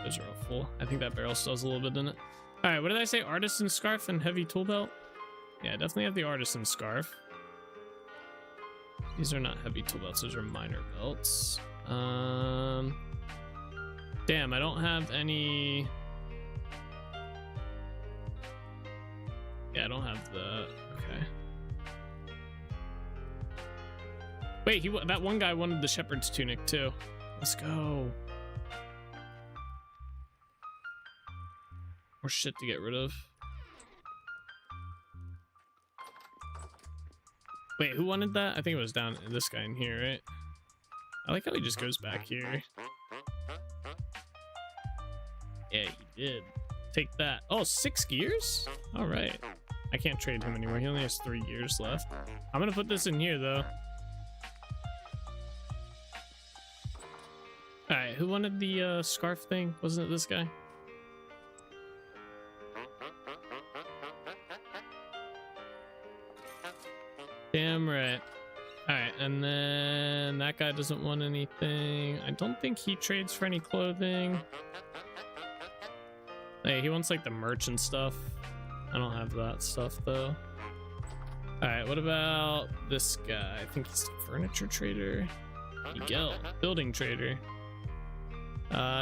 Those are all full. I think that barrel still has a little bit in it. All right, what did I say? Artisan scarf and heavy tool belt? Yeah, definitely have the artisan scarf. These are not heavy tool belts. Those are minor belts. Damn, I don't have any. Yeah, I don't have the. Okay. Wait, that one guy wanted the shepherd's tunic too. Let's go. More shit to get rid of. Wait, who wanted that? I think it was down this guy in here, right? I like how he just goes back here. Yeah, he did. Take that. Oh, 6 gears? All right. I can't trade him anymore. He only has 3 gears left. I'm gonna put this in here though. All right, who wanted the scarf thing? Wasn't it this guy? Damn right. All right, and then that guy doesn't want anything. I don't think he trades for any clothing. Hey, he wants like the merchant stuff. I don't have that stuff though. All right, what about this guy? I think he's a furniture trader. Miguel, building trader.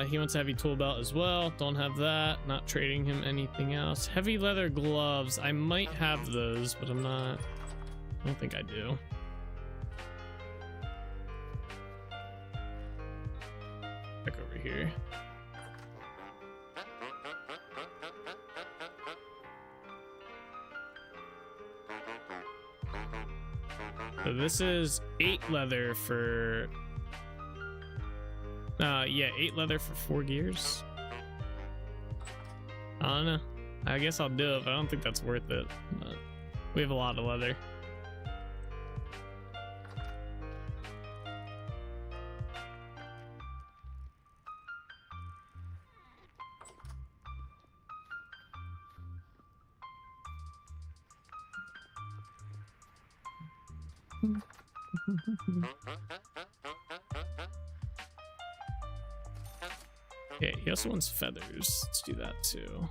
He wants a heavy tool belt as well. Don't have that. Not trading him anything else. Heavy leather gloves. I might have those, but I'm not. I don't think I do. Back over here. So this is 8 leather for Yeah, 8 leather for 4 gears. I don't know. I guess I'll do it, but I don't think that's worth it. But we have a lot of leather. Okay, he also wants feathers. Let's do that too.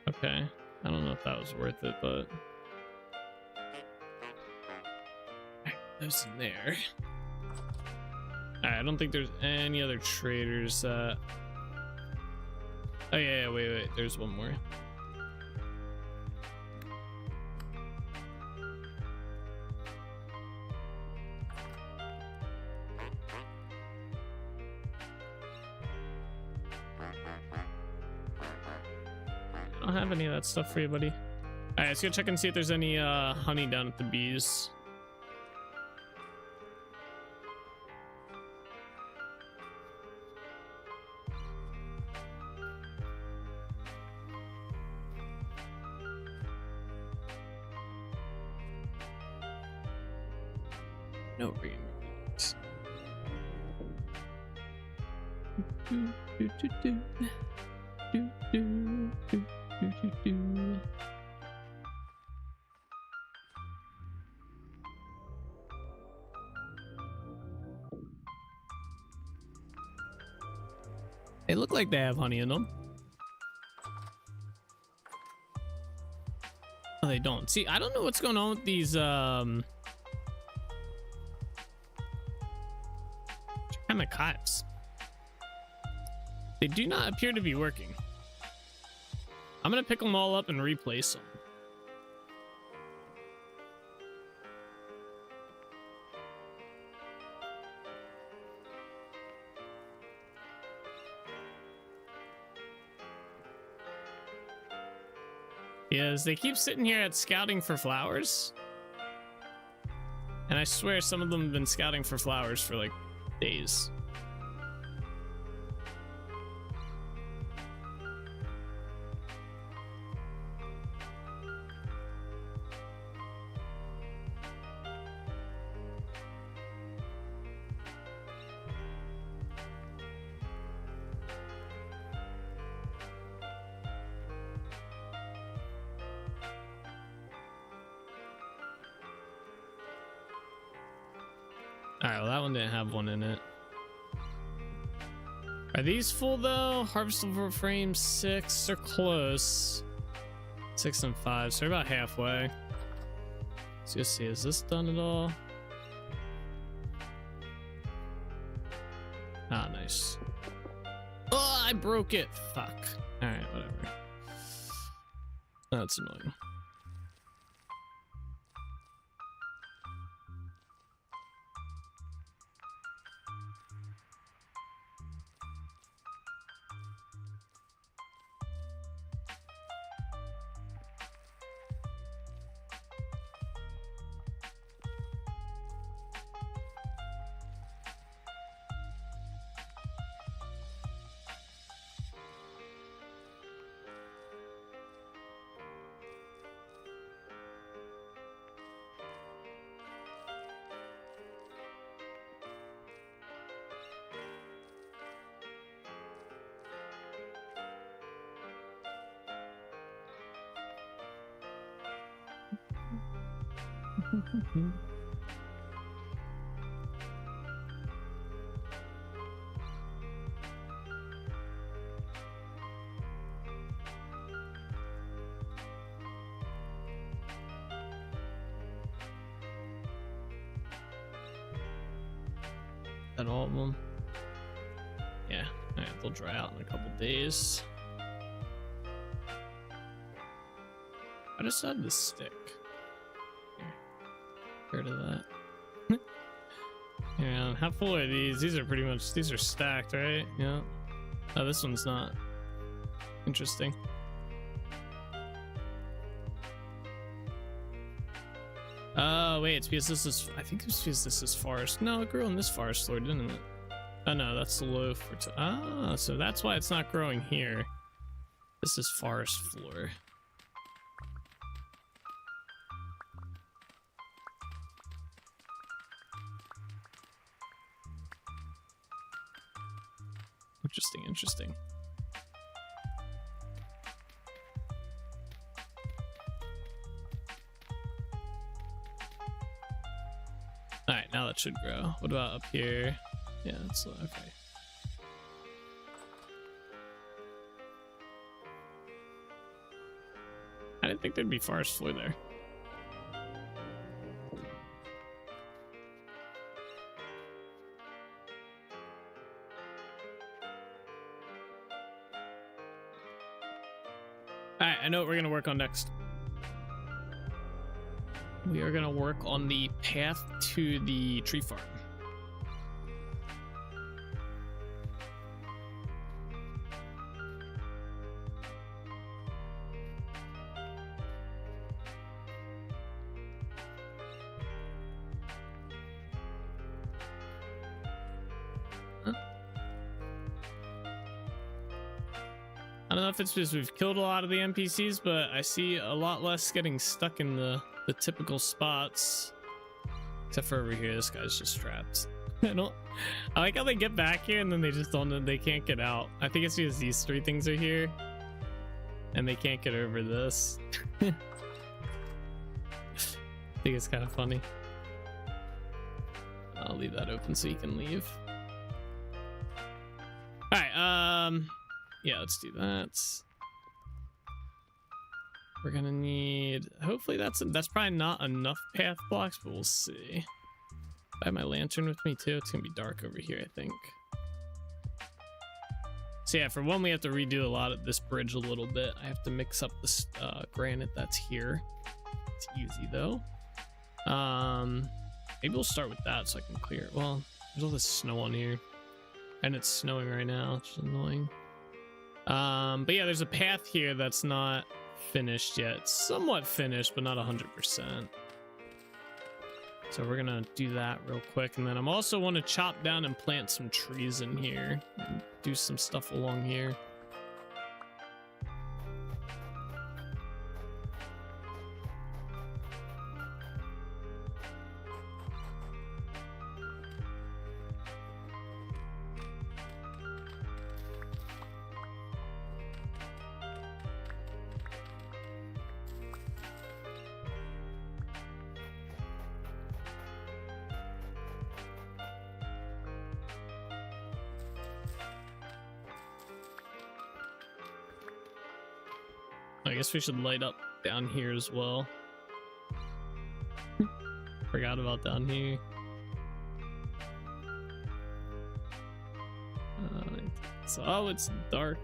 Okay, I don't know if that was worth it, but there's in there. Alright, I don't think there's any other traders. Oh yeah, wait, there's one more. I don't have any of that stuff for you, buddy. Alright, let's go check and see if there's any honey down at the bees. No rings. They look like they have honey in them. Oh, they don't. See, I don't know what's going on with these kind of hives. They do not appear to be working. I'm gonna pick them all up and replace them. Yes, they keep sitting here at scouting for flowers. And I swear some of them have been scouting for flowers for like days. Alright, well that one didn't have one in it. Are these full though? Harvestable frame 6, they're close. 6 and 5, so they're about halfway. Let's just see, is this done at all? Ah, nice. Oh, I broke it. Fuck. Alright, whatever. That's annoying. That all of them? Yeah, alright, they'll dry out in a couple days. I just have this stick. Here. Heard of that. Yeah, how full are these? These are pretty much, these are stacked, right? Yeah. Oh, this one's not. Interesting. Oh, wait, it's because this is, I think it's because this is forest. No, it grew on this forest floor, didn't it? Oh, no, that's the low for, so that's why it's not growing here. This is forest floor. Interesting, interesting. All right, now that should grow. What about up here? Yeah, that's okay. I didn't think there'd be forest floor there. Alright, I know what we're gonna work on next. We are gonna work on the path to the tree farm. I don't know if it's because we've killed a lot of the NPCs, but I see a lot less getting stuck in the typical spots. Except for over here, this guy's just trapped. I like how they get back here and then they just don't, they can't get out. I think it's because these three things are here and they can't get over this. I think it's kind of funny. I'll leave that open so you can leave. All right, yeah, let's do that. We're gonna need, hopefully that's probably not enough path blocks, but we'll see. I have my lantern with me too. It's gonna be dark over here, I think. So yeah, for one, we have to redo a lot of this bridge a little bit. I have to mix up this granite that's here. It's easy though. Maybe we'll start with that so I can clear it. Well, there's all this snow on here, and it's snowing right now, which is annoying. But yeah, there's a path here that's not finished yet. It's somewhat finished, but not 100%. So we're gonna do that real quick, and then I'm also want to chop down and plant some trees in here and do some stuff along here. I guess we should light up down here as well. Forgot about down here. Oh, it's dark.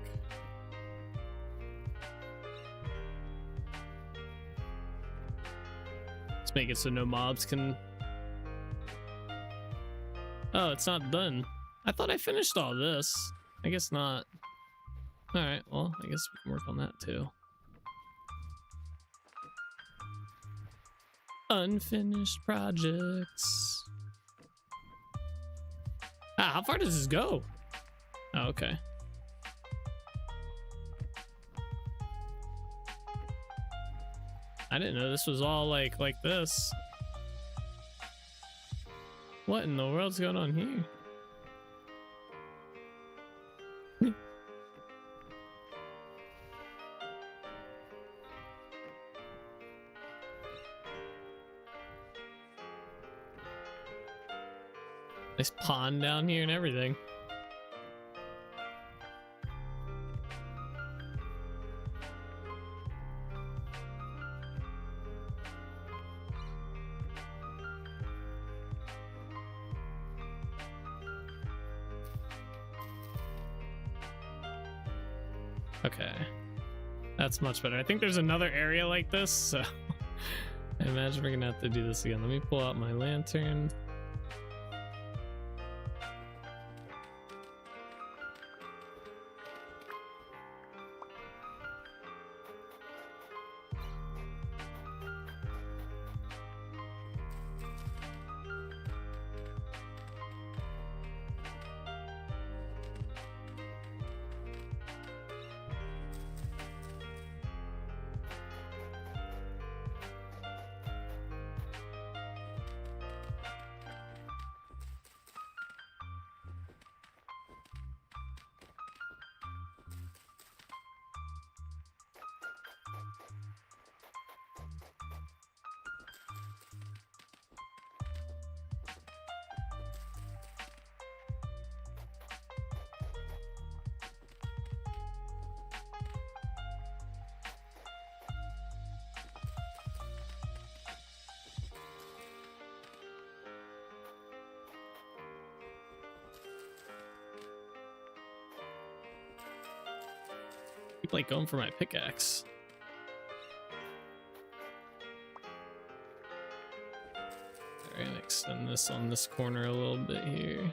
Let's make it so no mobs can... Oh, it's not done. I thought I finished all this. I guess not. Alright, well, I guess we can work on that too. Unfinished projects. Ah, how far does this go? Oh, okay. I didn't know this was all like this. What in the world's going on here? Nice pond down here and everything. Okay, that's much better. I think there's another area like this, so I imagine we're gonna have to do this again. Let me pull out my lantern. Keep like going for my pickaxe. All right, extend this on this corner a little bit here.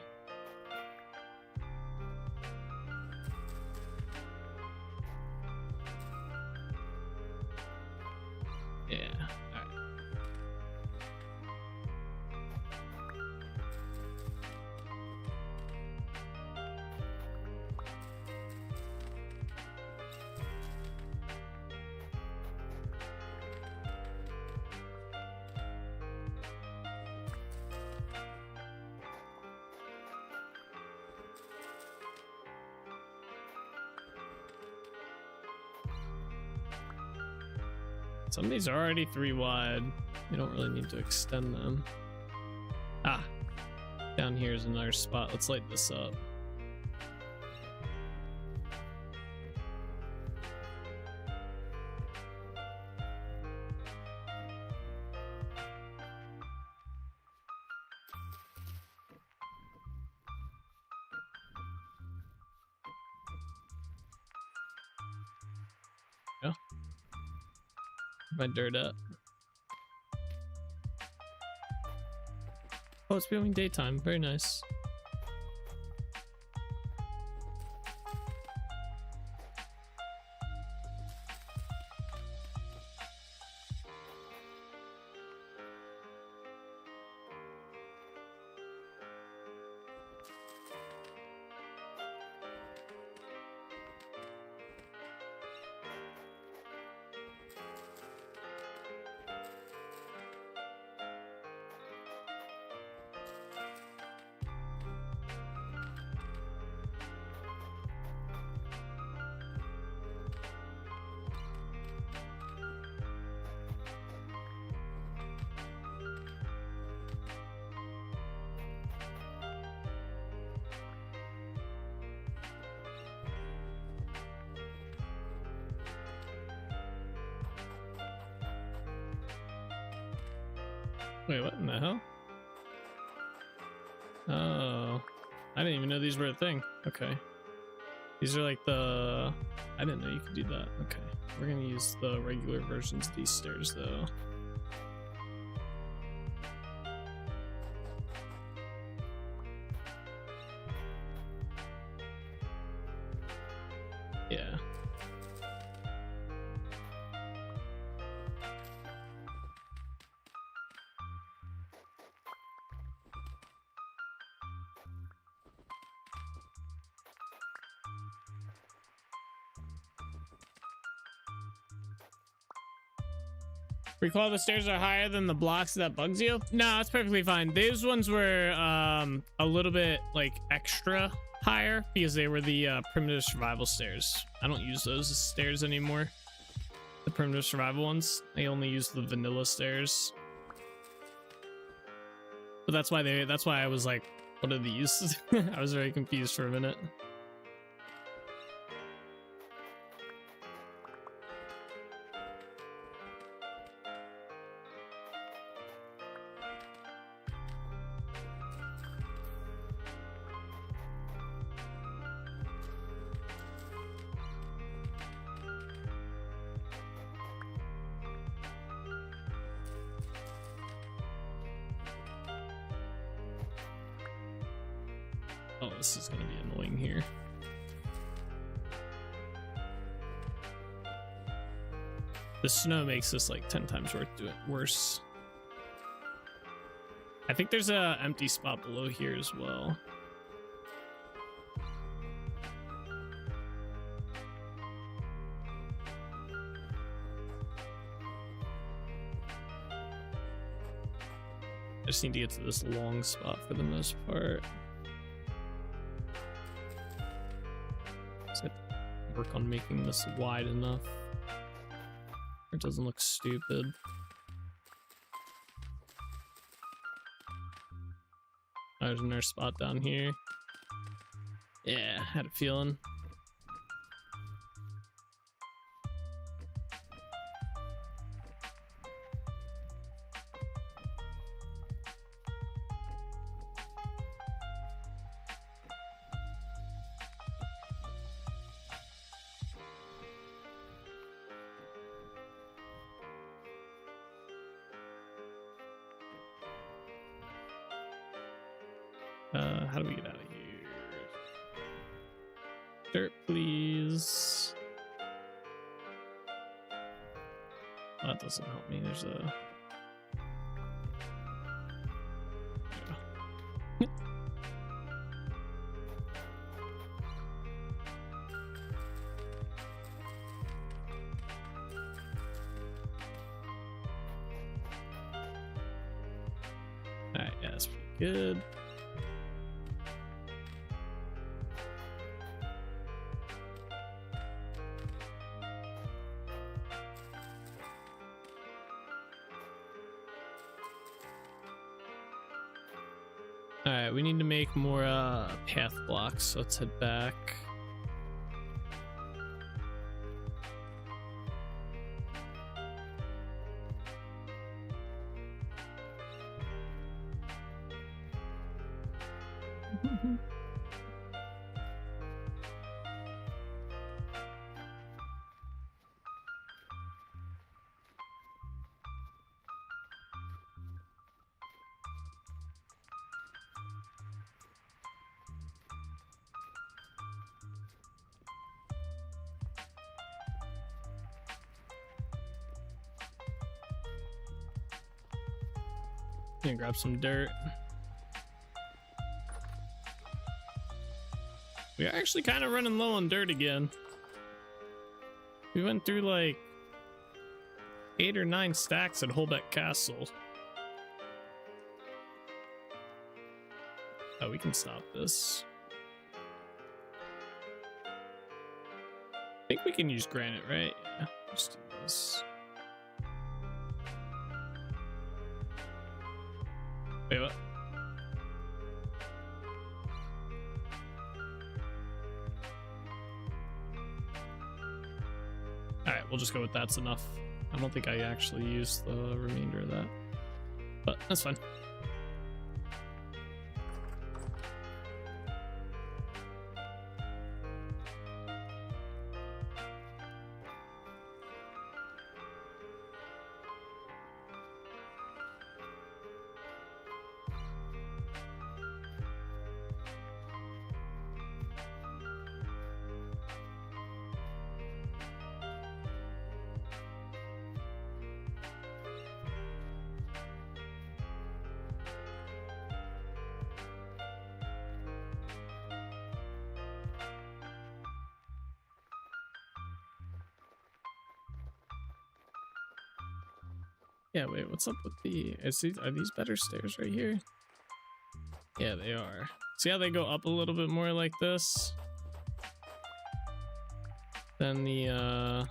Yeah. All right. Some of these are already 3 wide. You don't really need to extend them. Ah, down here is another spot. Let's light this up. Yeah. My dirt up. Oh, it's becoming daytime. Very nice. Wait, what in the hell? Oh, I didn't even know these were a thing. Okay. These are like the... I didn't know you could do that. Okay. We're gonna use the regular versions of these stairs though. Yeah. Recall the stairs are higher than the blocks that bugs you? No, it's perfectly fine. Those ones were a little bit like extra higher because they were the primitive survival stairs. I don't use those as stairs anymore. The primitive survival ones. I only use the vanilla stairs. But that's why I was like, what are these? I was very confused for a minute. Oh, this is gonna be annoying here. The snow makes this like 10 times worse. I think there's a empty spot below here as well. I just need to get to this long spot for the most part. So I work on making this wide enough. It doesn't look stupid. There's another spot down here. Yeah, had a feeling. How do we get out of here? Dirt, please. Oh, that doesn't help me. There's a... Yeah. Alright, yeah, that's pretty good. Alright, we need to make more path blocks, so let's head back. Gonna grab some dirt. We are actually kind of running low on dirt again. We went through like 8 or 9 stacks at Holbeck Castle. Oh, we can stop this. I think we can use granite, right? Yeah, let's do this. Wait, what? Alright, we'll just go with that's enough. I don't think I actually used the remainder of that, but that's fine. Yeah, wait, what's up with the... Are these better stairs right here? Yeah, they are. See how they go up a little bit more like this? Then the,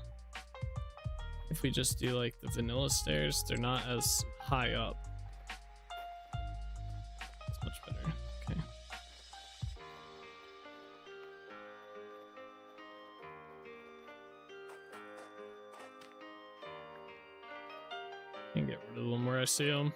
if we just do like the vanilla stairs, they're not as high up. It's much better. Okay. And get rid of them where I see them.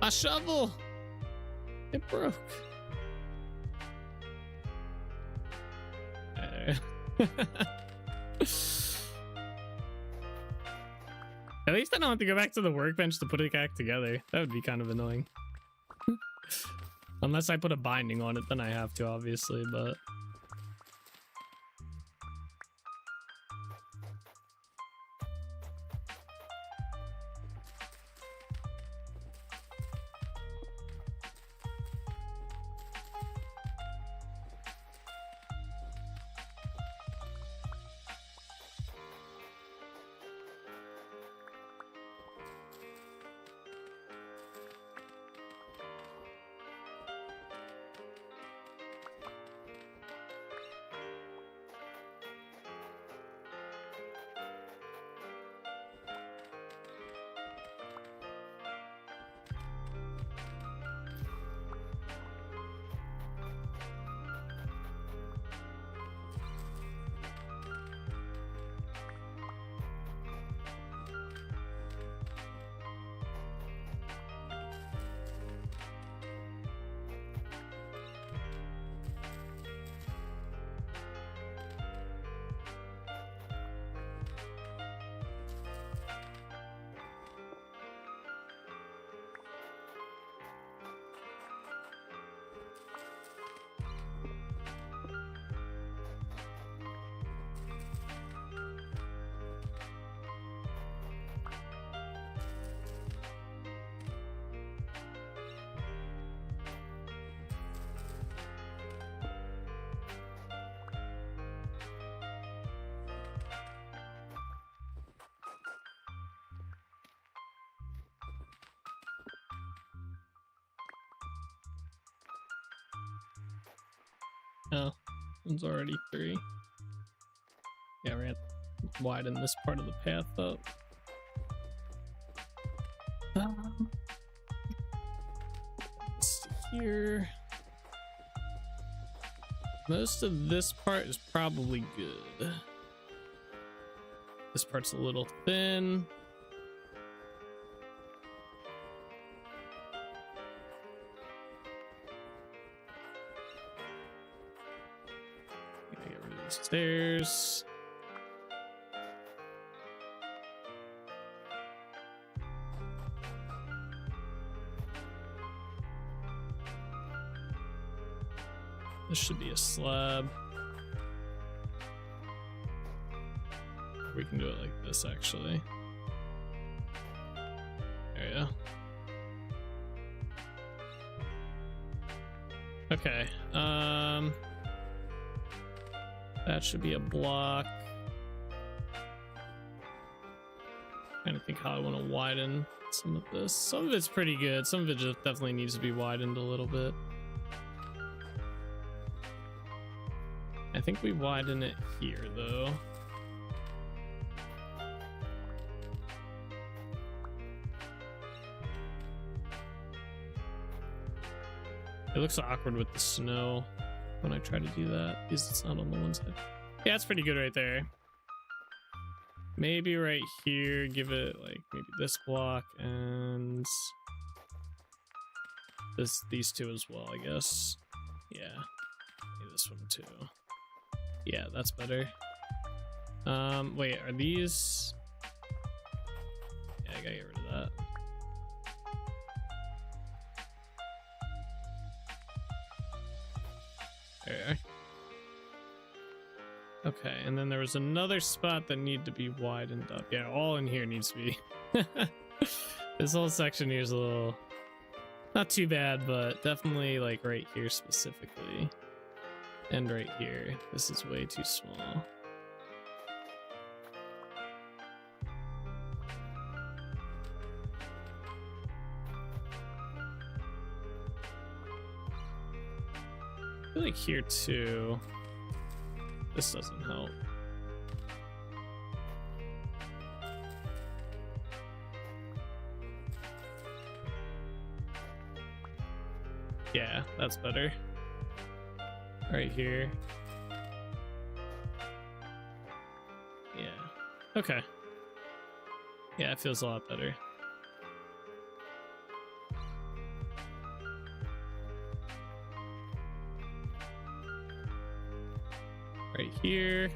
My shovel! It broke. At least I don't have to go back to the workbench to put it back together. That would be kind of annoying. Unless I put a binding on it, then I have to, obviously, but... Oh, one's already 3. Yeah, we're gonna widen this part of the path up. Let's see here. Most of this part is probably good. This part's a little thin. Get rid of these stairs. This should be a slab. We can do it like this, actually. There you go. Okay, that should be a block. Trying to think how I want to widen some of this. Some of it's pretty good. Some of it just definitely needs to be widened a little bit. I think we widen it here, though. It looks awkward with the snow when I try to do that because it's not on the one side. Yeah, it's pretty good right there. Maybe right here, give it like maybe this block and these two as well, I guess. Yeah, maybe this one too. Yeah, that's better. Wait, are these? Yeah, I gotta get rid of that. There. Okay, and then there was another spot that needed to be widened up. Yeah, all in here needs to be. This whole section here is a little not too bad, but definitely like right here specifically. And right here. This is way too small. I feel like here too. This doesn't help. Yeah, that's better. Right here. Yeah. Okay. Yeah, it feels a lot better. right here.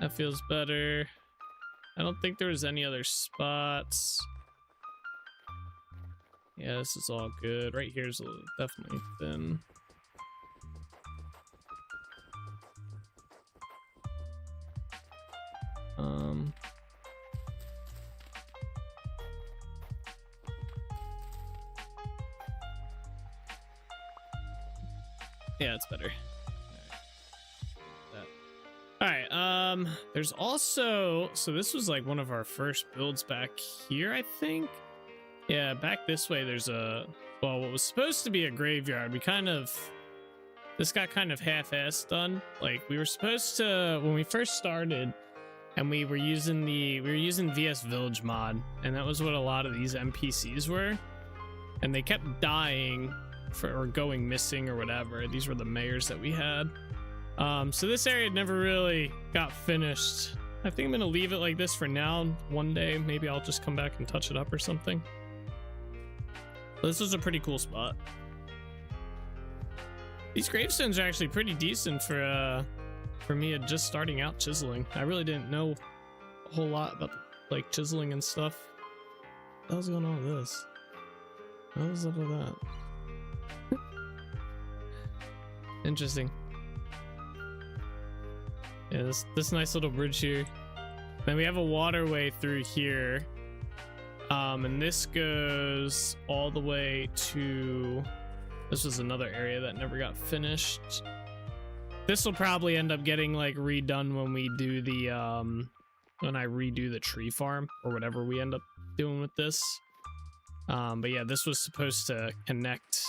That feels better. I don't think there was any other spots. Yeah, this is all good. Right here's definitely thin. Yeah, it's better. All right, there's also, so this was like one of our first builds back here, I think. Yeah, back this way there's a, well, what was supposed to be a graveyard. This got kind of half-assed done. Like, we were supposed to, when we first started, and we were using VS Village mod, and that was what a lot of these NPCs were. And they kept dying or going missing or whatever. These were the mayors that we had. So this area never really got finished. I think I'm gonna leave it like this for now. One day, maybe I'll just come back and touch it up or something. But this was a pretty cool spot. These gravestones are actually pretty decent for me just starting out chiseling. I really didn't know a whole lot about like chiseling and stuff. What the hell's going on with this? What was up with that? Interesting. Yeah, this nice little bridge here. Then we have a waterway through here. And this goes all the way to, this was another area that never got finished. This will probably end up getting like redone when we do the when I redo the tree farm or whatever we end up doing with this. But yeah, this was supposed to connect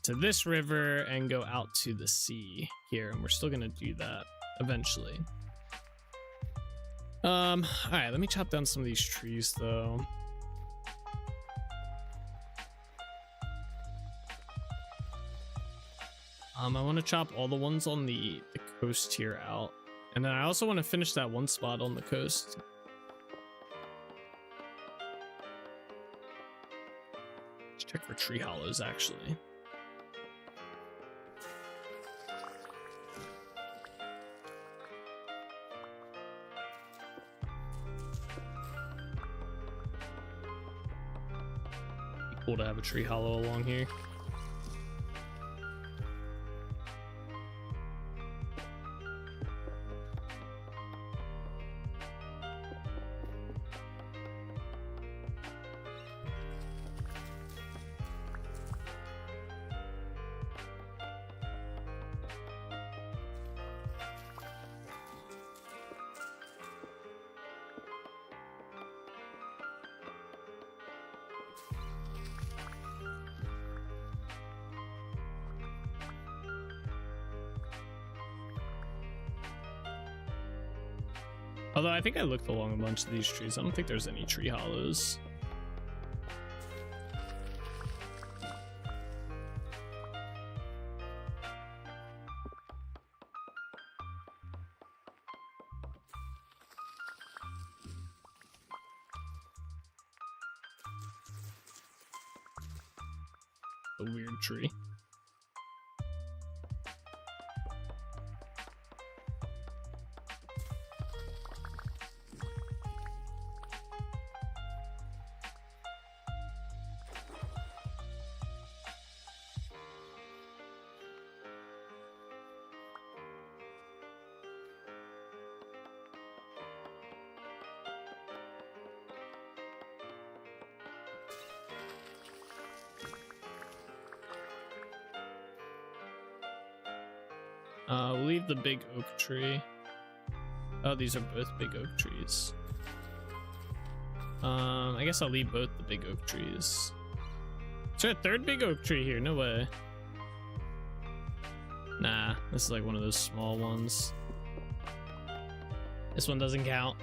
to this river and go out to the sea here, and we're still gonna do that eventually. All right, let me chop down some of these trees though. I want to chop all the ones on the coast here out, and then I also want to finish that one spot on the coast. Let's check for tree hollows actually. Cool to have a tree hollow along here. Although I think I looked along a bunch of these trees. I don't think there's any tree hollows. A weird tree. We'll leave the big oak tree. Oh, these are both big oak trees. I guess I'll leave both the big oak trees. Is there a third big oak tree here? No way. Nah, this is like one of those small ones. This one doesn't count.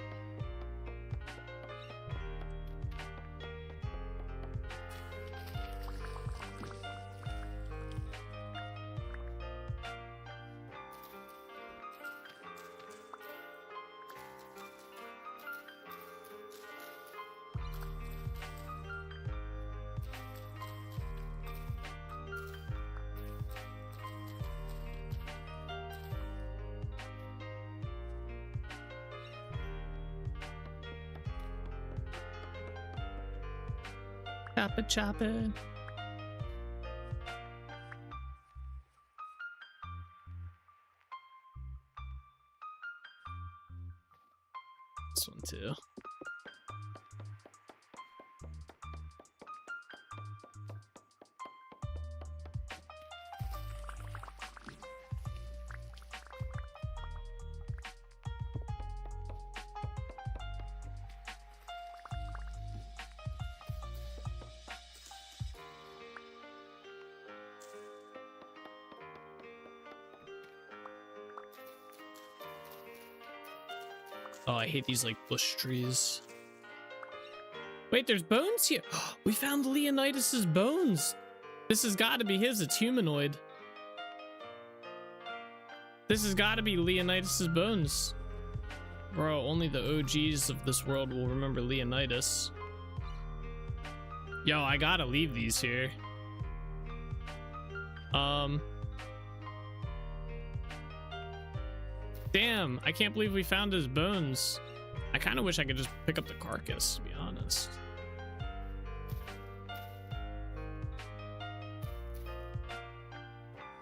Chop it, chop it. This one too. Oh, I hate these like bush trees. Wait, there's bones here. We found Leonidas's bones. This has got to be his. It's humanoid. This has got to be Leonidas's bones. Bro, only the OGs of this world will remember Leonidas. Yo, I gotta leave these here. Damn, I can't believe we found his bones. I kind of wish I could just pick up the carcass, to be honest.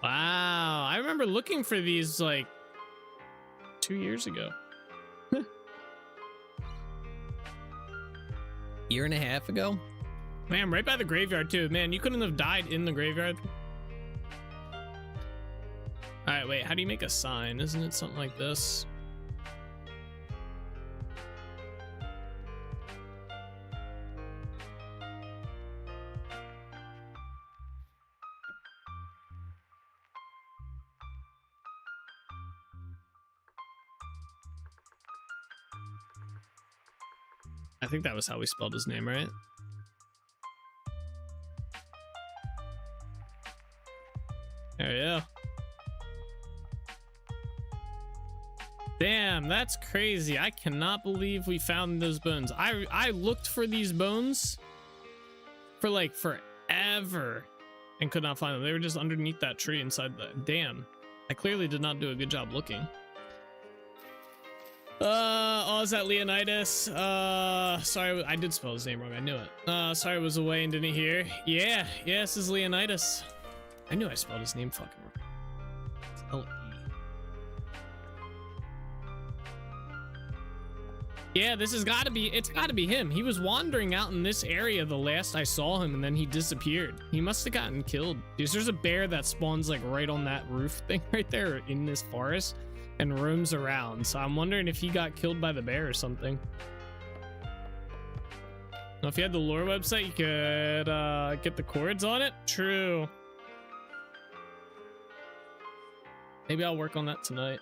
Wow, I remember looking for these like 2 years ago. Year and a half ago? Man, right by the graveyard too. Man, you couldn't have died in the graveyard. All right, wait, how do you make a sign? Isn't it something like this? I think that was how we spelled his name, right? There we go. Damn, that's crazy. I cannot believe we found those bones. I looked for these bones for like forever and could not find them. They were just underneath that tree inside the... Damn. I clearly did not do a good job looking. Oh, is that Leonidas? Sorry, I did spell his name wrong. I knew it. Sorry I was away and didn't hear. Yeah, this is Leonidas. I knew I spelled his name fucking wrong. It's L-E. Yeah, this has got to be, it's got to be him. He was wandering out in this area the last I saw him, and then he disappeared. He must have gotten killed. Because there's a bear that spawns like right on that roof thing right there in this forest and roams around. So I'm wondering if he got killed by the bear or something. Now, if you had the lore website, you could get the chords on it. True. Maybe I'll work on that tonight.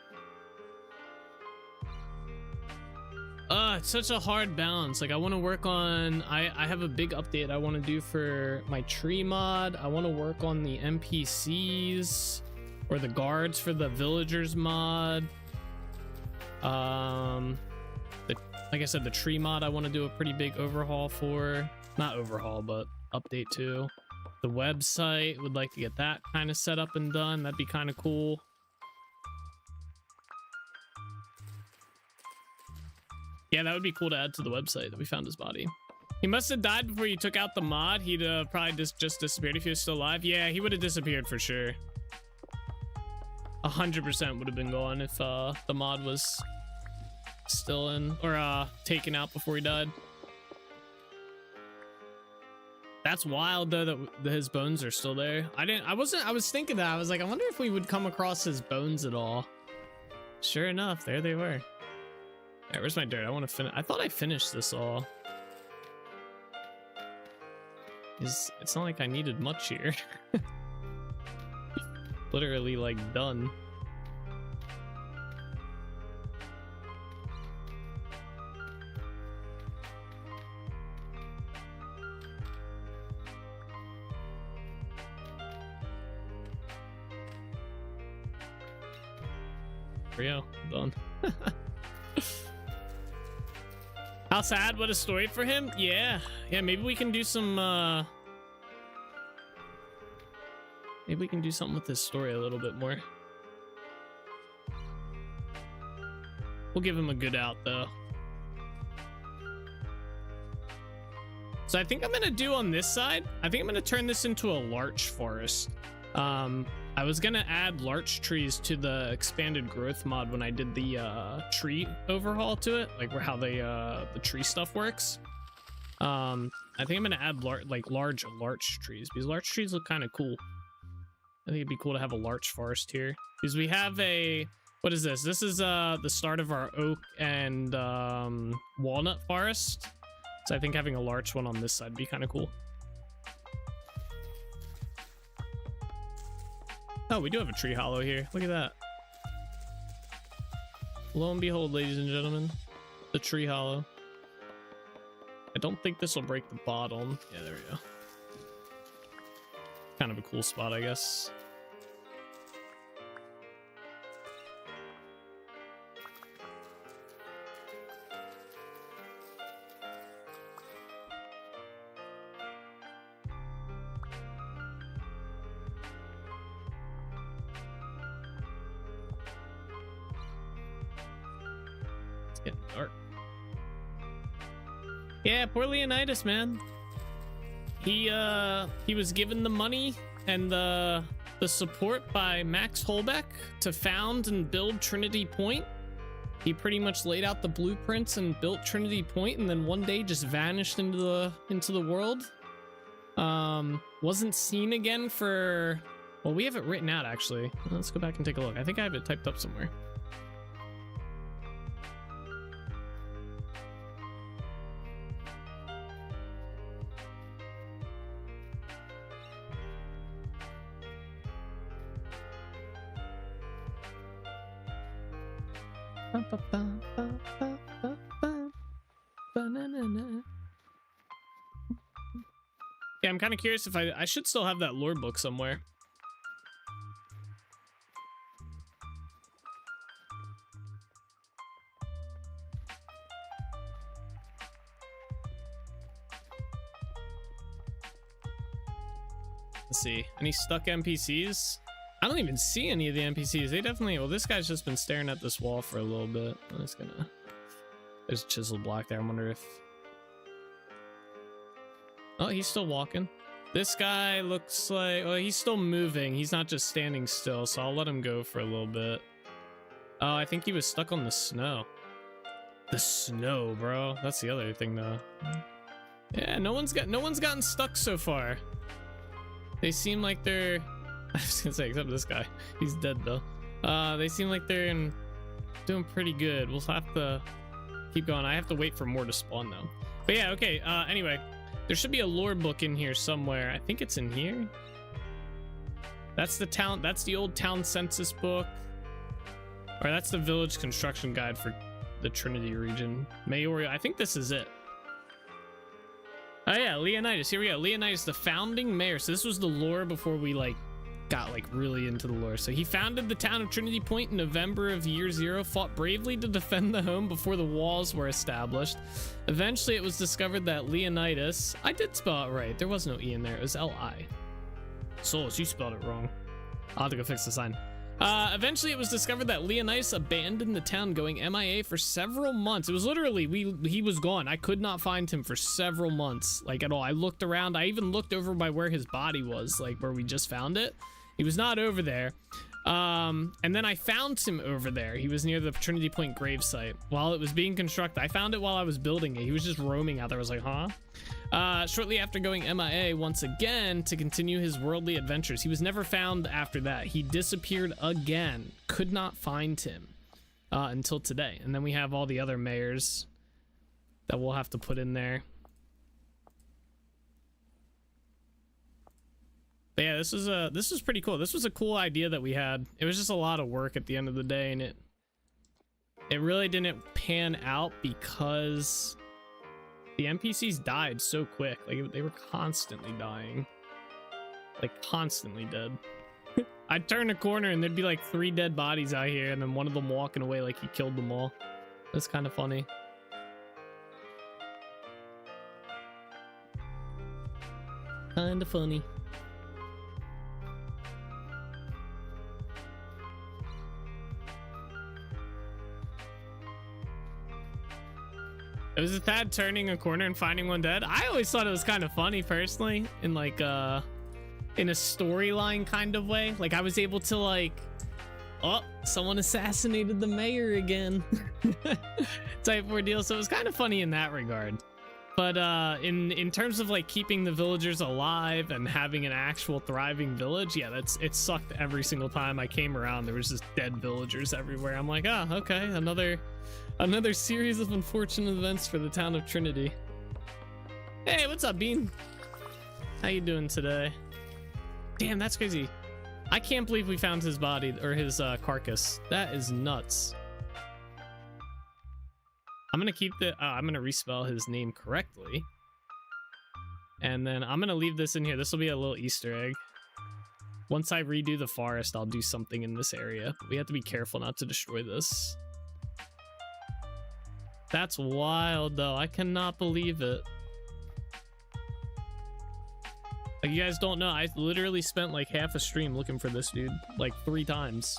It's such a hard balance. Like I want to work on, I have a big update I want to do for my tree mod. I want to work on the NPCs or the guards for the villagers mod. Like I said, the tree mod I want to do a pretty big overhaul for. Not overhaul, but update to. The website, would like to get that kind of set up and done. That'd be kind of cool. Yeah, that would be cool to add to the website that we found his body. He must have died before you took out the mod. He'd probably just disappeared if he was still alive. Yeah, he would have disappeared for sure. 100% would have been gone if the mod was still in or taken out before he died. That's wild though that his bones are still there. I was thinking that. I was like, I wonder if we would come across his bones at all. Sure enough, there they were. All right, where's my dirt? I want to finish. I thought I finished this all. It's not like I needed much here. Literally like done. Rio, done. How sad, what a story for him. Yeah, maybe we can do some maybe we can do something with this story a little bit more. We'll give him a good out though. So I think I'm gonna do on this side, I think I'm gonna turn this into a larch forest. I was gonna add larch trees to the expanded growth mod when I did the tree overhaul to it, like how the tree stuff works. I think I'm gonna add large larch trees, because larch trees look kind of cool. I think it'd be cool to have a larch forest here, because we have a, what is this? This is the start of our oak and walnut forest. So I think having a larch one on this side would be kind of cool. Oh, we do have a tree hollow here. Look at that. Lo and behold, ladies and gentlemen, the tree hollow. I don't think this will break the bottom. Yeah, there we go. Kind of a cool spot, I guess. Getting dark. Yeah, poor Leonidas, man. He was given the money and the support by Max Holbeck to found and build Trinity Point. He pretty much laid out the blueprints and built Trinity Point, and then one day just vanished into the world. Wasn't seen again for, well, we have it written out actually. Let's go back and take a look. I think I have it typed up somewhere. Yeah, I'm kind of curious if I should still have that lore book somewhere. Let's see. Any stuck NPCs? I don't even see any of the NPCs. They definitely, well, this guy's just been staring at this wall for a little bit. I'm just gonna, there's a chisel block there. I wonder if, oh, he's still walking. This guy looks like, well, he's still moving. He's not just standing still, so I'll let him go for a little bit. Oh, I think he was stuck on the snow. The snow, bro. That's the other thing, though. Yeah, no one's gotten stuck so far. They seem like they're, I was gonna say, except this guy. He's dead though. They seem like they're doing pretty good. We'll have to keep going. I have to wait for more to spawn though. But yeah, okay. Anyway, there should be a lore book in here somewhere. I think it's in here. That's the town. That's the old town census book. Or that's the village construction guide for the Trinity region. Mayoria. I think this is it. Oh yeah, Leonidas. Here we go. Leonidas, the founding mayor. So this was the lore before we got really into the lore. So he founded the town of Trinity Point in November of year 0, fought bravely to defend the home before the walls were established. Eventually it was discovered that Leonidas, I did spell it right, there was no E in there, it was L-I. Souls, you spelled it wrong. I'll have to go fix the sign. Eventually it was discovered that Leonidas abandoned the town, going MIA for several months. It was literally, he was gone. I could not find him for several months, at all. I looked around, I even looked over by where his body was, where we just found it. He was not over there. And then I found him over there. He was near the Trinity Point gravesite while it was being constructed. I found it while I was building it. He was just roaming out there. I was like, huh? Shortly after going MIA once again to continue his worldly adventures. He was never found after that. He disappeared again. Could not find him until today. And then we have all the other mayors that we'll have to put in there. But yeah, this was pretty cool. This was a cool idea that we had. It was just a lot of work at the end of the day, and it really didn't pan out because the NPCs died so quick. They were constantly dying, constantly dead. I'd turn a corner and there'd be 3 dead bodies out here, and then one of them walking away like he killed them all. That's kind of funny. Kind of funny. It was a Thad turning a corner and finding one dead. I always thought it was kind of funny personally, in like in a storyline kind of way. Like I was able to like, oh, someone assassinated the mayor again type ordeal. So it was kind of funny in that regard. But in terms of like keeping the villagers alive and having an actual thriving village, yeah, it sucked every single time I came around. There was just dead villagers everywhere. I'm like, oh, okay, another series of unfortunate events for the town of Trinity. Hey, what's up, Bean? How you doing today? Damn, that's crazy. I can't believe we found his body or his carcass. That is nuts. I'm gonna keep I'm gonna respell his name correctly. And then I'm gonna leave this in here. This will be a little Easter egg. Once I redo the forest, I'll do something in this area. We have to be careful not to destroy this. That's wild though. I cannot believe it. Like, you guys don't know, I literally spent like half a stream looking for this dude, like 3 times.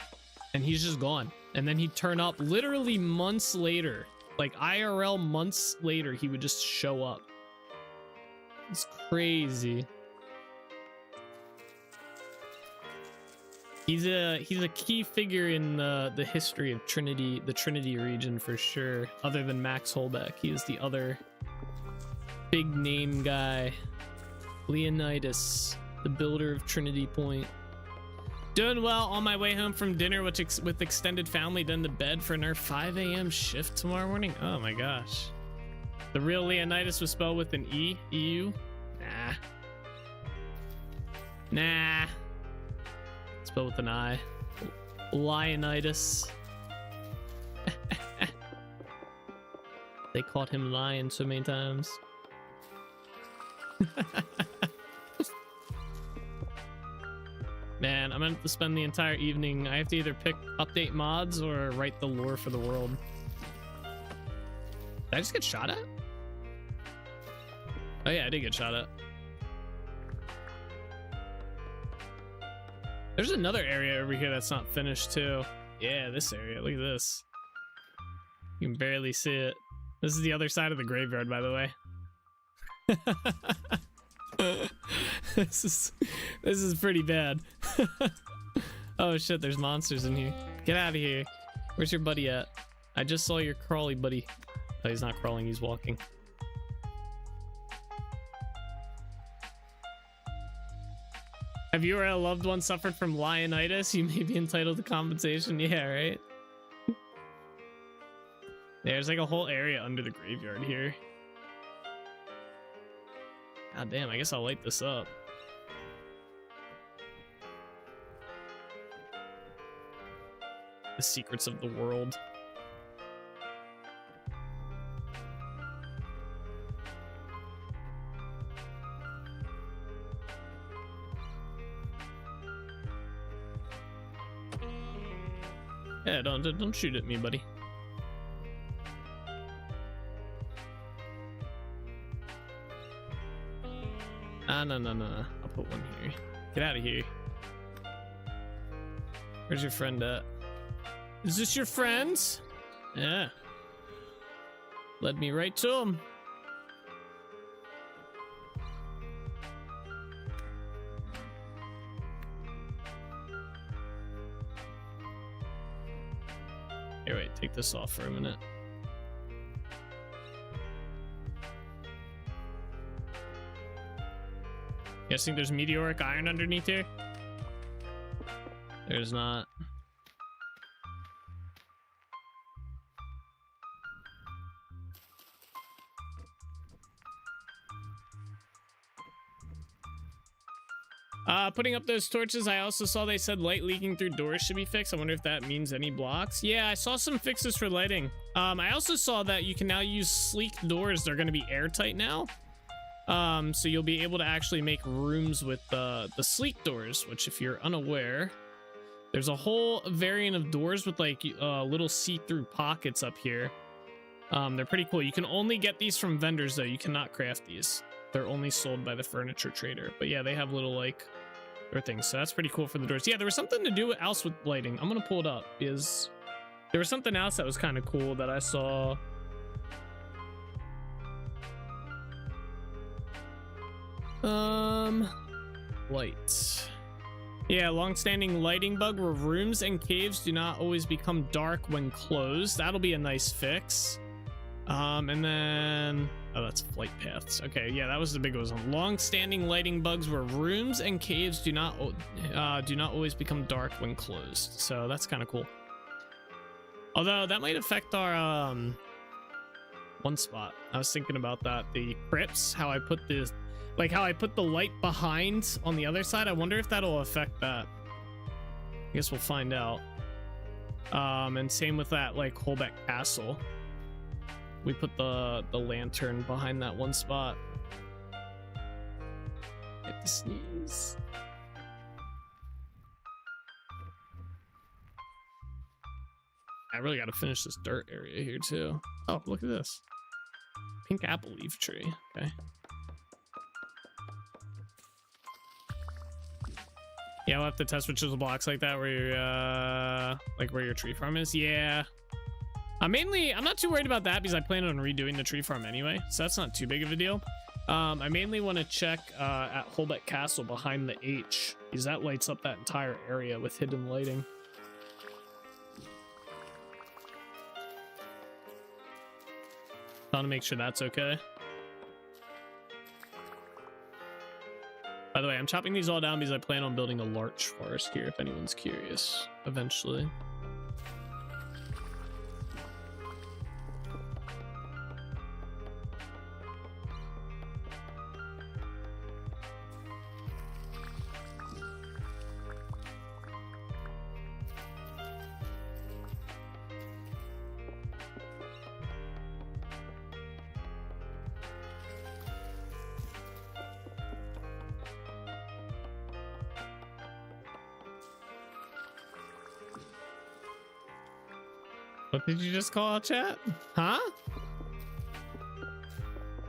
And he's just gone. And then he'd turn up literally months later. Like IRL months later, he would just show up. It's crazy. He's a key figure in the history of Trinity, the Trinity region for sure. Other than Max Holbeck, he is the other big name guy. Leonidas, the builder of Trinity Point. Doing well on my way home from dinner with extended family, then to bed for another 5 a.m. shift tomorrow morning. Oh my gosh. The real Leonidas was spelled with an E? EU? Nah. Nah. Spelled with an I. Lionidas. They called him Lion so many times. Man, I'm gonna have to spend the entire evening. I have to either pick update mods or write the lore for the world. Did I just get shot at? Oh yeah, I did get shot at. There's another area over here that's not finished too. Yeah, this area, look at this. You can barely see it. This is the other side of the graveyard, by the way. This is pretty bad. Oh shit, there's monsters in here. Get out of here. Where's your buddy at? I just saw your crawly buddy. Oh, he's not crawling, he's walking. Have you or a loved one suffered from Lionitis? You may be entitled to compensation. Yeah, right? There's like a whole area under the graveyard here. God damn, I guess I'll light this up. The secrets of the world. Yeah, don't shoot at me, buddy. No. I'll put one here. Get out of here. Where's your friend at? Is this your friend? Yeah. Led me right to him. Here, wait, take this off for a minute. Guessing there's meteoric iron underneath here? There's not. Putting up those torches, I also saw they said light leaking through doors should be fixed. I wonder if that means any blocks. Yeah, I saw some fixes for lighting. I also saw that you can now use sleek doors. They're going to be airtight now. So you'll be able to actually make rooms with the sleek doors, which if you're unaware, there's a whole variant of doors with like little see-through pockets up here. They're pretty cool. You can only get these from vendors though. You cannot craft these. They're only sold by the furniture trader. But yeah, they have little like things. So that's pretty cool for the doors. Yeah, there was something to do else with lighting. I'm gonna pull it up because there was something else that was kind of cool that I saw. Lights. Yeah, long-standing lighting bug where rooms and caves do not always become dark when closed. That'll be a nice fix. And then oh, that's flight paths. Okay, yeah, that was the big one. Long-standing lighting bugs where rooms and caves do not always become dark when closed. So that's kind of cool. Although that might affect our one spot. I was thinking about that. The crypts, how I put this, like how I put the light behind on the other side. I wonder if that'll affect that. I guess we'll find out. And same with that, like Holbeck Castle. We put the lantern behind that one spot. Hit the sneeze. I really got to finish this dirt area here too. Oh, look at this. Pink apple leaf tree. Okay. Yeah, we'll have to test which of the blocks like that where you're like where your tree farm is. Yeah. I'm not too worried about that because I plan on redoing the tree farm anyway, so that's not too big of a deal. I mainly want to check at Holbeck Castle behind the H, because that lights up that entire area with hidden lighting. I want to make sure that's okay. By the way, I'm chopping these all down because I plan on building a larch forest here, if anyone's curious, eventually. What did you just call out, chat? Huh?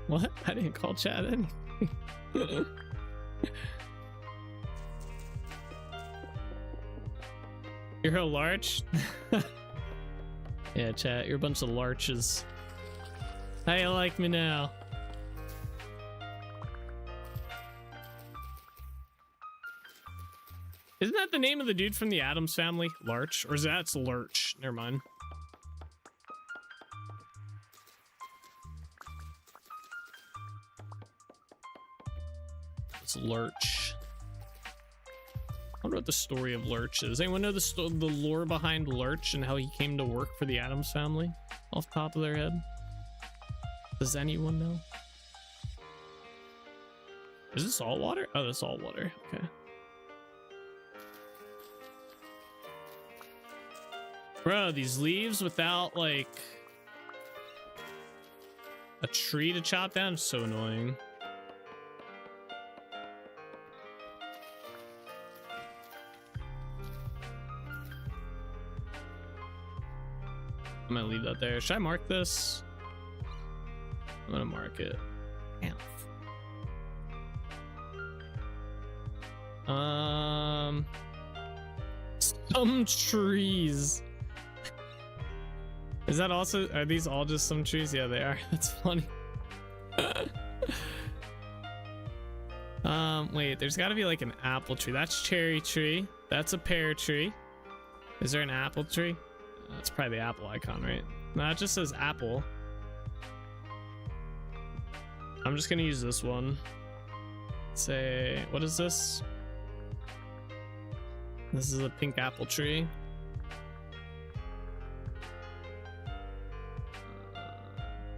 What? I didn't call chat anything. You're a larch? Yeah, chat, you're a bunch of larches. How you like me now? Isn't that the name of the dude from the Addams Family? Larch? Or is that's Lurch? Never mind. Lurch. I wonder what the story of Lurch is. Anyone know the lore behind Lurch and how he came to work for the Addams Family off the top of their head? Does anyone know? Is this all water? Oh, that's all water. Okay. Bro, these leaves without like a tree to chop down is so annoying. I'm gonna leave that there. Should I mark this? I'm gonna mark it. Damn. Some trees. Is that also, are these all just some trees? Yeah, they are. That's funny. Wait, there's gotta be like an apple tree. That's cherry tree. That's a pear tree. Is there an apple tree? That's probably the apple icon, right? No, it just says apple. I'm just gonna use this one. Say, what is this? This is a pink apple tree.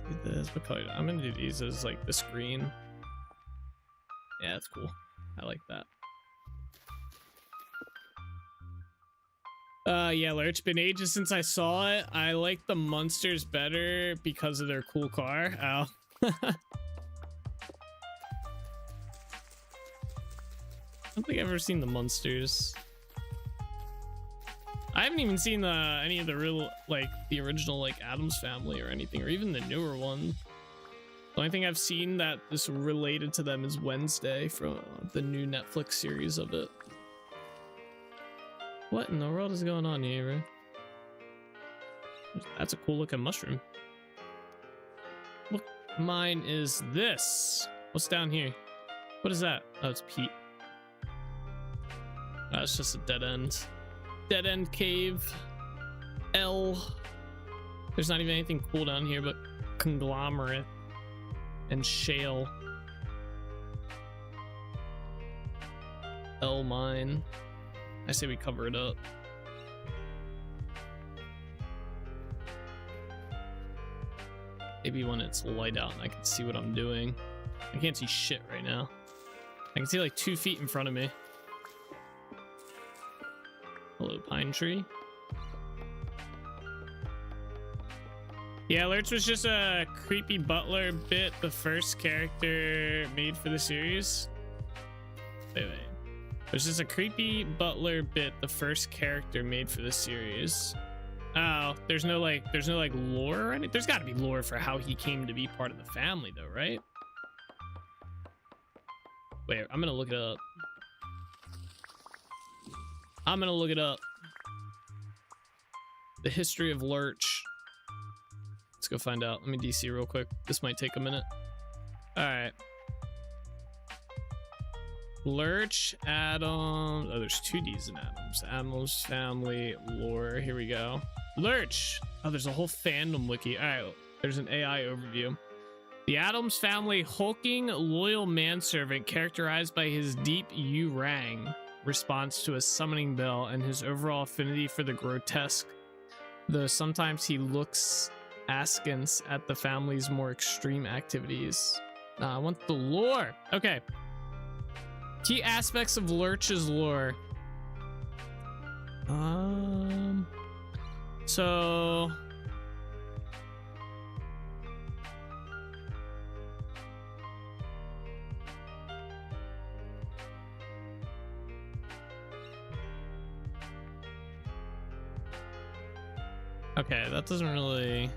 Do this. What color? I'm gonna do these as like this green. Yeah, that's cool. I like that. Yeah, Lurch, been ages since I saw it. I like the Munsters better because of their cool car. Oh. I don't think I've ever seen the Munsters. I haven't even seen any of the real, like, the original, like, Addams Family or anything, or even the newer one. The only thing I've seen that is related to them is Wednesday from the new Netflix series of it. What in the world is going on here, bro? That's a cool looking mushroom. Look, mine is this. What's down here? What is that? Oh, it's Pete. Oh, it's just a dead end. Dead end cave. L. There's not even anything cool down here but conglomerate and shale. L mine. I say we cover it up. Maybe when it's light out and I can see what I'm doing. I can't see shit right now. I can see like 2 feet in front of me. Hello, pine tree. Yeah, Lurch was just a creepy butler bit, the first character made for the series. Wait. It was just a creepy butler bit, the first character made for the series. Oh, there's no like lore or anything. There's got to be lore for how he came to be part of the family, though, right? Wait, I'm gonna look it up. The history of Lurch. Let's go find out. Let me DC real quick. This might take a minute. All right. Lurch, Adams. Oh, there's 2 D's in Adams. Adams family lore. Here we go. Lurch. Oh, there's a whole fandom wiki. All right. There's an AI overview. The Adams family hulking, loyal manservant characterized by his deep yu-rang response to a summoning bell and his overall affinity for the grotesque, though sometimes he looks askance at the family's more extreme activities. I want the lore. Okay. Key aspects of Lurch's lore. So okay, that doesn't really.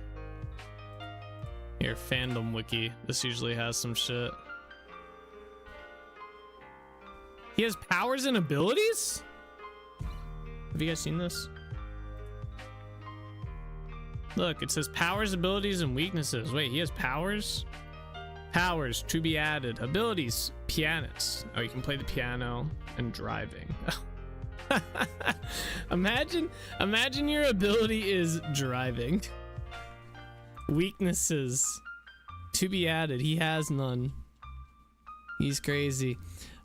Here, fandom wiki. This usually has some shit. He has powers and abilities? Have you guys seen this? Look, it says powers, abilities, and weaknesses. Wait, he has powers? Powers to be added. Abilities, pianist. Oh, you can play the piano and driving. Imagine your ability is driving. Weaknesses to be added. He has none. He's crazy.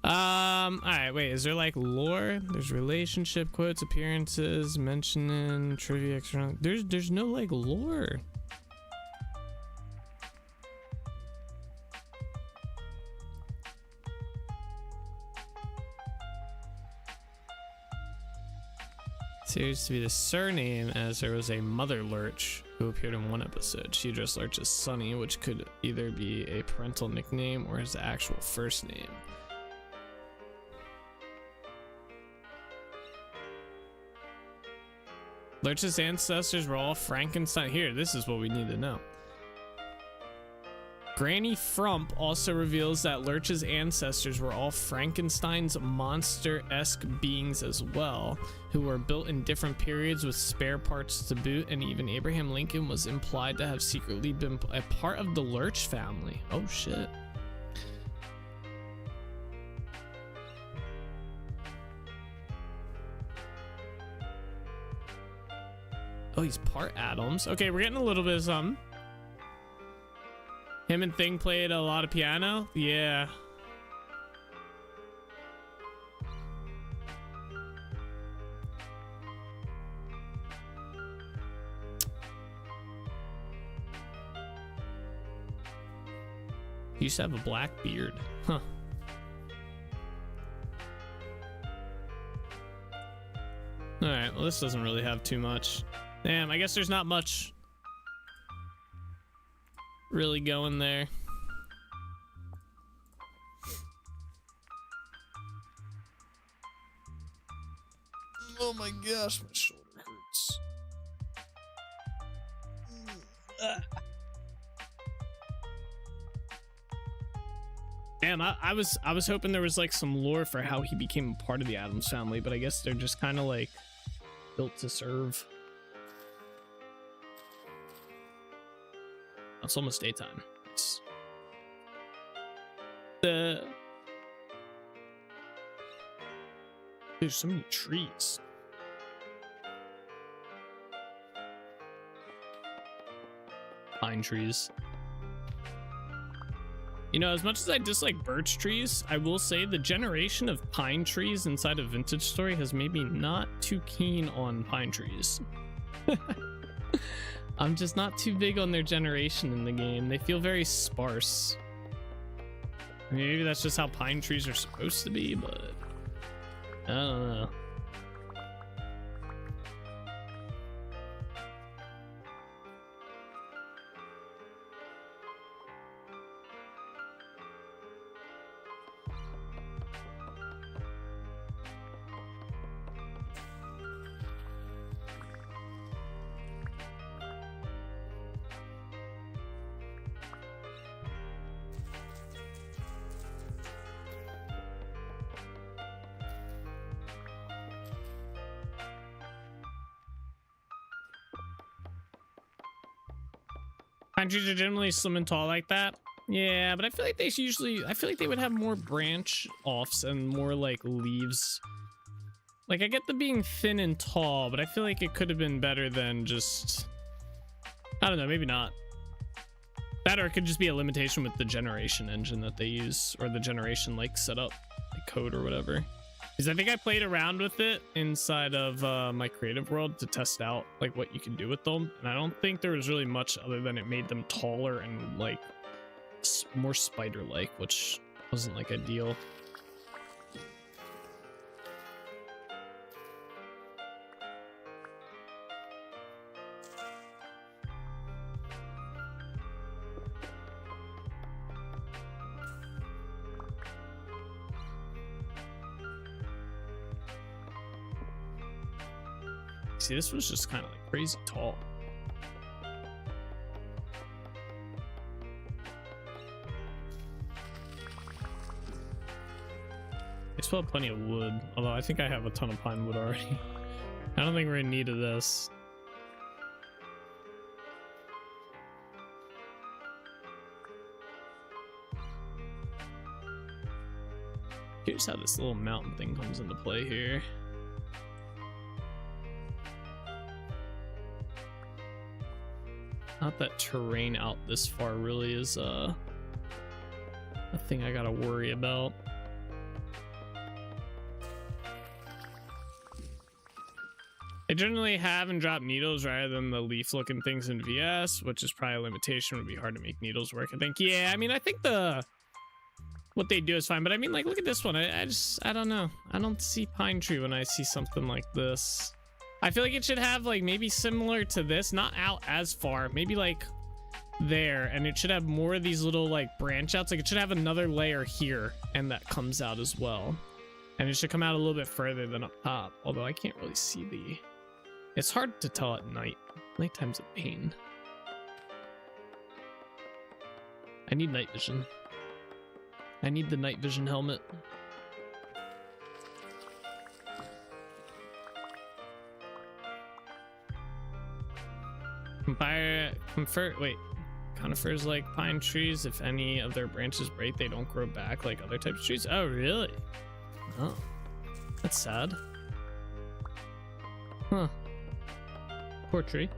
All right, wait, is there like lore? There's relationship quotes, appearances, mentioning trivia, external. There's no like lore. Series to be the surname, as there was a Mother Lurch who appeared in one episode. She addressed Lurch as Sonny, which could either be a parental nickname or his actual first name. Lurch's ancestors were all Frankenstein. Here, this is what we need to know. Granny Frump also reveals that Lurch's ancestors were all Frankenstein's monster-esque beings as well, who were built in different periods with spare parts to boot, and even Abraham Lincoln was implied to have secretly been a part of the Lurch family. Oh shit. Oh, he's part Adams. Okay, we're getting a little bit of something. Him and Thing played a lot of piano. Yeah. He used to have a black beard. Huh. Alright, well, this doesn't really have too much. Damn, I guess there's not much really going there. Oh my gosh, my shoulder hurts. Damn, I was hoping there was like some lore for how he became a part of the Addams family, but I guess they're just kind of like built to serve. It's almost daytime. There's so many trees. Pine trees. You know, as much as I dislike birch trees, I will say the generation of pine trees inside of Vintage Story has made me not too keen on pine trees. I'm just not too big on their generation in the game. They feel very sparse. I mean, maybe that's just how pine trees are supposed to be, but I don't know. Pine trees are generally slim and tall like that. Yeah, but I feel like they usually, I feel like they would have more branch offs and more like leaves. Like, I get the being thin and tall, but I feel like it could have been better than just, I don't know, maybe not. That, or it could just be a limitation with the generation engine that they use, or the generation like setup, like code or whatever. Because I think I played around with it inside of my creative world to test out like what you can do with them, and I don't think there was really much other than it made them taller and like more spider-like, which wasn't like ideal. See, this was just kind of like crazy tall. I still have plenty of wood, although I think I have a ton of pine wood already. I don't think we're in need of this. Here's how this little mountain thing comes into play here. Not that terrain out this far really is a thing I gotta worry about. I generally have and drop needles rather than the leaf looking things in VS, which is probably a limitation. It would be hard to make needles work, I think. Yeah, I mean, I think what they do is fine, but I mean, like, look at this one. I don't know. I don't see pine tree when I see something like this. I feel like it should have like maybe similar to this, not out as far, maybe like there, and it should have more of these little like branch outs. Like it should have another layer here and that comes out as well, and it should come out a little bit further than up top, although I can't really see it's hard to tell at night. Nighttime's a pain. I need night vision. I need the night vision helmet. Conifers like pine trees. If any of their branches break, they don't grow back like other types of trees. Oh, really? Oh, that's sad. Huh. Poor tree.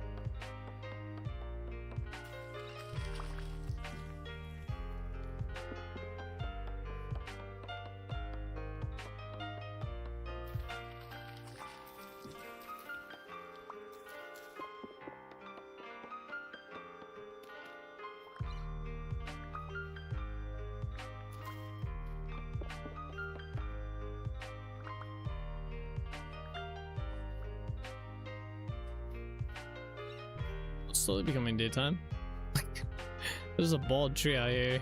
Slowly becoming daytime. There's a bald tree out here.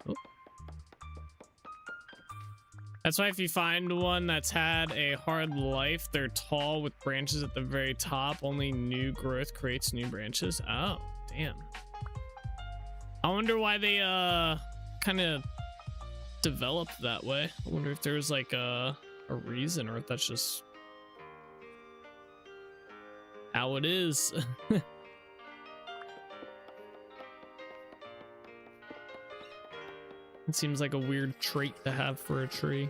Oh. That's why if you find one that's had a hard life, they're tall with branches at the very top. Only new growth creates new branches. Oh, damn. I wonder why they kind of developed that way. I wonder if there's like a reason, or if that's just how it is. It seems like a weird trait to have for a tree.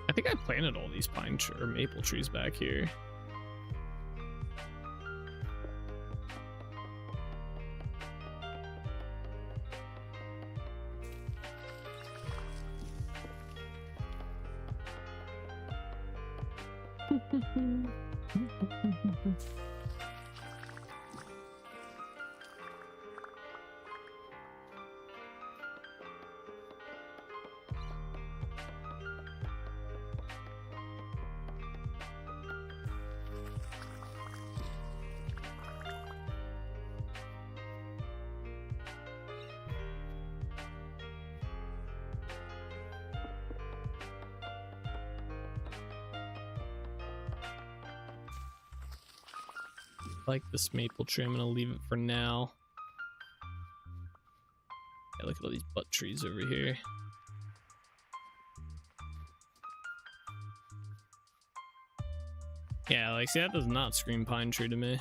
I think I planted all these pine or maple trees back here. Like this maple tree, I'm gonna leave it for now. Yeah, look at all these butt trees over here. Yeah, like, see, that does not scream pine tree to me.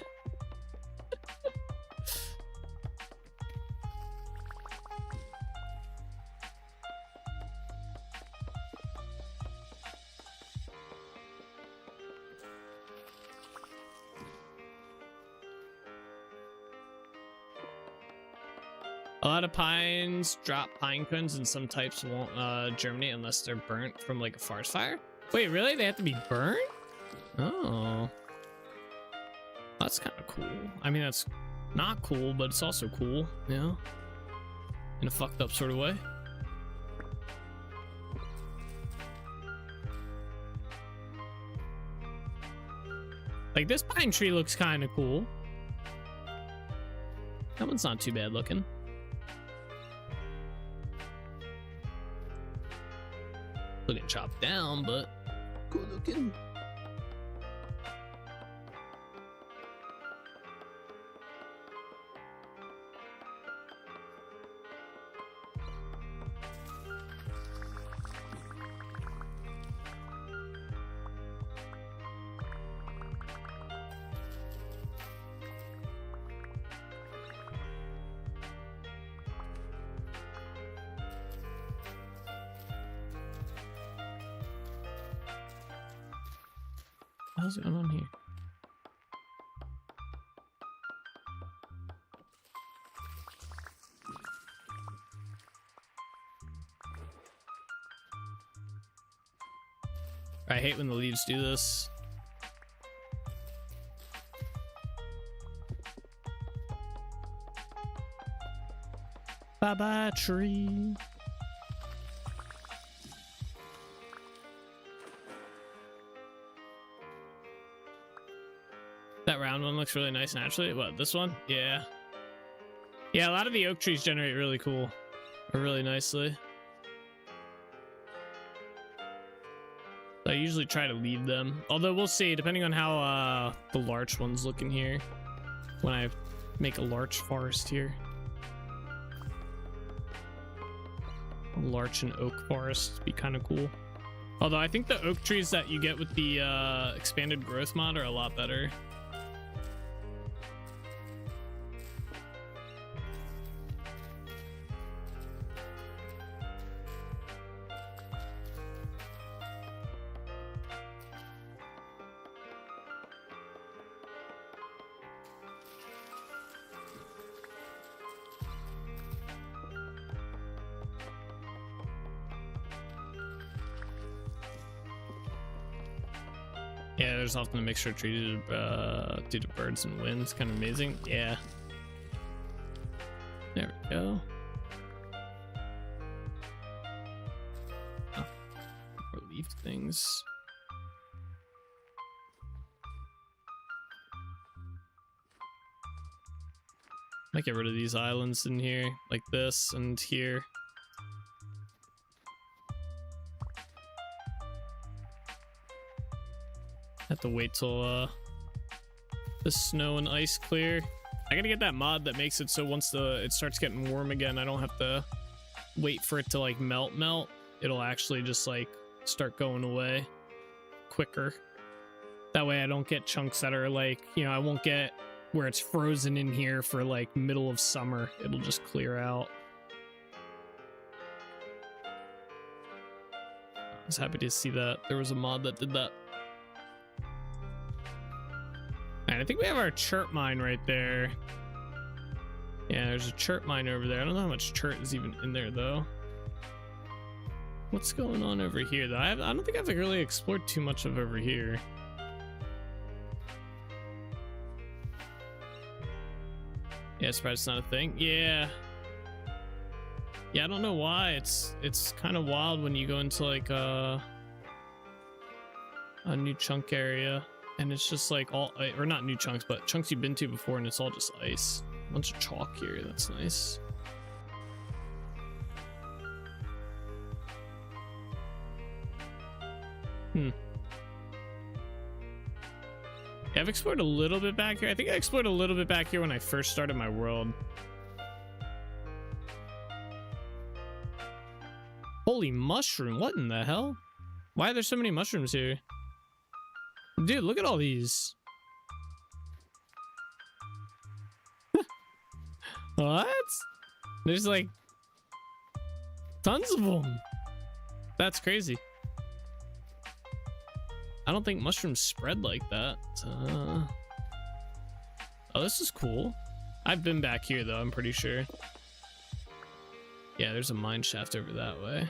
A lot of pines drop pine cones, and some types won't germinate unless they're burnt from like a forest fire. Wait, really? They have to be burnt? Oh, that's kind of cool. I mean, that's not cool, but it's also cool, you know, in a fucked up sort of way. Like, this pine tree looks kind of cool. That one's not too bad looking. Looking chopped down, but cool looking. What's going on here? I hate when the leaves do this. Bye-bye, tree. That round one looks really nice naturally. What, this one? Yeah. Yeah, a lot of the oak trees generate really cool or really nicely. I usually try to leave them. Although we'll see, depending on how the larch ones look in here. When I make a larch forest here. A larch and oak forest would be kind of cool. Although I think the oak trees that you get with the expanded growth mod are a lot better. Yeah, there's often a mixture of treated due to birds and wind. It's kind of amazing. Yeah. There we go. Oh, relief things. Might get rid of these islands in here, like this and here. Have to wait till the snow and ice clear. I gotta get that mod that makes it so once it starts getting warm again, I don't have to wait for it to like melt. It'll actually just like start going away quicker. That way I don't get chunks that are like, you know, I won't get where it's frozen in here for like middle of summer. It'll just clear out. I was happy to see that there was a mod that did that. And I think we have our chirp mine right there. Yeah, there's a chirp mine over there. I don't know how much chirp is even in there though. What's going on over here though? I don't think I've like really explored too much of over here. Yeah, surprised it's not a thing. Yeah, I don't know why. It's kind of wild when you go into like a new chunk area and it's just like all, or not new chunks, but chunks you've been to before and it's all just ice. A bunch of chalk here. That's nice. Yeah, I've explored a little bit back here. I think I explored a little bit back here when I first started my world. Holy mushroom, what in the hell? Why are there so many mushrooms here? Dude, look at all these. What? There's like tons of them. That's crazy. I don't think mushrooms spread like that. Oh, this is cool. I've been back here though, I'm pretty sure. Yeah, there's a mine shaft over that way.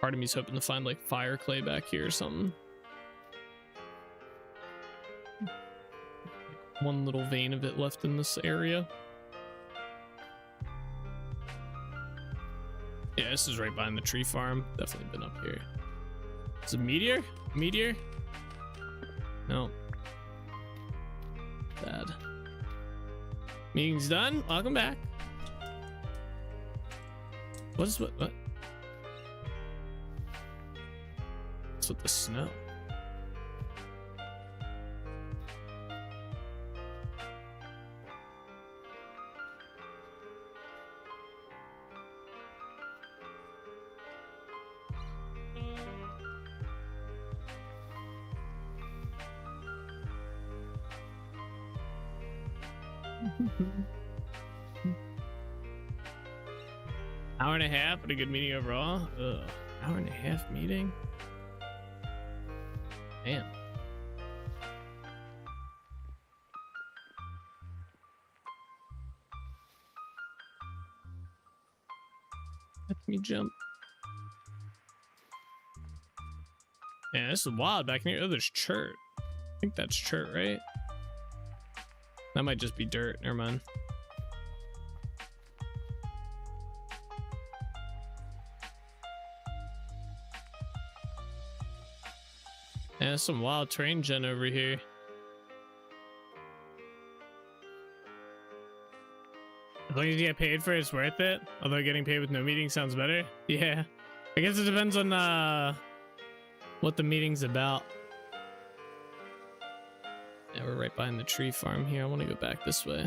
Part of me's hoping to find like fire clay back here or something. One little vein of it left in this area. Yeah, this is right behind the tree farm. Definitely been up here. Is it a meteor? Meteor? No. Bad. Meeting's done. Welcome back. What? What's with the snow? Hour and a half, but a good meeting overall. Ugh. Hour and a half meeting. Damn. Let me jump. Yeah, this is wild back in here. Oh, there's chert. I think that's chert, right? That might just be dirt. Never mind. Yeah, there's some wild terrain gen over here. As long as you get paid for it, it's worth it. Although getting paid with no meeting sounds better. Yeah. I guess it depends on what the meeting's about. Yeah, we're right behind the tree farm here. I want to go back this way.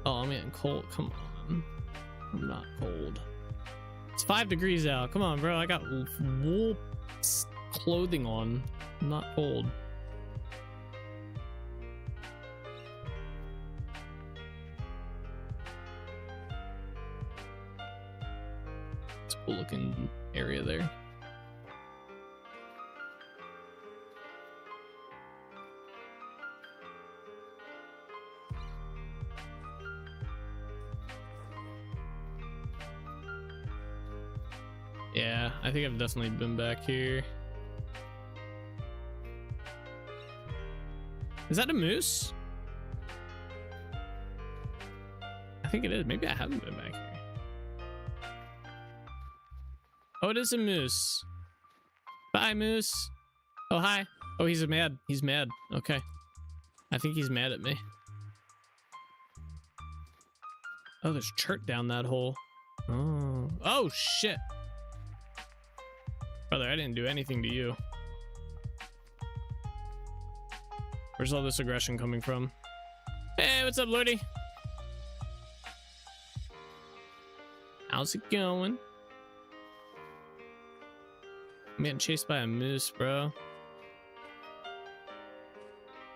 Oh, I'm getting cold. Come on. I'm not cold. It's 5 degrees out. Come on, bro. I got wool clothing on. I'm not cold. It's a cool looking area there. Yeah, I think I've definitely been back here. Is that a moose? I think it is. Maybe I haven't been back here. Oh, it is a moose. Bye, moose. Oh, hi. Oh, he's mad. He's mad. Okay. I think he's mad at me. Oh, there's chert down that hole. Oh shit. Brother, I didn't do anything to you. Where's all this aggression coming from? Hey, what's up, Lordy? How's it going? I'm getting chased by a moose, bro.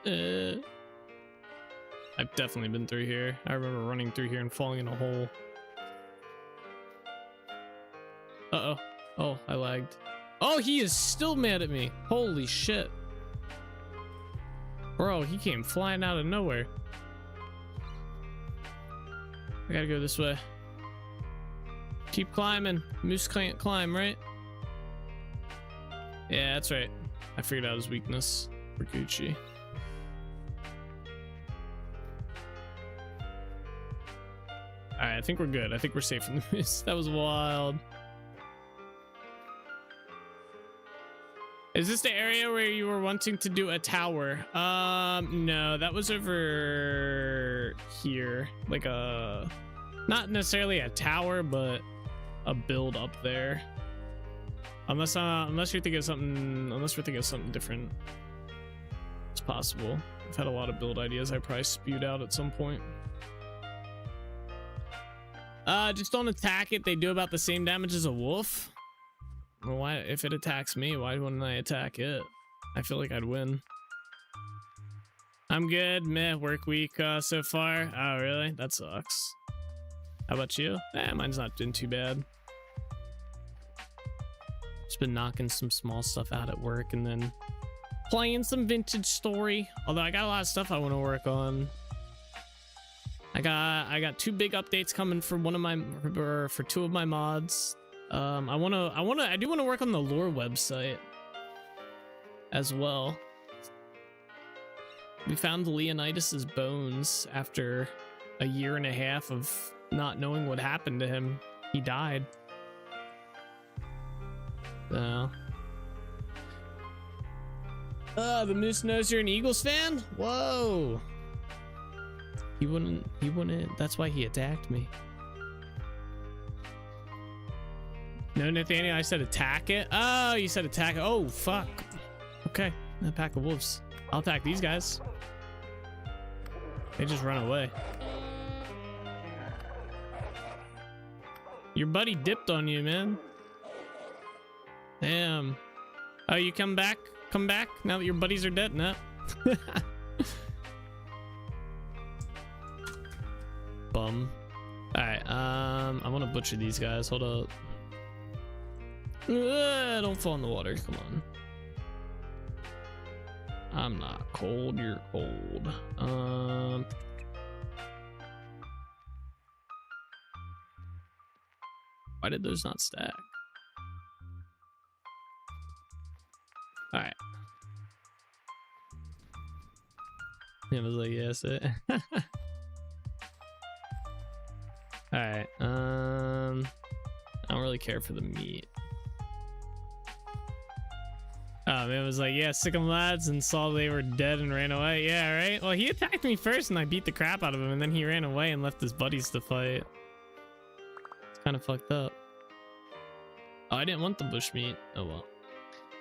I've definitely been through here. I remember running through here and falling in a hole. Uh-oh. Oh, I lagged. Oh, he is still mad at me. Holy shit. Bro, he came flying out of nowhere. I gotta go this way. Keep climbing. Moose can't climb, right? Yeah, that's right. I figured out his weakness for Gucci. Alright, I think we're good. I think we're safe from the moose. That was wild. Is this the area where you were wanting to do a tower? No, that was over here. Like a, not necessarily a tower, but a build up there. Unless you're thinking of something, unless we're thinking of something different. It's possible. I've had a lot of build ideas I probably spewed out at some point. Just don't attack it. They do about the same damage as a wolf. Well, why, if it attacks me, why wouldn't I attack it? I feel like I'd win. I'm good. Meh, work week so far. Oh, really? That sucks. How about you? Mine's not been too bad. Just been knocking some small stuff out at work and then playing some Vintage Story. Although I got a lot of stuff I want to work on. I got 2 big updates coming for for 2 of my mods. I do want to work on the lore website as well. We found Leonidas's bones after a year and a half of not knowing what happened to him. He died. So, the moose knows you're an Eagles fan? Whoa. He wouldn't, that's why he attacked me. No, Nathaniel, I said attack it. Oh, you said attack it. Oh, fuck. Okay, a pack of wolves. I'll attack these guys. They just run away. Your buddy dipped on you, man. Damn. Oh, you come back? Come back now that your buddies are dead? No. Bum. Alright, I want to butcher these guys. Hold up. Don't fall in the water. Come on. I'm not cold. You're cold. Why did those not stack? All right. It was like, yes. All right. I don't really care for the meat. Oh, man, it was like, yeah, sick 'em lads, and saw they were dead and ran away. Yeah, right? Well, he attacked me first and I beat the crap out of him, and then he ran away and left his buddies to fight. It's kind of fucked up. Oh, I didn't want the bush meat. Oh, well.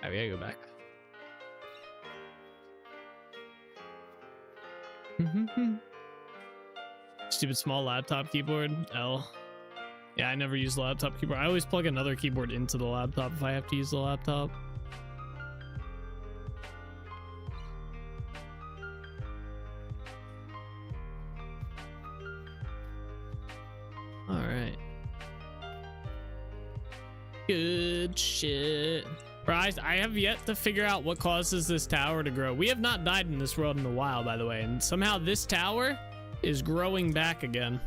Alright, we gotta go back. Stupid small laptop keyboard. L. Yeah, I never use the laptop keyboard. I always plug another keyboard into the laptop if I have to use the laptop. Alright. Good shit. Bro, I have yet to figure out what causes this tower to grow. We have not died in this world in a while, by the way, and somehow this tower is growing back again.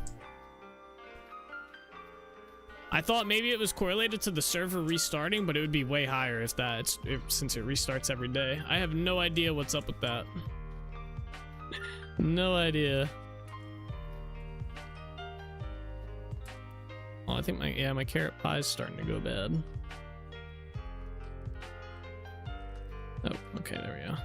I thought maybe it was correlated to the server restarting, but it would be way higher if since it restarts every day. I have no idea what's up with that. No idea. Oh, I think my carrot pie is starting to go bad. Oh, okay, there we go.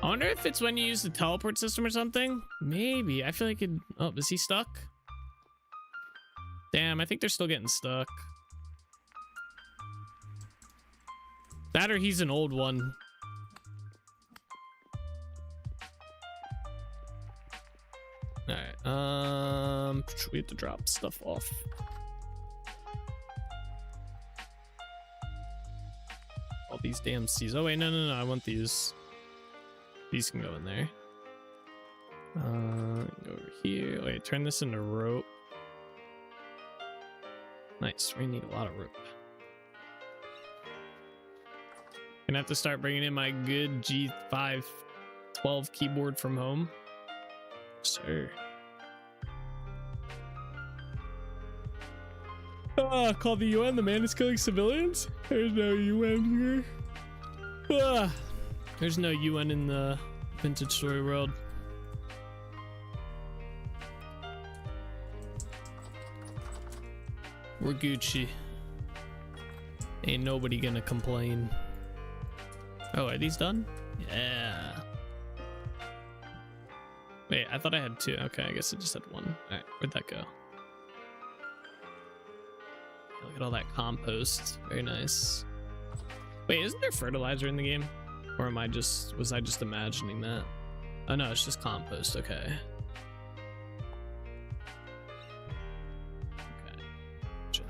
I wonder if it's when you use the teleport system or something. Maybe. I feel like it. Oh, is he stuck? Damn, I think they're still getting stuck. That or he's an old one. Alright, we have to drop stuff off. All these damn C's. Oh wait, no, I want these. These can go in there. Go over here. Wait, turn this into rope. Nice, we need a lot of rope. Gonna have to start bringing in my good G512 keyboard from home. Sir. Call the UN. The man is killing civilians. There's no UN here. There's no UN in the vintage story world. We're Gucci. Ain't nobody gonna complain. Oh, are these done? Yeah. Wait, I thought I had two. Okay, I guess I just had one. All right, where'd that go? Look at all that compost. Very nice. Wait, isn't there fertilizer in the game? Or was I just imagining that? Oh no, it's just compost. Okay. Gotcha.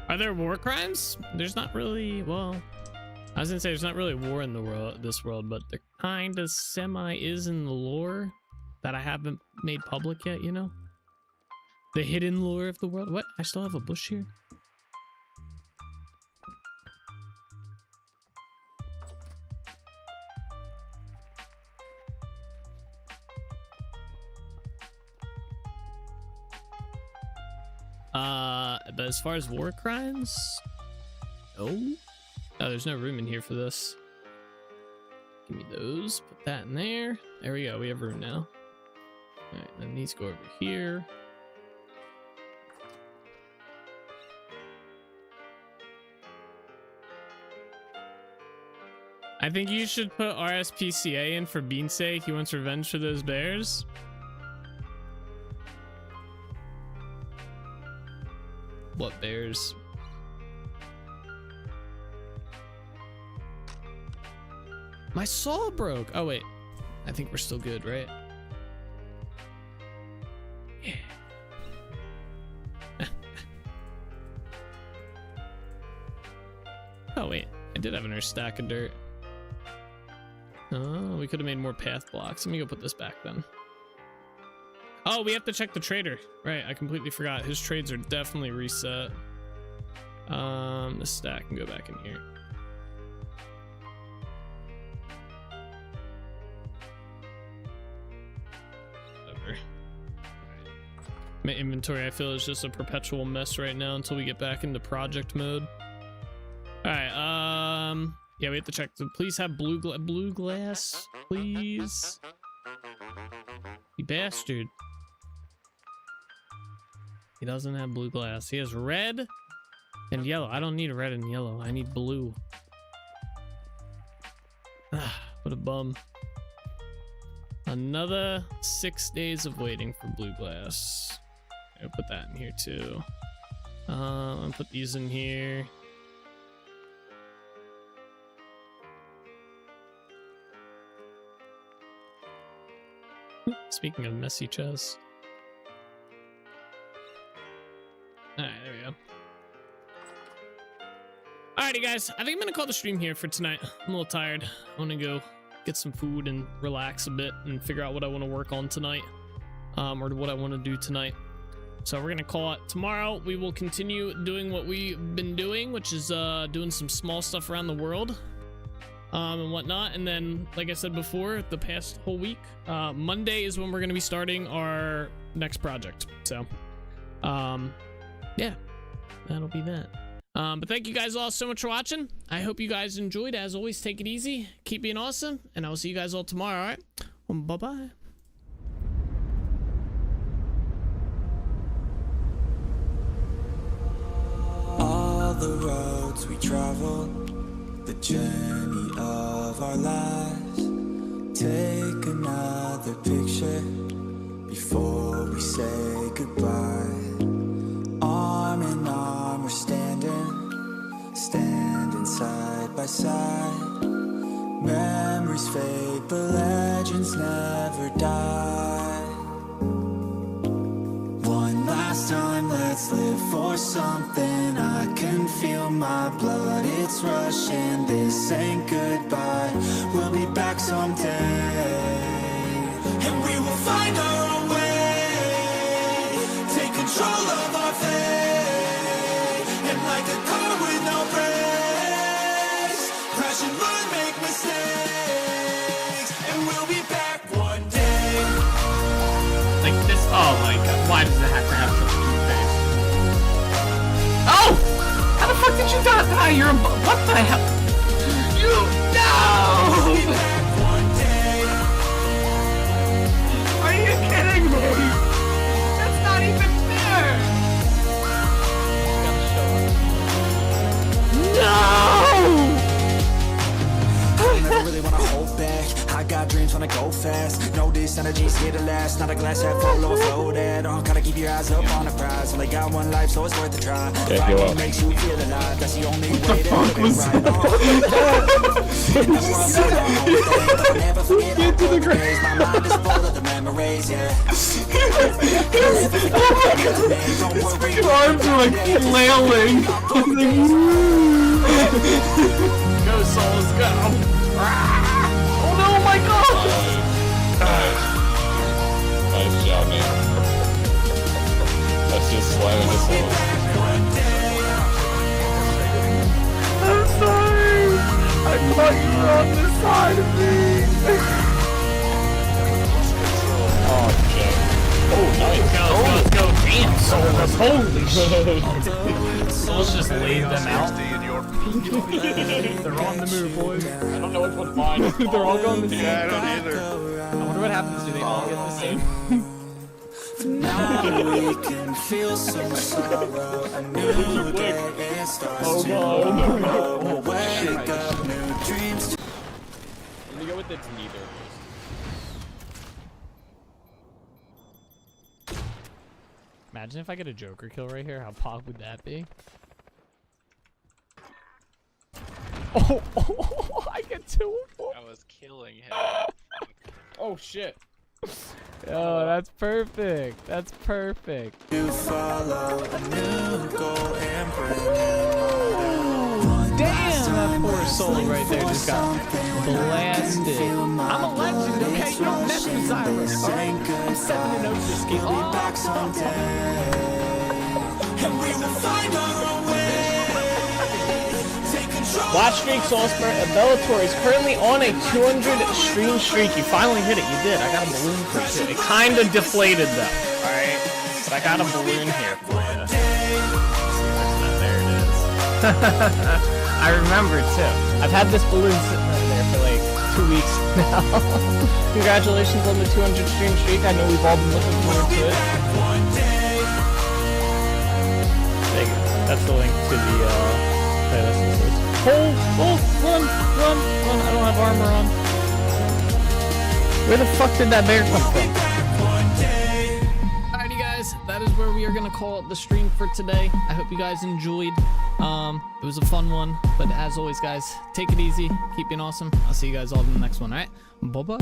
Are there war crimes? There's not really, well, I was gonna say there's not really war in this world, but there kind of semi is in the lore that I haven't made public yet, you know? The hidden lore of the world. What? I still have a bush here? But as far as war crimes, no. Oh, there's no room in here for this. Give me those. Put that in there. There we go. We have room now. All right, then these go over here. I think you should put RSPCA in for Bean's sake. He wants revenge for those bears. What bears? My saw broke. Oh wait, I think we're still good, right? Yeah. Oh wait, I did have another stack of dirt. Oh, we could have made more path blocks. Let me go put this back then. Oh, we have to check the trader. Right, I completely forgot. His trades are definitely reset. The stack can go back in here. Whatever. My inventory, I feel, is just a perpetual mess right now until we get back into project mode. All right, yeah, we have to check. Please have blue glass, please. You bastard. He doesn't have blue glass. He has red and yellow. I don't need red and yellow. I need blue. Ah, what a bum. Another 6 days of waiting for blue glass. I'll put that in here too. I'll put these in here. Speaking of messy chests. Alright, there we go. Alrighty guys, I think I'm gonna call the stream here for tonight. I'm a little tired. I wanna go get some food and relax a bit and figure out what I want to work on tonight. Or what I want to do tonight. So we're gonna call it tomorrow. We will continue doing what we've been doing, which is doing some small stuff around the world. And whatnot, and then like I said before, the past whole week, Monday is when we're going to be starting our next project. So yeah, that'll be that. But thank you guys all so much for watching. I hope you guys enjoyed. As always, take it easy, keep being awesome, and I will see you guys all tomorrow. All right, bye bye.
All the roads we travel, the journey of our lives. Take another picture before we say goodbye. side. Memories fade, but legends never die. One last time, let's live for something. I can feel my blood, it's rushing. This ain't goodbye, we'll be back someday. And we will find our own way, take control of our fate. And like a car with no brakes, crash and learn, make mistakes. And we'll be back one day.
Like this, oh my god, why does it have to have such a cute face? Oh! How the fuck did you die? You're a what the hell? You, no!
We'll be back one day.
Are you kidding me? That's not even fair! No!
I never really wanna hold back. I got dreams, wanna go fast. Know this energy's here to last. Not a glass half full or floated. Gotta keep your eyes up on the prize. Only got one life, so it's worth a try. Find what makes you feel alive. That's the only way to live it right. Never forget all the days. My mind is full of the memories, yeah.
His arms are like flailing. Go, souls, go! Oh no, my god!
Nice job, man. That's just slamming this one.
I'm sorry! I thought you were on this side of me!
Oh, Jay. Oh, nice.
Let's go! Damn, souls! Holy shit! Souls just laid them out. They're on the move, boys.
I don't know which one mine is.
They're all going the same.
Yeah, I don't either.
I wonder what happens. Do they all get the same?
Now we can feel some sorrow. A new day, it starts tomorrow. We'll wake up, new dreams.
Let me go with the neither.
Imagine if I get a Joker kill right here. How pog would that be? Oh, I get 2 of 4.
I was killing him.
Oh shit. Oh, that's perfect. That's perfect.
You follow a new goal and bring
Damn, that poor soul right there just got blasted. I'm a legend, okay? You don't mess with Xyrus, alright? I'm 7-0 this game.
back someday. And we will find our own way. Take control.
Watch Streak Soulspur Bellator is currently on a 200 stream streak. You finally hit it. You did. I got a balloon for it. It kind of deflated though. Alright? But I got a balloon here for you. There it is. I remember too. I've had this balloon sitting right there for like 2 weeks now. Congratulations on the 200 stream streak. I know we've all been looking forward to it. There you go. That's the link to the playlist. Run! I don't have armor on. Where the fuck did that bear come from? Alrighty guys, that is where we are gonna call it the stream for today. I hope you guys enjoyed. It was a fun one, but as always guys, take it easy, keep being awesome. I'll see you guys all in the next one, alright? Bye bye.